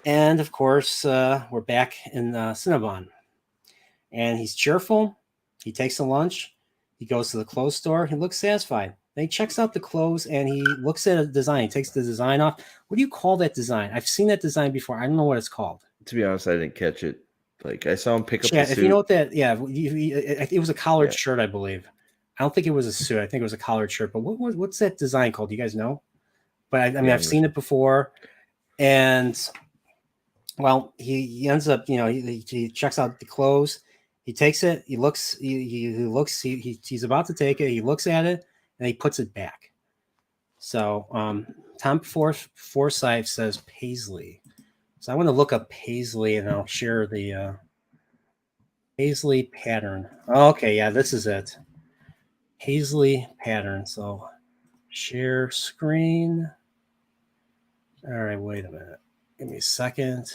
And of course, we're back in Cinnabon, and he's cheerful. He takes a lunch. He goes to the clothes store. He looks satisfied. Then he checks out the clothes and he looks at a design. He takes the design off. What do you call that design? I've seen that design before. I don't know what it's called. To be honest, I didn't catch it. Like, I saw him pick up the suit. If you know what that, it was a collared shirt, I believe. I don't think it was a suit. I think it was a collared shirt. But what's that design called? Do you guys know? But I've seen it before. And well, he ends up, he checks out the clothes. He takes it. He looks. He's about to take it. He looks at it and he puts it back. So Tom Forsyth says Paisley. So I want to look up Paisley and I'll share the Paisley pattern. Okay, yeah, this is it. Paisley pattern. So share screen. All right, wait a minute. Give me a second.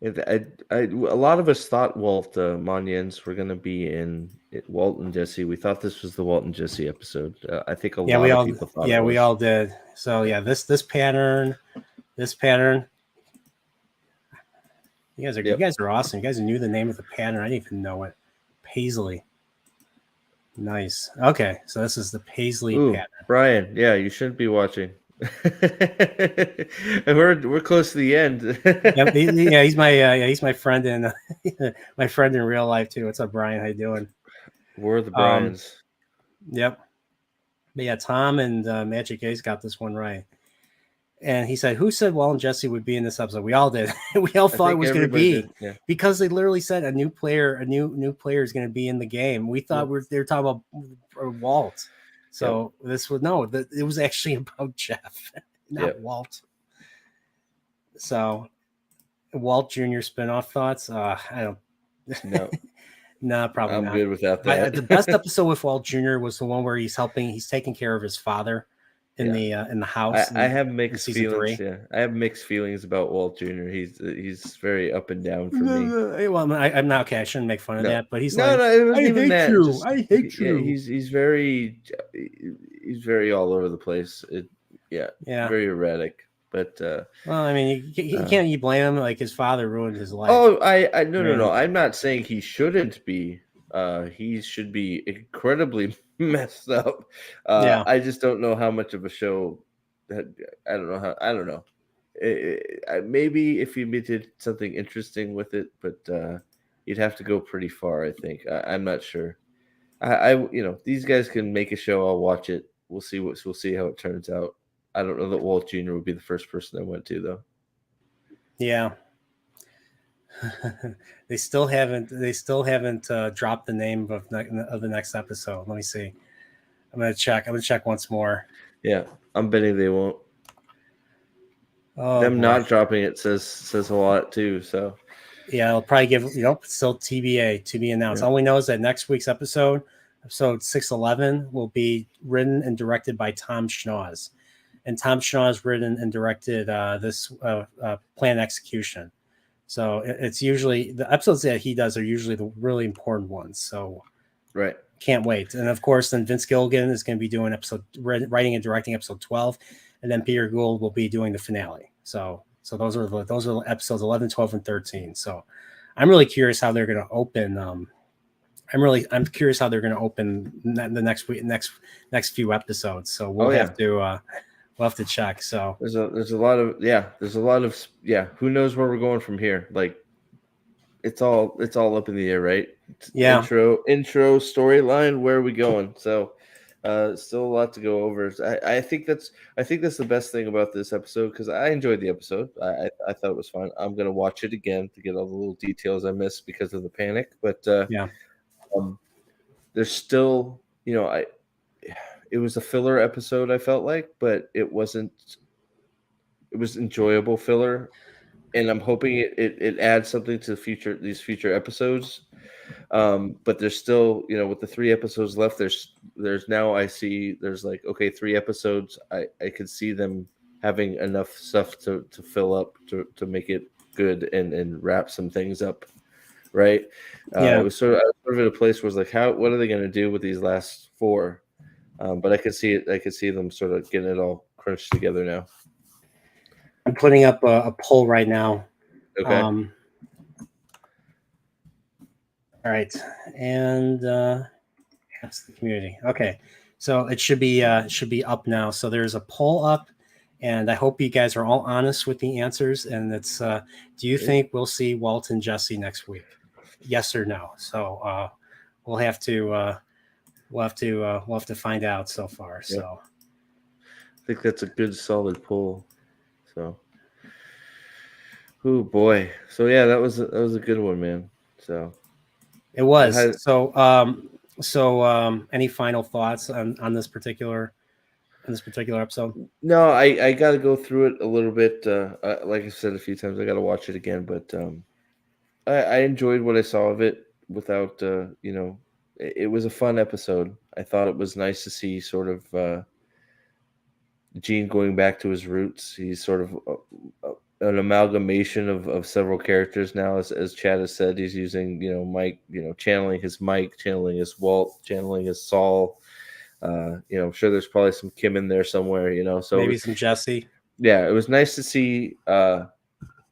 A lot of us thought Walt Moniens were going to be in Walt and Jesse. We thought this was the Walt and Jesse episode. I think a lot of people thought. Yeah, we all did. So yeah, this pattern. You guys are awesome. You guys knew the name of the pattern. I didn't even know it. Paisley. Nice. Okay, so this is the Paisley pattern. Brian, yeah, you shouldn't be watching. And we're close to the end. He's my friend in my friend in real life too. What's up, Brian? How you doing? We're the Brians. Yep. But yeah, Tom and Magic Ace got this one right. And he said, "Who said Walt and Jesse would be in this episode?" We all did. We all thought it was going to be because they literally said a new player is going to be in the game. We thought they were talking about Walt. So this was it was actually about Jeff, not Walt. So Walt Jr. spinoff thoughts? I don't. No. No, probably not. I'm good without that. The best episode with Walt Jr. was the one where he's taking care of his father, in the house. I have mixed season feelings. 3. Yeah, I have mixed feelings about Walt Jr. He's very up and down for me. Well, I'm not okay. I shouldn't make fun of No, that, but he's no, like, no. It wasn't I even hate that. you. Just, I hate yeah, you. he's very all over the place. Yeah. Very erratic. But well, I mean, you can't you blame him? Like his father ruined his life. oh, I no. I'm not saying he shouldn't be. He should be incredibly messed up. Yeah. I just don't know how much of a show. I don't know how. I don't know. Maybe if you did something interesting with it, but you'd have to go pretty far. I think. I'm not sure. These guys can make a show. I'll watch it. We'll see how it turns out. I don't know that Walt Jr. would be the first person I went to though. Yeah. They still haven't dropped the name of the next episode. Let me see. I'm gonna check once more. Yeah, I'm betting they won't. Oh, them boy. not dropping it says a lot too. So yeah, I'll probably give still TBA to be announced. Yeah. All we know is that next week's episode 611, will be written and directed by Tom Schnauz, and Tom Schnauz written and directed this Plan Execution. So it's usually the episodes that he does are usually the really important ones. So right, can't wait. And of course, then Vince Gilligan is going to be doing writing and directing episode 12, and then Peter Gould will be doing the finale. So those are episodes 11, 12, and 13. So I'm really curious how they're going to open. I'm curious how they're going to open the next few episodes. So we'll have to check. So there's a lot of who knows where we're going from here? Like it's all up in the air, right? Yeah. Intro storyline, where are we going? So still a lot to go over. I think that's the best thing about this episode, because I enjoyed the episode. I thought it was fun. I'm gonna watch it again to get all the little details I missed because of the panic. But there's still, it was a filler episode, I felt like, but it was enjoyable filler, and I'm hoping it adds something to these future episodes. But there's still, with the 3 episodes left, there's now I see there's like, okay, 3 episodes. I could see them having enough stuff to fill up to make it good and wrap some things up. Right. It was sort of in a place where it's like, what are they going to do with these last 4? But I could see them sort of getting it all crunched together now. I'm putting up a poll right now. Okay. All right, and that's the community. Okay, so it should be up now. So there's a poll up, and I hope you guys are all honest with the answers. And it's do you think we'll see Walt and Jesse next week? Yes or no? So we'll have to find out so far. Yeah. So I think that's a good solid poll. So, oh boy. So yeah, that was a good one, man. So it was. Any final thoughts on this particular episode? No, I got to go through it a little bit. Like I said a few times, I got to watch it again. But I enjoyed what I saw of it. Without it was a fun episode. I thought it was nice to see sort of Gene going back to his roots. He's sort of an amalgamation of several characters now, as Chad has said. He's using Mike, channeling his Mike, channeling his Walt, channeling his Saul. I'm sure there's probably some Kim in there somewhere. So maybe some Jesse. Yeah, it was nice to see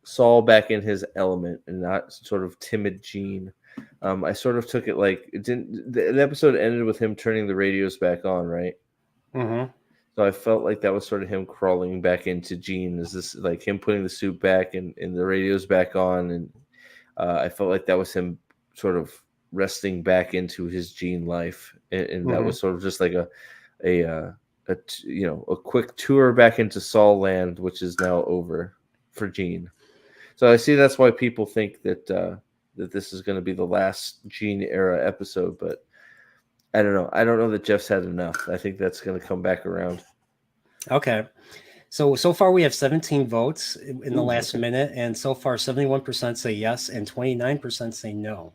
Saul back in his element and not sort of timid Gene. I sort of took it like it didn't. The episode ended with him turning the radios back on, right? Mm-hmm. So I felt like that was sort of him crawling back into Gene. Is this like him putting the suit back and the radios back on? And I felt like that was him sort of resting back into his Gene life, and that was sort of just like a quick tour back into Saul land, which is now over for Gene. So I see that's why people think that that this is going to be the last Gene era episode, but I don't know. I don't know that Jeff's had enough. I think that's going to come back around. Okay. So far we have 17 votes in the last minute, and so far 71% say yes and 29% say no.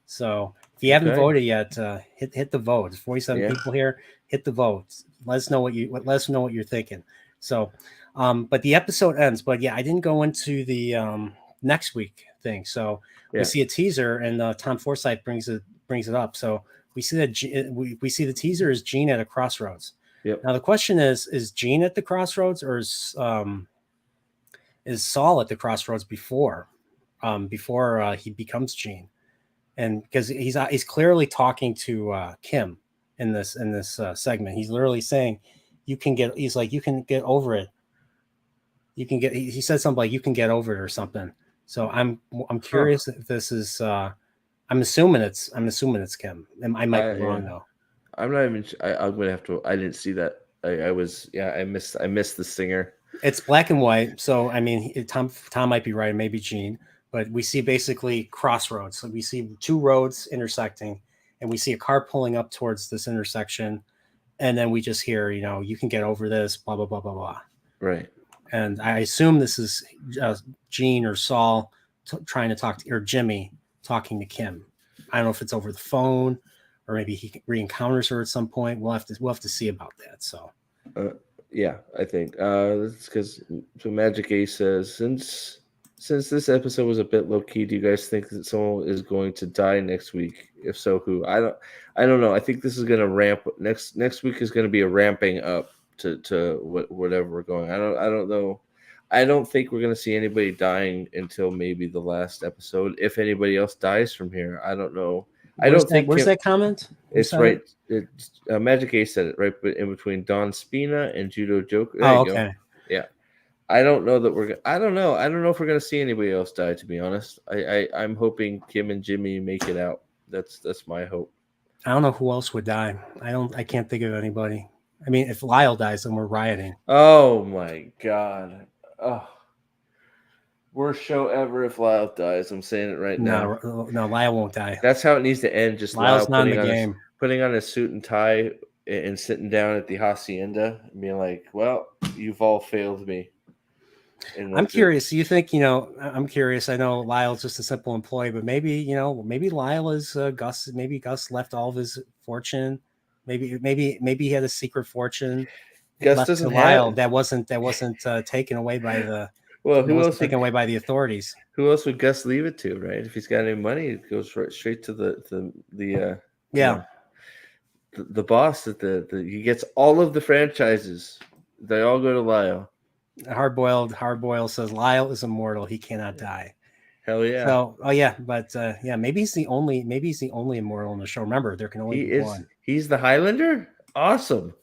So if you haven't voted yet, hit the vote. 47 people here. Hit the vote. Let us know what you're thinking. So, but the episode ends. But yeah, I didn't go into the next week thing. So we see a teaser, and Tom Forsythe brings it up. So we see that we see the teaser is Gene at a crossroads. Yep. Now the question is Gene at the crossroads, or is Saul at the crossroads before he becomes Gene? And because he's clearly talking to Kim in this segment. He's literally saying you can get over it. You can get, he said something like you can get over it or something. So I'm curious if this is I'm assuming it's Kim. I might be wrong though. I'm not even I'm gonna have to. I didn't see that. I missed the singer. It's black and white, so I mean Tom might be right, maybe Gene, but we see basically crossroads. So we see two roads intersecting, and we see a car pulling up towards this intersection, and then we just hear, you can get over this, blah blah blah blah blah. Right. And I assume this is Gene or Saul trying to talk to, or Jimmy talking to Kim. I don't know if it's over the phone, or maybe he re-encounters her at some point. We'll have to see about that. So. Yeah, I think that's because Magic Ace says since this episode was a bit low key, do you guys think that someone is going to die next week? If so, who? I don't know. I think this is going to ramp next week is going to be a ramping up to whatever we're going. I don't know. I don't think we're going to see anybody dying until maybe the last episode. If anybody else dies from here, I don't know. Where's that comment? It's right. Magic Ace said it right, but in between Don Spina and Judo Joker. Oh, okay. Yeah, I don't know that I don't know. I don't know if we're gonna see anybody else die. To be honest, I'm hoping Kim and Jimmy make it out. That's my hope. I don't know who else would die. I can't think of anybody. I mean, if Lyle dies, then we're rioting. Oh my god. Oh. Worst show ever if Lyle dies. I'm saying it right now. No, Lyle won't die. That's how it needs to end. Just Lyle's not in the game. Putting on a suit and tie and sitting down at the hacienda and being like, "Well, you've all failed me." I'm curious. You think I'm curious. I know Lyle's just a simple employee, but maybe Lyle is Gus. Maybe Gus left all of his fortune. Maybe he had a secret fortune. Gus doesn't Lyle that wasn't taken away by the. Well, who else taken away by the authorities? Who else would Gus leave it to? Right, if he's got any money, it goes straight to the boss. He gets all of the franchises. They all go to Lyle. Hardboiled says Lyle is immortal. He cannot die. Hell yeah. So, but maybe he's the only immortal in the show. Remember, there can only be one. He's the Highlander. Awesome.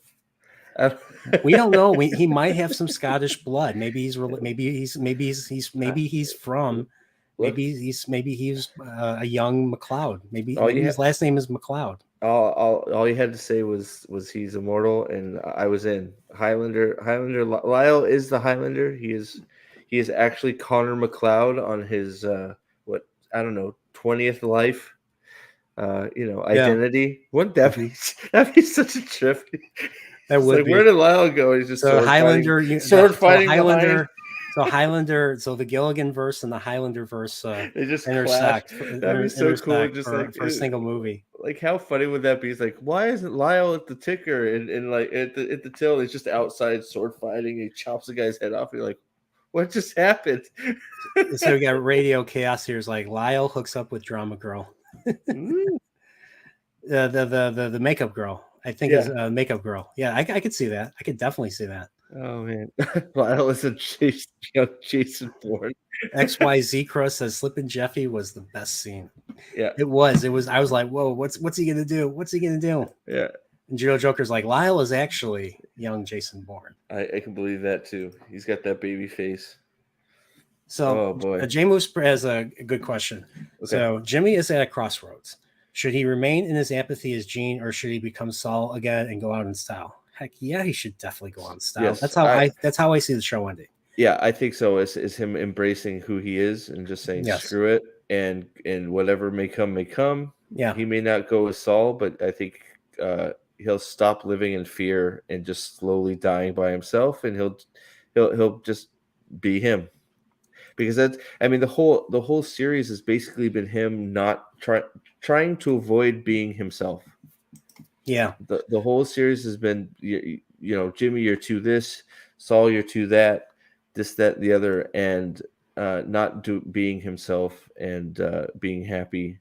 We don't know. He might have some Scottish blood. Maybe he's from. Maybe he's a young MacLeod. Maybe his last name is MacLeod. All you had to say was he's immortal, and I was in. Highlander. Lyle is the Highlander. He is actually Connor MacLeod on his 20th life. Identity. Wouldn't that be? That'd be such a trip. That would be. Where did Lyle go? He's just Highlander. Sword fighting. Highlander. Highlander. So the Gilligan verse and the Highlander verse they just intersect. That'd be so cool. Just for a single movie. Like, how funny would that be? It's like, why isn't Lyle at the ticker and like at the till? He's just outside sword fighting. He chops the guy's head off. And you're like, what just happened? So we got Radio Chaos here. Is like Lyle hooks up with Drama Girl. The makeup girl. I think is a makeup girl. Yeah, I could see that. I could definitely see that. Oh man, Lyle is a Jason Bourne. XYZ Cross says Slippin' Jeffy was the best scene. Yeah, it was. I was like, whoa, what's he gonna do? What's he gonna do? Yeah. And Judo Joker's like, Lyle is actually young Jason Bourne. I can believe that too. He's got that baby face. So, J Moose has a good question. Okay. So Jimmy is at a crossroads. Should he remain in his apathy as Gene, or should he become Saul again and go out in style? Heck yeah, he should definitely go out in style. Yes, that's how I see the show ending. Yeah, I think so. Is him embracing who he is and just saying screw it, and whatever may come. Yeah, he may not go as Saul, but I think he'll stop living in fear and just slowly dying by himself, and he'll just be him. Because the whole series has basically been him not trying to avoid being himself. Yeah, the whole series has been Jimmy, you're too this, Saul, you're too that, this, that, the other, and not being himself and being happy.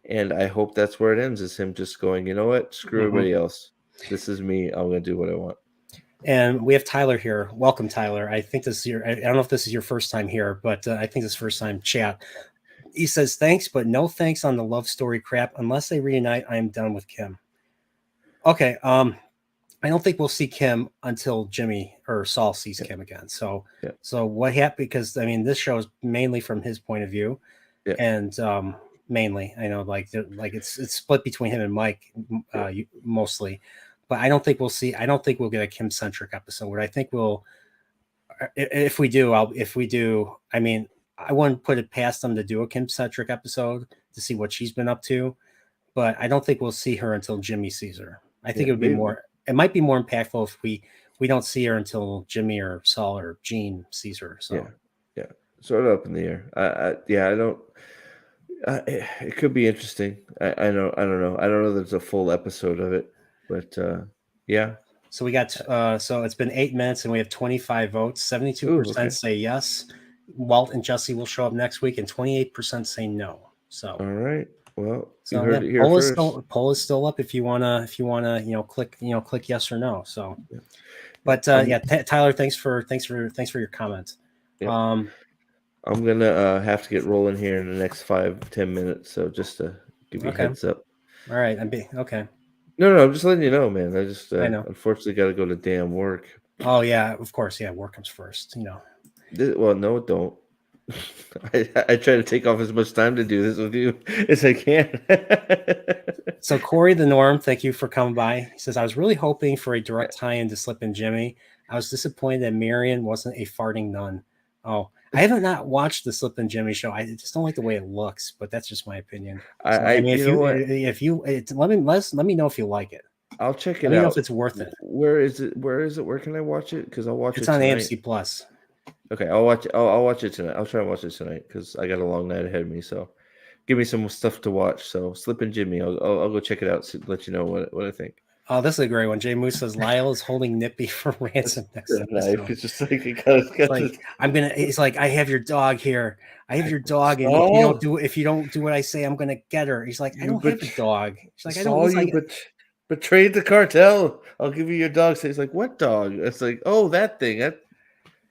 And I hope that's where it ends, is him just going, you know what, screw everybody else. This is me. I'm going to do what I want. And we have Tyler here. Welcome, Tyler. I think this is I don't know if this is your first time here, but I think this is first time chat. He says, thanks, but no thanks on the love story crap. Unless they reunite, I am done with Kim. Okay. I don't think we'll see Kim until Jimmy or Saul sees Kim again. So what happened? Because I mean, this show is mainly from his point of view, and mainly, I know, like it's split between him and Mike mostly, but I don't think we'll get a Kim centric episode. What I think if we do, I mean, I wouldn't put it past them to do a Kim centric episode to see what she's been up to, but I don't think we'll see her until Jimmy sees her. I think it would be more. It might be more impactful if we don't see her until Jimmy or Saul or Gene sees her. So yeah, sort of up in the air. I don't. It could be interesting. I don't know. I don't know that it's a full episode of it, but yeah. So we got so it's been 8 minutes and we have 25 votes. 72% say yes. Walt and Jesse will show up next week, and 28% say no. So all right. Well, so you heard it here first. Poll is still up if you wanna click yes or no. So, but Tyler, thanks for your comment. Yeah. I'm gonna have to get rolling here in the next 5-10 minutes. So just to give you a heads up. All right, okay. No, I'm just letting you know, man. I know. Unfortunately got to go to damn work. Oh yeah, of course. Yeah, work comes first. Well, no, it don't. I try to take off as much time to do this with you as I can. So Corey the Norm, thank you for coming by. He says, I was really hoping for a direct tie-in to Slip and Jimmy. I was disappointed that Marion wasn't a farting nun. Oh, I haven't not watched the Slip and Jimmy show. I just don't like the way it looks, but that's just my opinion. So, let me know if you like it. I'll check it out. Let me know if it's worth it. Where is it? Where can I watch it? Because I'll watch it. It's on AMC Plus. Okay, I'll watch it. I'll watch it tonight. I'll try and watch it tonight because I got a long night ahead of me. So, give me some stuff to watch. So, Slip and Jimmy, I'll go check it out. So let you know what I think. Oh, this is a great one. Jay Moose says Lyle is holding Nippy for ransom next episode. It's just like he's like, I have your dog here. I have your dog, and if you don't do what I say, I'm gonna get her. He's like, I don't have a dog. He's like, I don't. Betrayed the cartel. I'll give you your dog. So he's like, what dog? It's like, oh, that thing.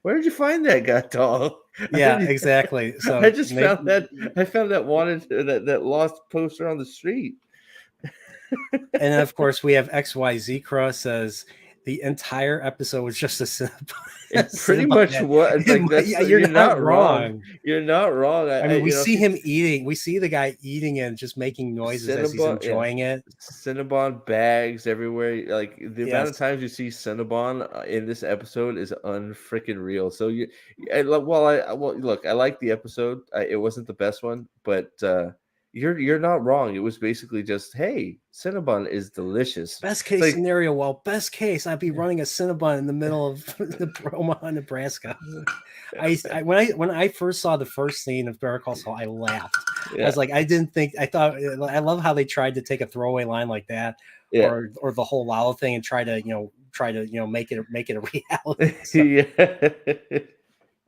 Where did you find that guy dog? Yeah, exactly. So I just found that. I found that that lost poster on the street. And then, of course, we have XYZ Cross says the entire episode was just pretty much what. You're not wrong. You're not wrong. I mean, we see him eating. We see the guy eating and just making noises as he's enjoying it. Cinnabon bags everywhere. Like the amount of times you see Cinnabon in this episode is unfreaking real. So look, I like the episode. It wasn't the best one, but. You're not wrong. It was basically just, hey, Cinnabon is delicious. Best case scenario. Well, best case, I'd be running a Cinnabon in the middle of the Omaha, Nebraska. When I first saw the first scene of Better Call Saul, I laughed. Yeah. I was like, I love how they tried to take a throwaway line like that, or the whole Lalo thing, and try to make it a reality. So. Yeah.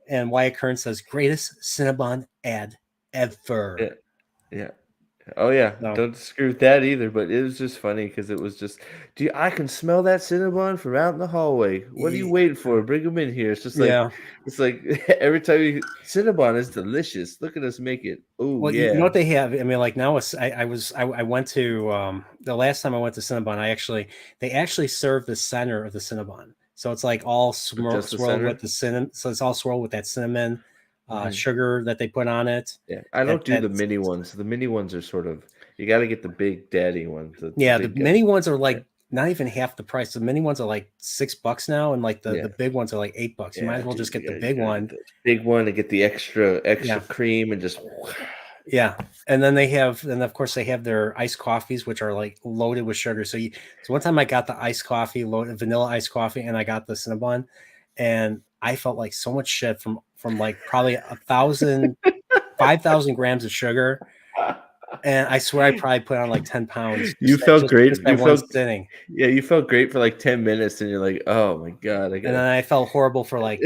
And Wyatt Kern says, greatest Cinnabon ad ever. Yeah. Oh yeah. No. Don't screw with that either. But it was just funny because it was just, I can smell that Cinnabon from out in the hallway. What are you waiting for? Bring them in here. It's just like it's like every time Cinnabon is delicious. Look at us make it. Oh well, yeah. You know what they have? I mean, like now I went to the last time I went to Cinnabon. They actually serve the center of the Cinnabon. So it's like all swirled with the cinnamon. So it's all swirled with that cinnamon. Sugar that they put on it. Yeah, I don't do the mini ones. The mini ones are sort of, you got to get the big daddy ones. The mini ones are like not even half the price. The mini ones are like $6 now, and like the big ones are like $8. You might as well just get the big one. The big one to get the extra cream and just. Yeah, and then of course they have their iced coffees, which are like loaded with sugar. So one time I got the iced coffee, vanilla iced coffee, and I got the Cinnabon, and I felt like so much shit from like probably 5,000 grams of sugar. And I swear I probably put on like 10 pounds. You felt great. Just that You one felt sitting. Yeah, you felt great for like 10 minutes, and you're like, "Oh my god, I And then got." I felt horrible for like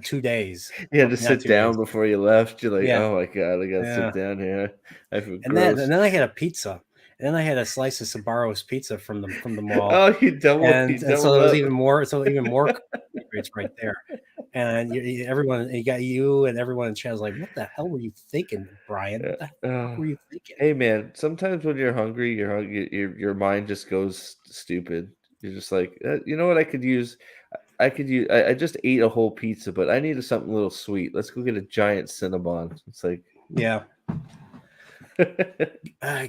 2 days. You had to Not sit 2 down days. before you left. You're like, Yeah. "Oh my god, I gotta Yeah. sit down here. I feel And gross." then I had a pizza. And then I had a slice of Sabaro's pizza from the mall. Oh, you And so doubled it was up. even more carbohydrates right there. And everyone, you got you and everyone in chat was like, "What the hell were you thinking, Brian? What the heck were you thinking?" Hey man, sometimes when you're hungry, your mind just goes stupid. You're just like, you know what? I could use. I just ate a whole pizza, but I needed something a little sweet. Let's go get a giant Cinnabon. It's like, Yeah.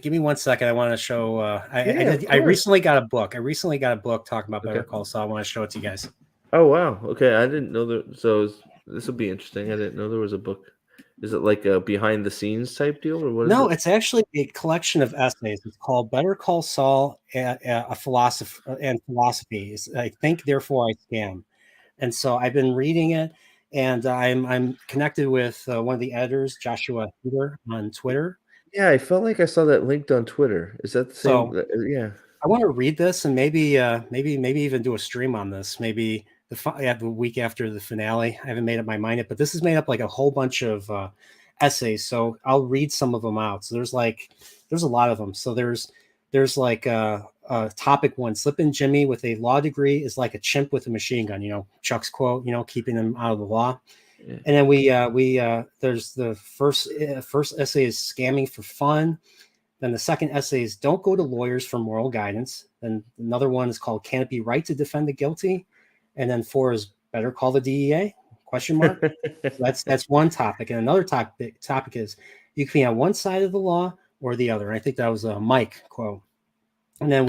Give me 1 second. I want to show. I course. recently got a book. Talking about Better Okay. Call Saul. I want to show it to you guys. Oh wow. Okay, I didn't know that. So this will be interesting. I didn't know there was a book. Is it like a behind the scenes type deal, or what is No, it? it's actually a collection of essays. It's called Better Call Saul, a philosophy and philosophy. I think, therefore I scam. And so I've been reading it, and I'm connected with one of the editors, Joshua Heater, on Twitter. Yeah, I felt like I saw that linked on Twitter. Is that the same? So Yeah. I want to read this and maybe even do a stream on this. Maybe the week after the finale. I haven't made up my mind yet, but this is made up like a whole bunch of essays. So I'll read some of them out. So there's a lot of them. So there's like topic 1: Slippin' Jimmy with a law degree is like a chimp with a machine gun. Chuck's quote. Keeping him out of the law. Yeah. And then there's the first essay is scamming for fun. Then the second essay is don't go to lawyers for moral guidance. Then another one is called Can it be right to defend the guilty? And then 4 is better call the DEA? Question mark. So that's one topic. And another topic is you can be on one side of the law or the other. And I think that was a Mike quote. And then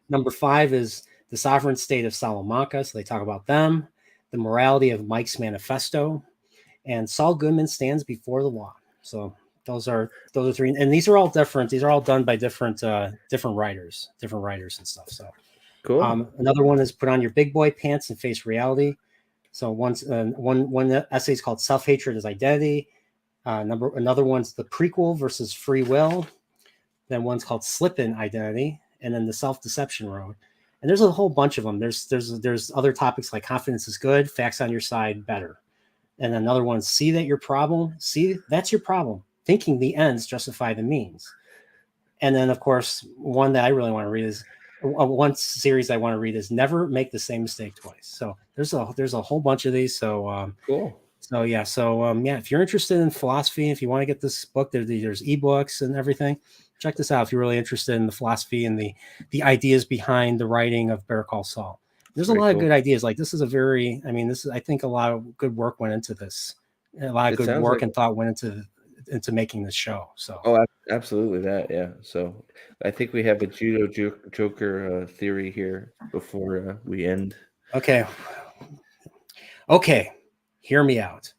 number 5 is the sovereign state of Salamanca. So they talk about them, the morality of Mike's manifesto, and Saul Goodman stands before the law. So those are 3, and these are all different. These are all done by different writers and stuff. So Cool. Another one is put on your big boy pants and face reality. So one essay is called Self-Hatred as Identity. Another one's the prequel versus free will. Then one's called Slip-In Identity, and then the Self-Deception Road. And there's a whole bunch of them. There's other topics like confidence is good, facts on your side better. And another one, see that your problem, see that's your problem. Thinking the ends justify the means. And then, of course, one that I really want to read is one series I want to read is never make the same mistake twice. So there's a whole bunch of these. So cool. So yeah. If you're interested in philosophy, if you want to get this book, there's ebooks and everything. Check this out if you're really interested in the philosophy and the ideas behind the writing of Better Call Saul. There's a lot of good ideas. Like this is I think a lot of good work went into this. A lot of good work and thought went into making this show. So absolutely that, yeah. So I think we have a judo joker theory here before we end. Okay, hear me out.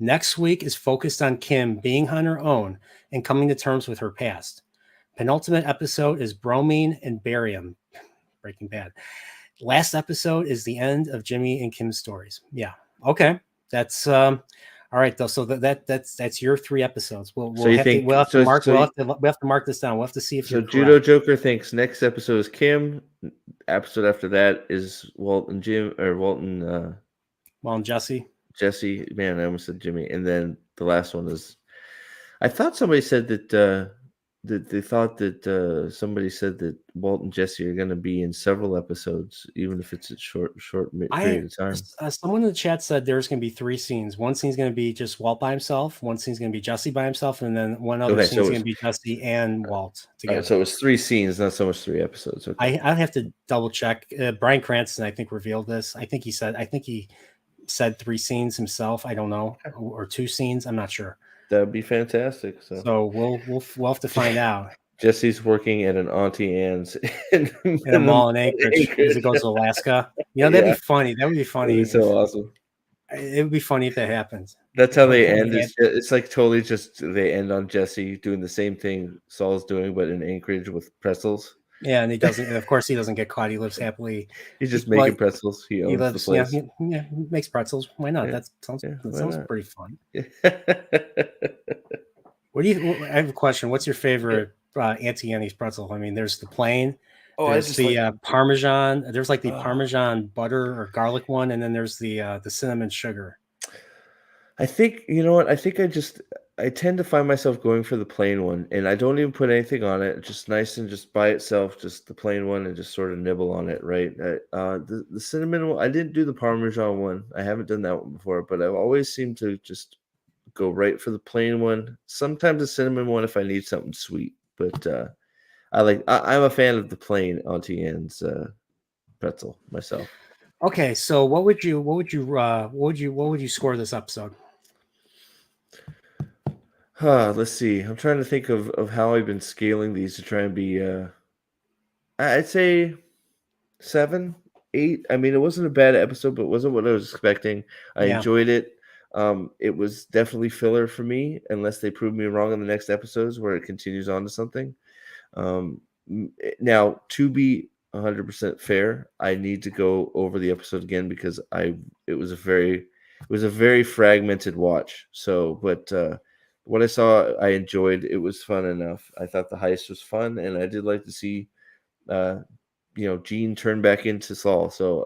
Next week is focused on Kim being on her own and coming to terms with her past. Penultimate episode is bromine and barium, Breaking Bad. Last episode is the end of Jimmy and Kim's stories. Yeah. Okay. That's all right though. So that's your 3 episodes. We'll have to mark this down. We'll have to see if you're correct. Judo Joker thinks next episode is Kim. Episode after that is Walt and Jesse. Jesse. Man, I almost said Jimmy. And then the last one is I thought somebody said that they thought that somebody said that Walt and Jesse are going to be in several episodes, even if it's a short period of time. Someone in the chat said there's going to be 3 scenes. One scene's going to be just Walt by himself. One scene's going to be Jesse by himself, and then one other scene's going to be Jesse and Walt together. So it was 3 scenes, not so much 3 episodes. Okay. I'd have to double check. Brian Cranston, I think, revealed this. I think he said 3 scenes himself. I don't know, or 2 scenes. I'm not sure. That'd be fantastic. So we'll have to find out. Jesse's working at an Auntie Anne's in a mall in Anchorage as it goes to Alaska. That'd be funny. That would be funny. That'd be so awesome. It would be funny if that happens. That's how they end. It's like totally just they end on Jesse doing the same thing Saul's doing, but in Anchorage with pretzels. Yeah, and he doesn't. Of course, he doesn't get caught. He lives happily. He's just making pretzels. He owns the place. Yeah, he makes pretzels. Why not? Yeah. That sounds pretty fun. Yeah. I have a question. What's your favorite Auntie Annie's pretzel. I mean, there's the plain, Oh, I there's just the like Parmesan. There's like the Oh. Parmesan butter or garlic one, and then there's the cinnamon sugar. I think you know what? I tend to find myself going for the plain one, and I don't even put anything on it. Just nice and just by itself, just the plain one, and just sort of nibble on it, right? The cinnamon one, I didn't do the Parmesan one. I haven't done that one before, but I've always seemed to just go right for the plain one. Sometimes the cinnamon one if I need something sweet, but I'm a fan of the plain Auntie Anne's pretzel myself. Okay, so what would you score this episode? Let's see. I'm trying to think of how I've been scaling these to try and be I'd say 7, 8. I mean, it wasn't a bad episode, but it wasn't what I was expecting. I Yeah. enjoyed it. It was definitely filler for me, unless they prove me wrong in the next episodes where it continues on to something. Now, to be 100% fair, I need to go over the episode again because it was a very fragmented watch. So, but what I saw, I enjoyed. It was fun enough. I thought the heist was fun, and I did like to see, Gene turn back into Saul. So,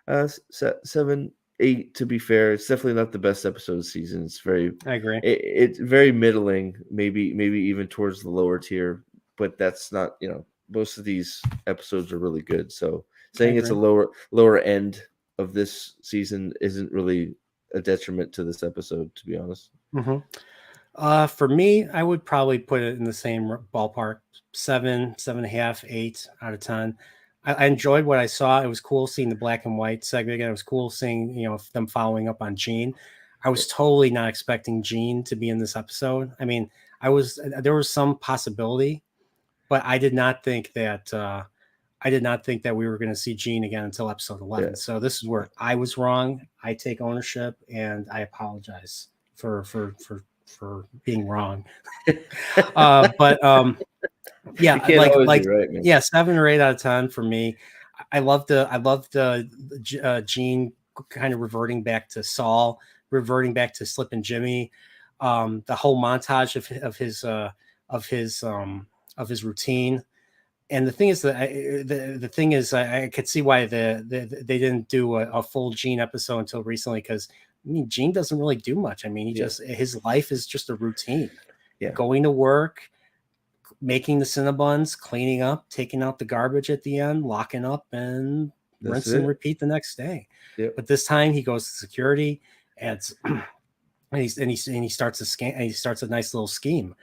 7, 8 to be fair. It's definitely not the best episode of the season. I agree. It's very middling, maybe even towards the lower tier. But that's not, most of these episodes are really good. So saying it's a lower end of this season isn't really a detriment to this episode, to be honest. Mm-hmm. For me, I would probably put it in the same ballpark, 7, 7.5, 8 out of 10. I enjoyed what I saw. It was cool seeing the black and white segment again. It was cool seeing, them following up on Gene. I was totally not expecting Gene to be in this episode. I mean, there was some possibility, but I did not think that we were going to see Gene again until episode 11. Yeah. So this is where I was wrong. I take ownership and I apologize for being wrong. Yeah, like right, man. Yeah, 7 or 8 out of 10 for me. I loved Gene kind of reverting back to Saul, reverting back to Slip and Jimmy. The whole montage of his routine. And the thing is, I could see why they didn't do a full Gene episode until recently, because Gene doesn't really do much. I mean, his life is just a routine. Yeah. Going to work, making the Cinnabons, cleaning up, taking out the garbage at the end, locking up, and rinse and repeat the next day. Yep. But this time he goes to security, and he starts a scam. And he starts a nice little scheme.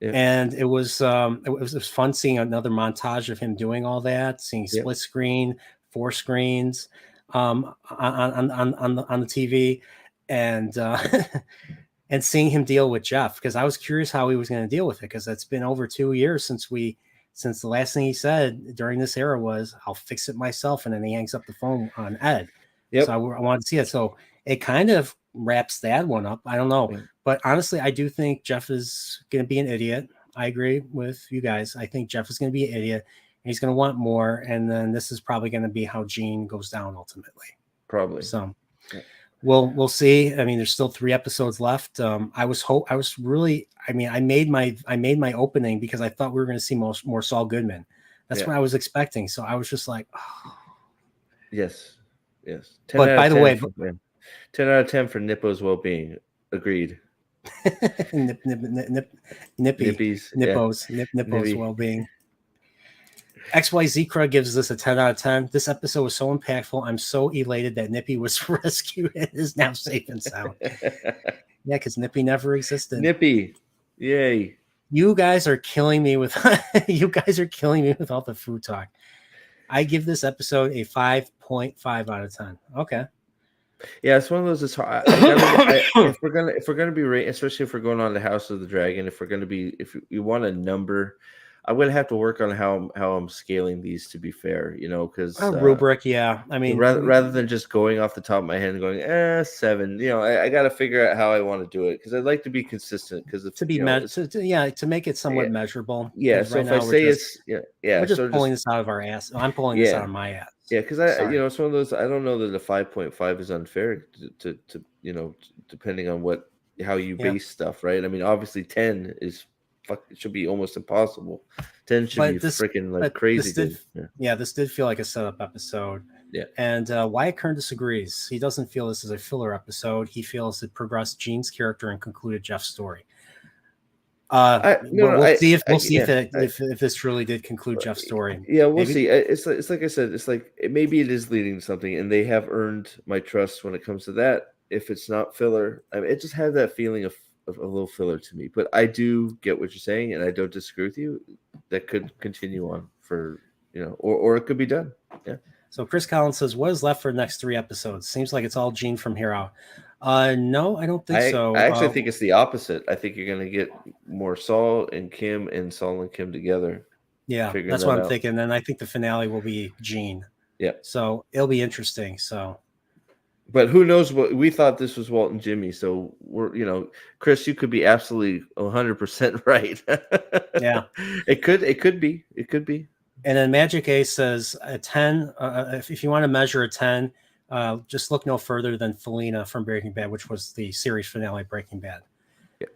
Yeah. And it was fun seeing another montage of him doing all that, seeing split screen, 4 screens on the TV, and and seeing him deal with Jeff, because I was curious how he was going to deal with it, because it's been over 2 years since the last thing he said during this era was, "I'll fix it myself," and then he hangs up the phone on Ed. Yep. So I wanted to see it. So it kind of wraps that one up. I don't know. Yeah. But honestly, I do think Jeff is going to be an idiot. I agree with you guys. I think Jeff is going to be an idiot. And he's going to want more. And then this is probably going to be how Gene goes down ultimately. Probably. So we'll see. I mean, there's still 3 episodes left. I made my opening because I thought we were going to see more Saul Goodman. That's what I was expecting. So I was just like, oh. Yes. 10 but by the way, 10 out of 10 for Nippo's well-being. Agreed. Nippo's well-being. XYZ Krug gives this a 10 out of 10. This episode was so impactful. I'm so elated that Nippy was rescued and is now safe and sound. Yeah, because Nippy never existed. Nippy, yay! You guys are killing me with all the food talk. I give this episode a 5.5 out of 10. Okay. Yeah, it's one of those. It's hard. If we're gonna be rating, especially if we're going on the House of the Dragon, if you want a number, I'm gonna have to work on how I'm scaling these, to be fair, because rubric. Yeah, I mean, rather than just going off the top of my head and going 7, I got to figure out how I want to do it, because I'd like to be consistent, because to make it somewhat measurable. Yeah, so if I say we're just pulling this out of our ass. I'm pulling this out of my ass. Yeah, because it's one of those. I don't know that a 5.5 is unfair to depending on how you base stuff, right? I mean, obviously 10 is it should be almost impossible. 10 should be freaking like crazy good. This did feel like a setup episode. Yeah. And Wyatt Kern disagrees. He doesn't feel this is a filler episode. He feels it progressed Gene's character and concluded Jeff's story. We'll see if this truly did conclude Jeff's story. Yeah, we'll see. It's like I said. It's like maybe it is leading to something, and they have earned my trust when it comes to that. If it's not filler, I mean, it just had that feeling of a little filler to me. But I do get what you're saying, and I don't disagree with you. That could continue on for or it could be done. Yeah. So Chris Collins says, "What is left for the next 3 episodes? Seems like it's all Gene from here out." No, I don't think so. I actually think it's the opposite. I think you're going to get more Saul and Kim and Saul and Kim together. Yeah, that's what I'm thinking. And I think the finale will be Gene. Yeah. So it'll be interesting. So, but who knows what we thought this was Walt and Jimmy. So we're, Chris, you could be absolutely 100% right. Yeah, it could be. And then Magic Ace says a 10. If you want to measure a 10, just look no further than Felina from Breaking Bad, which was the series finale of Breaking Bad. Yeah.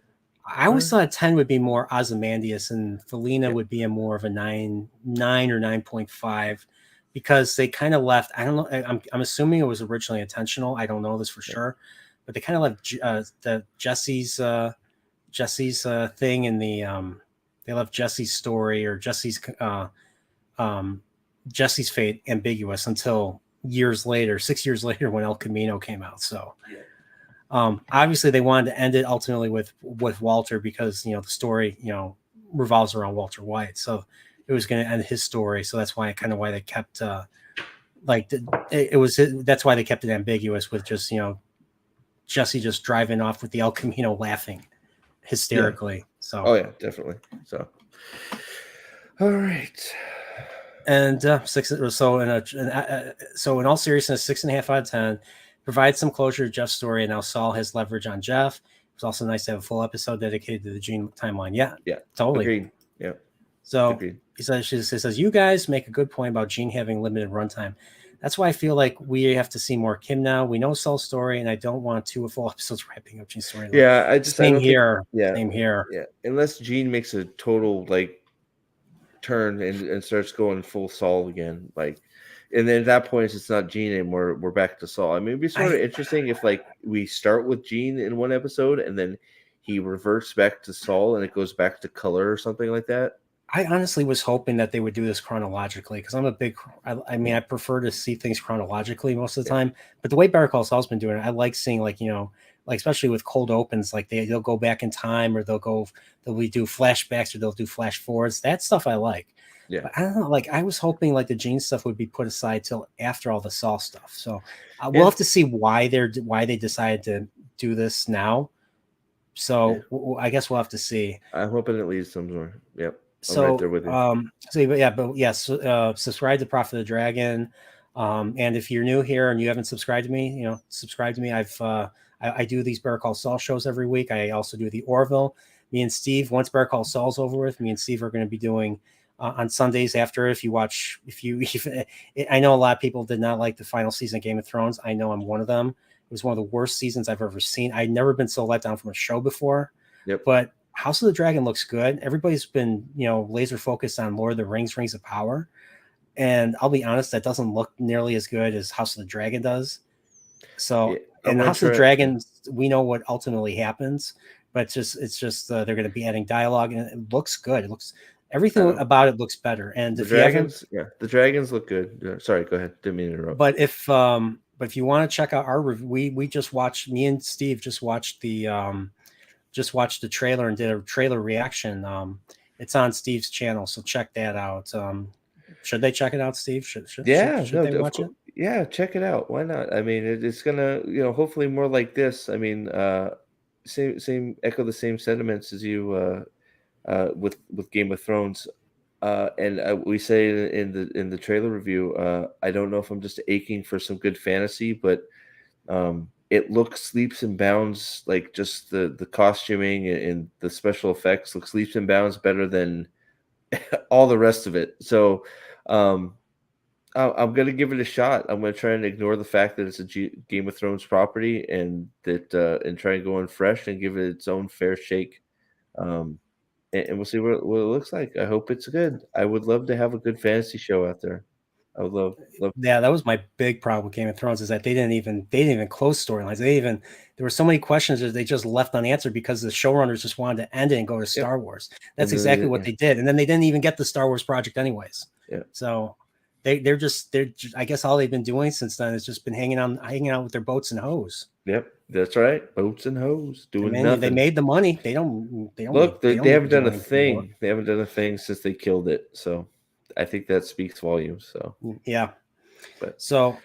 I always thought 10 would be more Ozymandias, and Felina would be a more of a 9 or 9.5, because they kind of left. I don't know. I'm assuming it was originally intentional. I don't know this for sure, but they kind of left the Jesse's thing in the they left Jesse's story or Jesse's fate ambiguous until 6 years later, when El Camino came out. So obviously they wanted to end it ultimately with Walter, because the story revolves around Walter White, so it was going to end his story. So that's why they kept that's why they kept it ambiguous with just Jesse just driving off with the El Camino laughing hysterically. Yeah. So yeah, definitely. So all right. And 6. So in all seriousness, 6.5 out of 10 provides some closure to Jeff's story, and now Saul has leverage on Jeff. It was also nice to have a full episode dedicated to the Gene timeline. Yeah, totally. Agreed. Yeah. So he says, you guys make a good point about Gene having limited runtime. That's why I feel like we have to see more Kim now. We know Saul's story, and I don't want 2 full episodes wrapping up Gene's story. Yeah, Same here. Yeah, unless Gene makes a total turn and starts going full Saul again, and then at that point it's not Gene anymore. We're back to Saul. I mean, it'd be sort of interesting if we start with Gene in one episode and then he reverts back to Saul and it goes back to color or something like that. I honestly was hoping that they would do this chronologically, because I'm a big. I prefer to see things chronologically most of the time. But the way Better Call Saul's been doing it, I like seeing especially with cold opens, they'll go back in time, or they'll do flashbacks, or they'll do flash forwards. That stuff I like. Yeah. But I don't know. I was hoping the Gene stuff would be put aside till after all the Saul stuff. So we'll have to see why they decided to do this now. So I guess we'll have to see. I'm hoping it leads somewhere. Yep. So, I'm right there with you. subscribe to Prophet of the Dragon. And if you're new here and you haven't subscribed to me, subscribe to me. I do these Better Call Saul shows every week. I also do the Orville. Me and Steve, once Better Call Saul's over with, me and Steve are going to be doing on Sundays after. I know a lot of people did not like the final season of Game of Thrones. I know I'm one of them. It was one of the worst seasons I've ever seen. I'd never been so let down from a show before. Yep. But House of the Dragon looks good. Everybody's been, laser focused on Lord of the Rings, Rings of Power. And I'll be honest, that doesn't look nearly as good as House of the Dragon does. So in House of the Dragon, we know what ultimately happens, but it's just they're going to be adding dialogue, and it looks good. It looks everything about it looks better. And the dragons, the dragons look good. Sorry, go ahead. Didn't mean to interrupt. But if you want to check out our review, we just watched. Me and Steve just watched the trailer and did a trailer reaction. It's on Steve's channel, so check that out. Should they check it out, Steve? Should they watch it? Yeah, check it out. Why not? I mean, it's gonna, hopefully more like this. I mean, same echo the same sentiments as you with Game of Thrones. And we say in the trailer review, I don't know if I'm just aching for some good fantasy, but it looks leaps and bounds, like just the costuming and the special effects looks leaps and bounds better than all the rest of it. So I'm going to give it a shot. I'm going to try and ignore the fact that it's a Game of Thrones property and try and go in fresh and give it its own fair shake. and we'll see what it looks like. I hope it's good. I would love to have a good fantasy show out there. I would love. Yeah, that was my big problem with Game of Thrones, is that they didn't even close storylines. There were so many questions that they just left unanswered because the showrunners just wanted to end it and go to Star Wars. That's exactly what they did, and then they didn't even get the Star Wars project anyways. Yeah. So they're just I guess all they've been doing since then is just been hanging out with their boats and hoes. Yep, that's right. Boats and hoes doing nothing. They made the money. They don't look. They haven't done a thing. Anymore. They haven't done a thing since they killed it. So I think that speaks volumes. So yeah. But so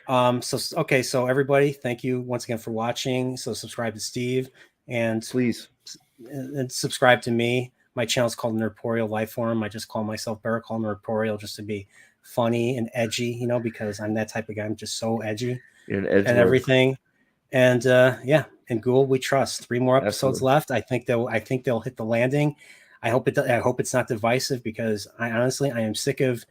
everybody, thank you once again for watching. So subscribe to Steve and please and subscribe to me. My channel is called Nerdporial Lifeform. I just call myself Barracall Nerdporial just to be funny and edgy, because I'm that type of guy. I'm just so edgy. You're an edge and everything. And and Ghoul, we trust. 3 more episodes left. I think they'll hit the landing. I hope it's not divisive, because I am sick of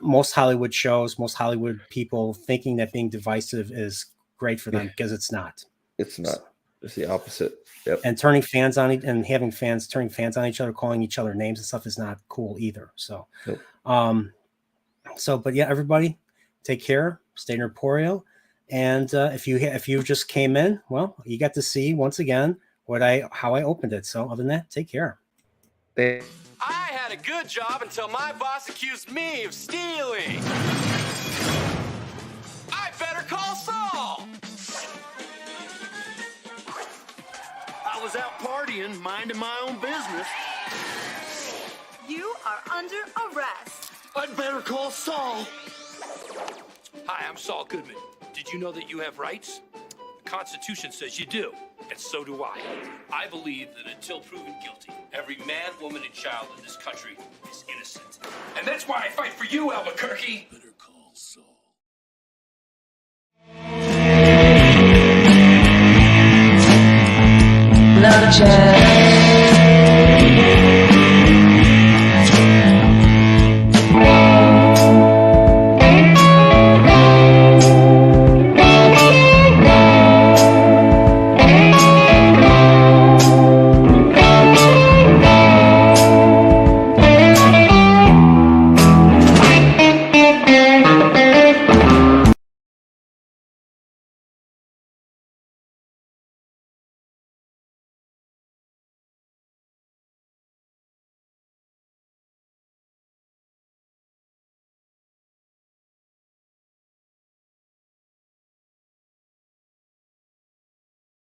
most Hollywood shows, most Hollywood people thinking that being divisive is great for them, because it's not. It's not. It's the opposite. Yep. And turning fans on and having fans turning fans on each other, calling each other names and stuff is not cool either. So, nope. But yeah, everybody, take care, stay Nerdporial, and if you just came in, well, you got to see once again how I opened it. So other than that, take care. I had a good job until my boss accused me of stealing. I better call Saul. I was out partying, minding my own business. You are under arrest. I'd better call Saul. Hi, I'm Saul Goodman. Did you know that you have rights? The Constitution says you do, and so do I. I believe that until proven guilty, every man, woman, and child in this country is innocent. And that's why I fight for you, Albuquerque. Better call Saul. Not a chance.